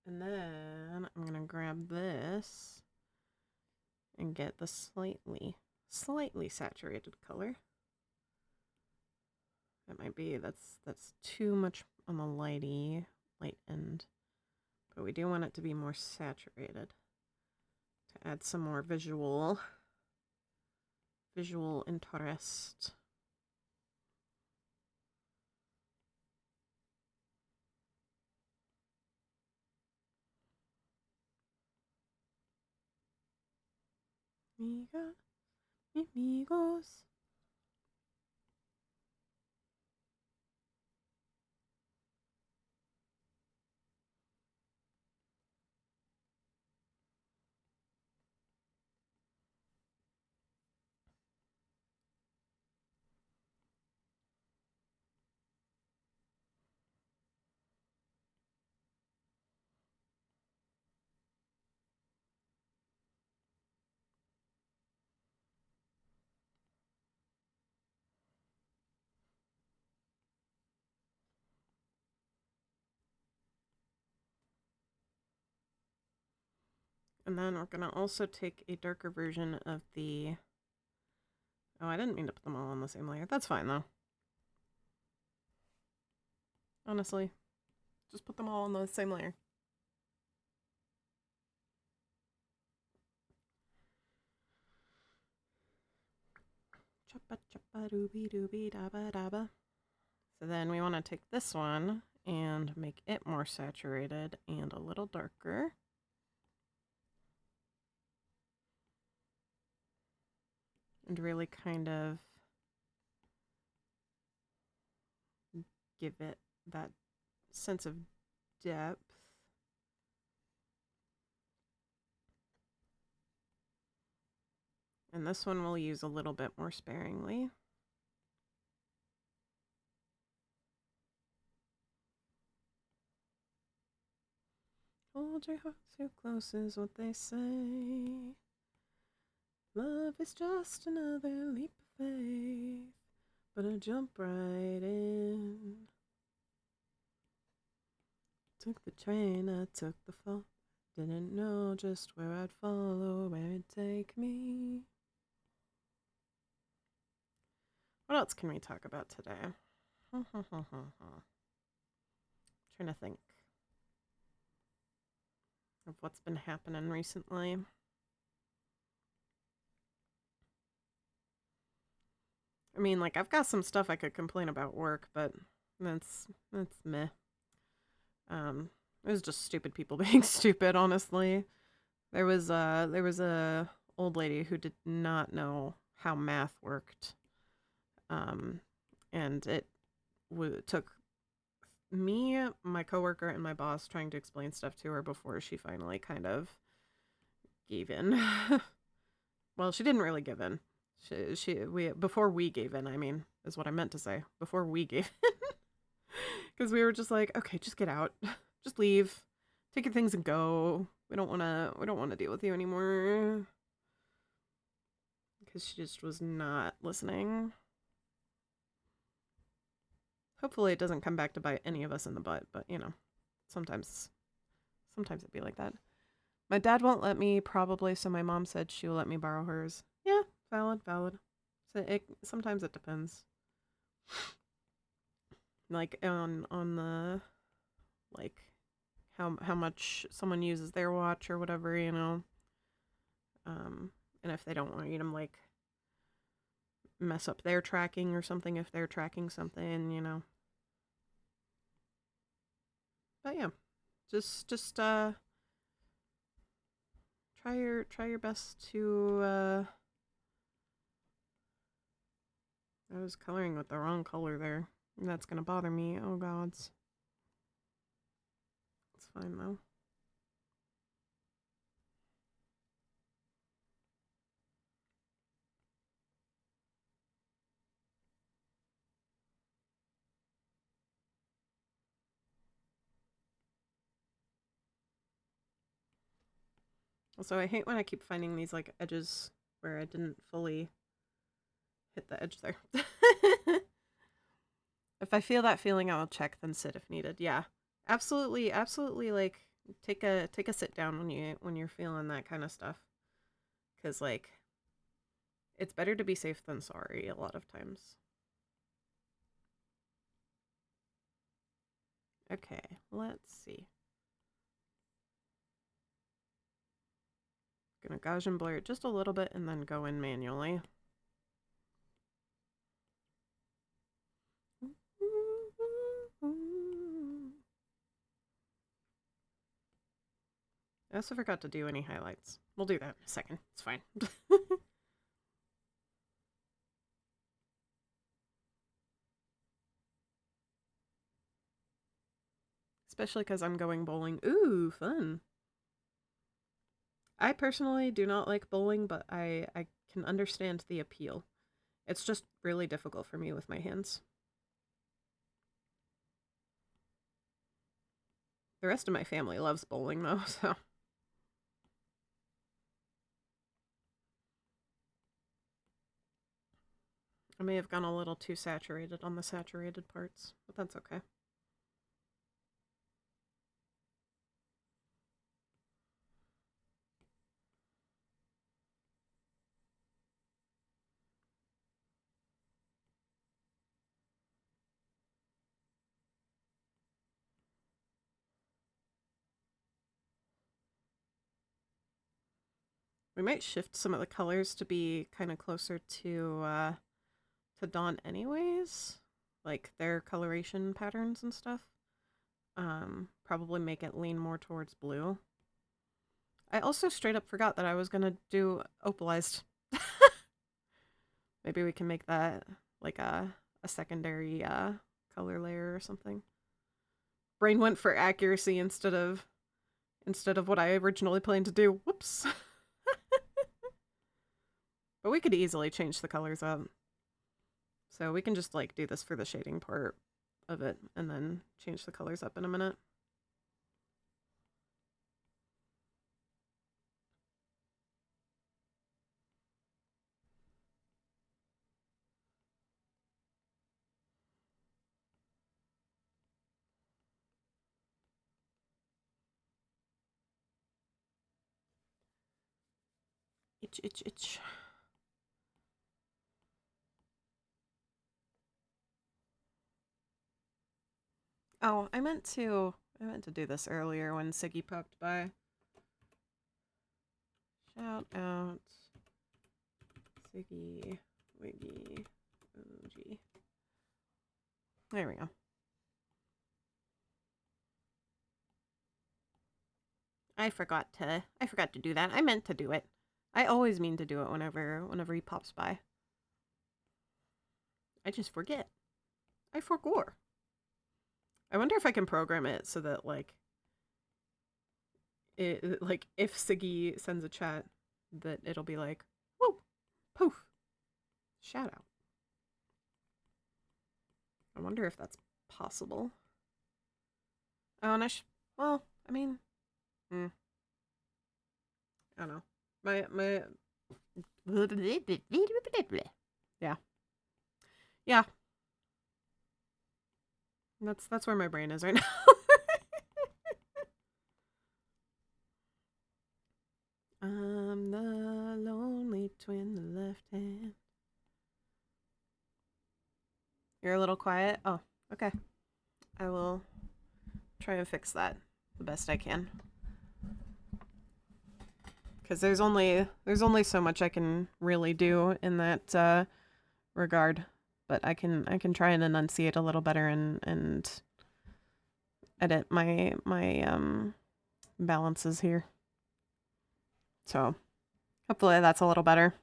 And then I'm gonna grab this and get the slightly saturated color. That might be, that's too much on the light end. But we do want it to be more saturated to add some more visual interest. Amigos. And then we're gonna also take a darker version of the... Oh, I didn't mean to put them all on the same layer. That's fine, though. Honestly. Just put them all on the same layer. Choppa choppa dooby dooby dabba dabba. So then we want to take this one and make it more saturated and a little darker. and really kind of give it that sense of depth. And this one we'll use a little bit more sparingly. Hold your heart so close is what they say. Love is just another leap of faith, but I jump right in. Took the train, I took the fall. Didn't know just where I'd follow, where it'd take me. What else can we talk about today? Trying to think of what's been happening recently. I mean, like, I've got some stuff I could complain about work, but that's meh. It was just stupid people being stupid, honestly. There was a old lady who did not know how math worked. And it took me, my coworker, and my boss trying to explain stuff to her before she finally kind of gave in. Well, she didn't really give in. Before we gave in, I mean, is what I meant to say. Before we gave in. Because we were just like, okay, just get out. Just leave. Take your things and go. We don't want to deal with you anymore. Because she just was not listening. Hopefully it doesn't come back to bite any of us in the butt, but you know, sometimes it'd be like that. My dad won't let me probably, so my mom said she will let me borrow hers. Yeah, valid. So sometimes it depends. Like on the like how much someone uses their watch or whatever, you know. And if they don't want you to like mess up their tracking or something, if they're tracking something, you know. But yeah, just try your best to I was coloring with the wrong color there. That's gonna bother me. Oh gods. It's fine though. Also, I hate when I keep finding these like edges where I didn't fully hit the edge there. If I feel that feeling, I'll check, then sit if needed. Yeah, absolutely. Like take a sit down when you're feeling that kind of stuff, because like it's better to be safe than sorry a lot of times. Okay, let's see. Gonna Gaussian blur it just a little bit and then go in manually. I also forgot to do any highlights. We'll do that in a second. It's fine. Especially because I'm going bowling. Ooh, fun. I personally do not like bowling, but I can understand the appeal. It's just really difficult for me with my hands. The rest of my family loves bowling, though, so... I may have gone a little too saturated on the saturated parts, but that's okay. We might shift some of the colors to be kind of closer to Dawn anyways. Like their coloration patterns and stuff. Probably make it lean more towards blue. I also straight up forgot that I was gonna do opalized. Maybe we can make that like a secondary color layer or something. Brain went for accuracy instead of what I originally planned to do. Whoops. But we could easily change the colors up. So we can just like do this for the shading part of it and then change the colors up in a minute. Itch, itch, itch. Oh, I meant to do this earlier when Siggy popped by. Shout out Siggy Wiggy OG. There we go. I forgot to do that. I meant to do it. I always mean to do it whenever he pops by. I just forget. I forgot. I wonder if I can program it so that like if Siggy sends a chat that it'll be like, whoa, poof, shout out. I wonder if that's possible. Oh, and well, I mean, I don't know. Yeah. That's where my brain is right now. I'm the lonely twin, the left hand. You're a little quiet? Oh, okay. I will try and fix that the best I can. Because there's only so much I can really do in that regard. But I can try and enunciate a little better and edit my balances here. So hopefully that's a little better.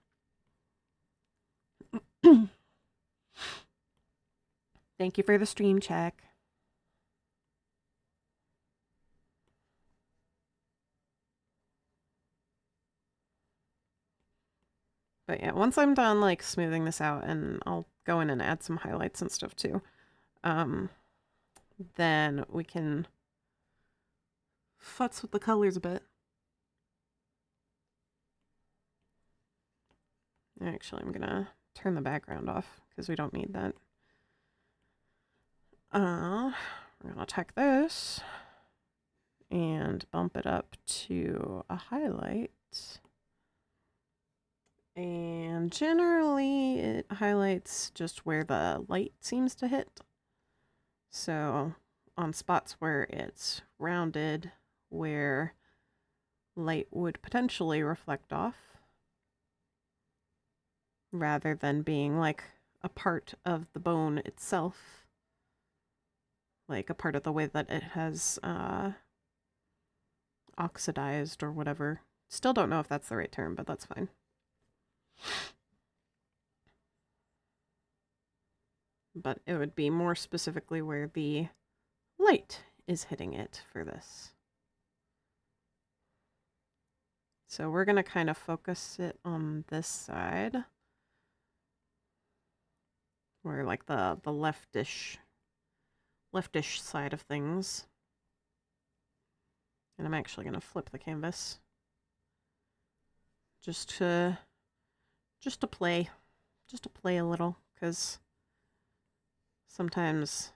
Thank you for the stream check. But yeah, once I'm done like smoothing this out, and I'll go in and add some highlights and stuff too, then we can futz with the colors a bit. Actually, I'm gonna turn the background off because we don't need that. We're gonna take this and bump it up to a highlight. And generally it highlights just where the light seems to hit. So on spots where it's rounded, where light would potentially reflect off, rather than being like a part of the bone itself, like a part of the way that it has oxidized or whatever. Still don't know if that's the right term, but that's fine. But it would be more specifically where the light is hitting it for this. So we're going to kind of focus it on this side, where like the leftish side of things. And I'm actually going to flip the canvas just to play a little, because sometimes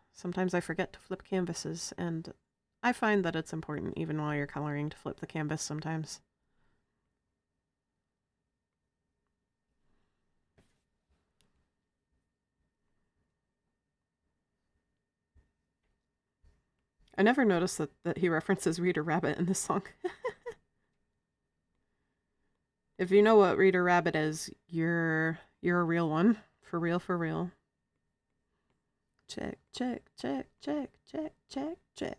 I forget to flip canvases, and I find that it's important even while you're coloring to flip the canvas sometimes. I never noticed that he references Reader Rabbit in this song. If you know what Reader Rabbit is, you're a real one. For real, for real. Check, check, check, check, check, check, check.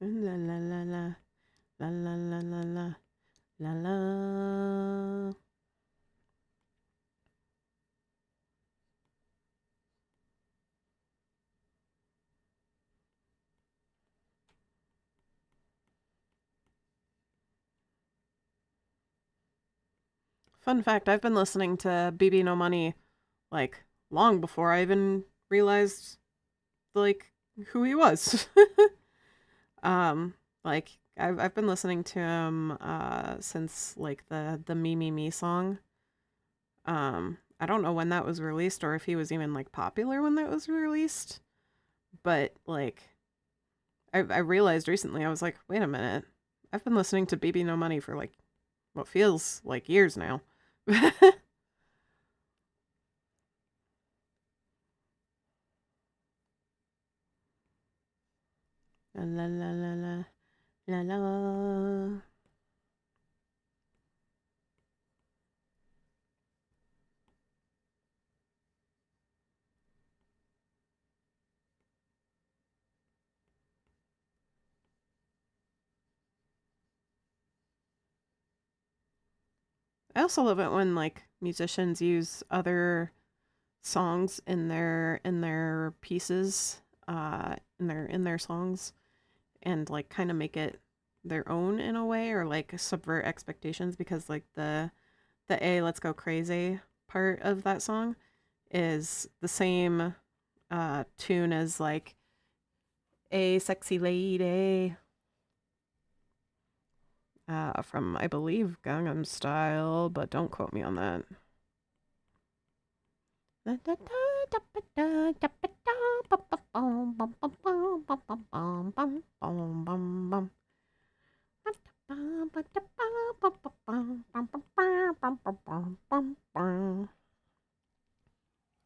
La la la la. La la la la la. La la. Fun fact, I've been listening to BB No Money like long before I even realized like who he was. Like I've been listening to him since like the Me Me Me song. I don't know when that was released or if he was even like popular when that was released. But like I realized recently, I was like, wait a minute. I've been listening to BB No Money for like what feels like years now. La la la la la la la. I also love it when like musicians use other songs in their pieces, in their songs, and like kind of make it their own in a way, or like subvert expectations, because like the A Let's Go Crazy part of that song is the same tune as like A Sexy Lady from I believe Gangnam Style, but don't quote me on that.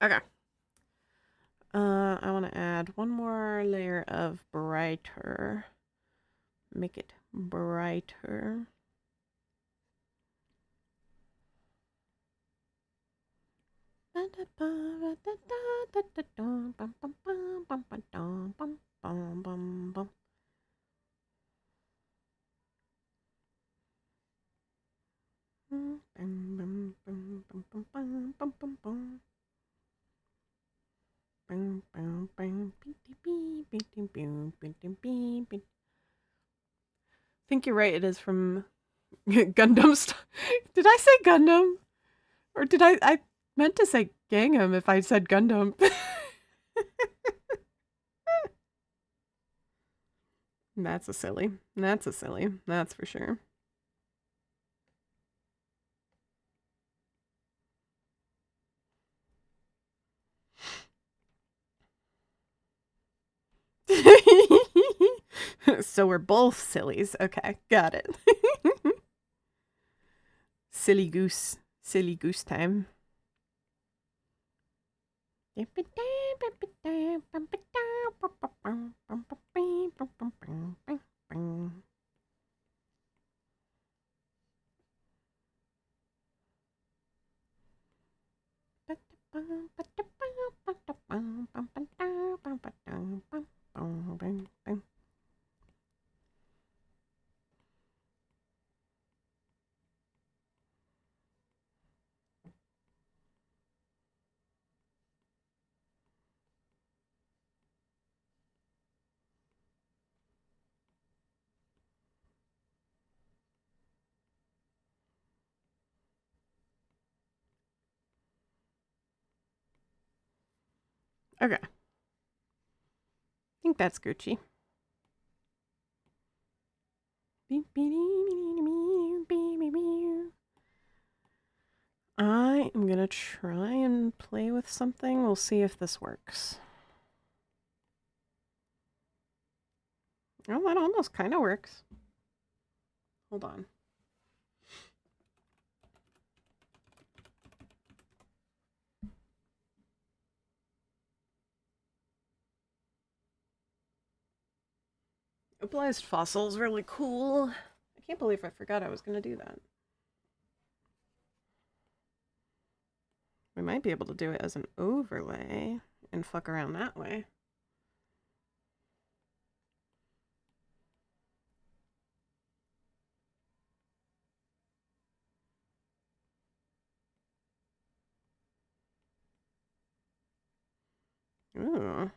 Okay. I want to add one more layer of brighter. Make it brighter. I think you're right. It is from Gundam. Did I say Gundam? Or did I meant to say Gangnam if I said Gundam. That's a silly. That's a silly. That's for sure. So we're both sillies. Okay, got it. Silly goose. Silly goose time. Okay. I think that's Gucci. I am gonna try and play with something. We'll see if this works. Oh, that almost kind of works. Hold on. Opalized fossil is really cool. I can't believe I forgot I was going to do that. We might be able to do it as an overlay and fuck around that way. Ooh.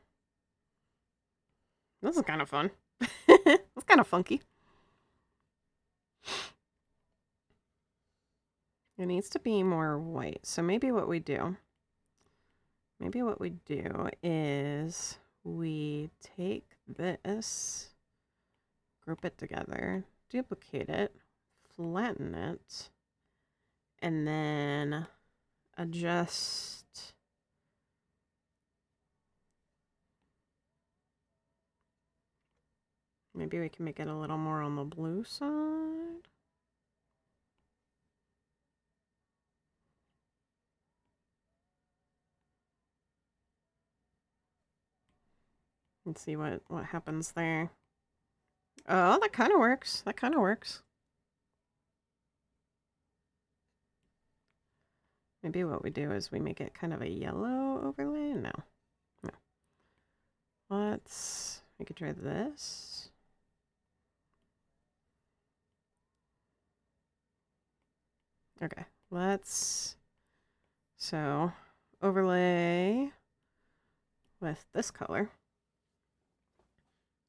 This is kind of fun. It's kind of funky. It needs to be more white. So maybe what we do is we take this, group it together, duplicate it, flatten it, and then adjust. Maybe we can make it a little more on the blue side. Let's see what happens there. Oh, that kind of works. That kind of works. Maybe what we do is we make it kind of a yellow overlay. No. We could try this. Okay, so overlay with this color.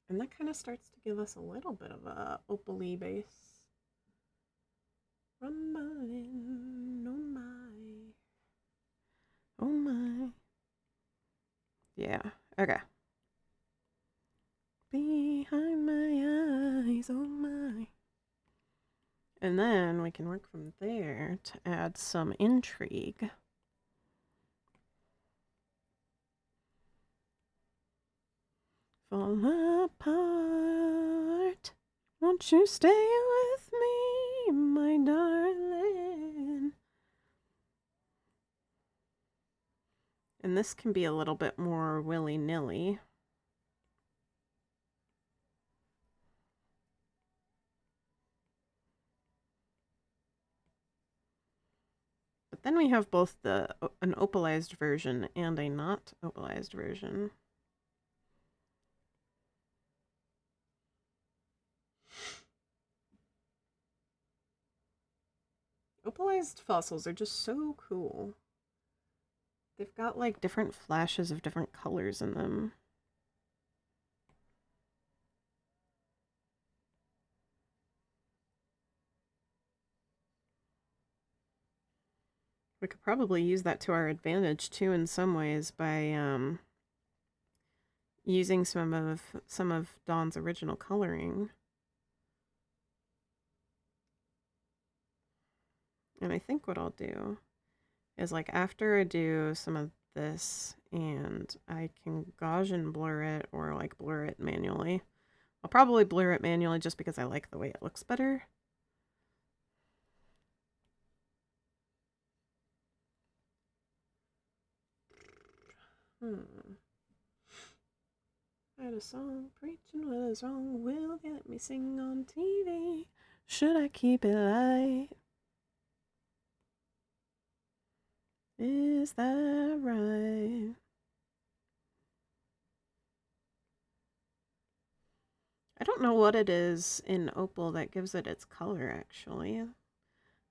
And that kind of starts to give us a little bit of a opal-y base. Rumbling, oh my. Oh my. Yeah, okay. Behind my eyes, oh my. And then we can work from there to add some intrigue. Fall apart. Won't you stay with me, my darling? And this can be a little bit more willy-nilly. But then we have both an opalized version and a not opalized version. Opalized fossils are just so cool. They've got like different flashes of different colors in them. We could probably use that to our advantage too in some ways by using some of Dawn's original coloring. And I think what I'll do is, like, after I do some of this and I can Gaussian blur it or like blur it manually. I'll probably blur it manually just because I like the way it looks better. I had a song preaching what is wrong. Will they let me sing on TV? Should I keep it light? Is that right? I don't know what it is in opal that gives it its color, actually.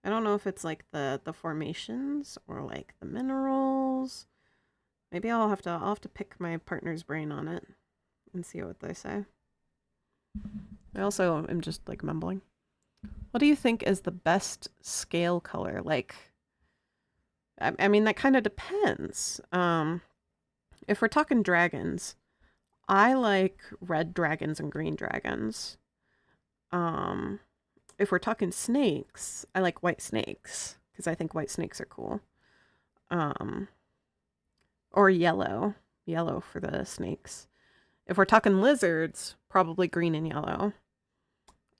I don't know if it's like the formations or like the minerals. Maybe I'll have to pick my partner's brain on it and see what they say. I also am just like mumbling. What do you think is the best scale color? Like, I mean, that kind of depends. If we're talking dragons, I like red dragons and green dragons. If we're talking snakes, I like white snakes because I think white snakes are cool. Or yellow for the snakes. If we're talking lizards, probably green and yellow.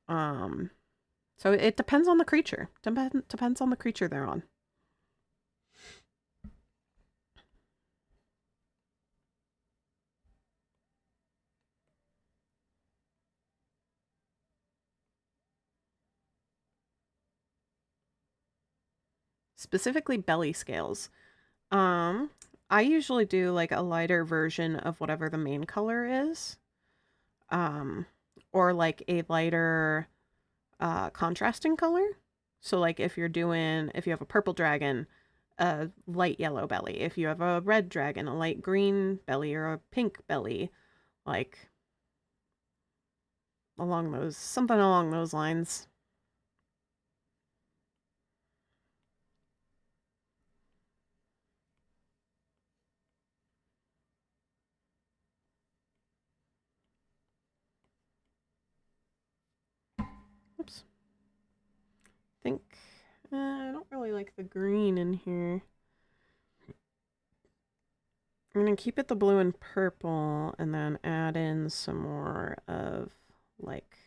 So it depends on the creature. Depends on the creature they're on. Specifically belly scales. I usually do like a lighter version of whatever the main color is. Or like a lighter contrasting color. So like if you have a purple dragon, a light yellow belly. If you have a red dragon, a light green belly, or a pink belly, like something along those lines. Oops. I don't really like the green in here. I'm going to keep it the blue and purple and then add in some more of like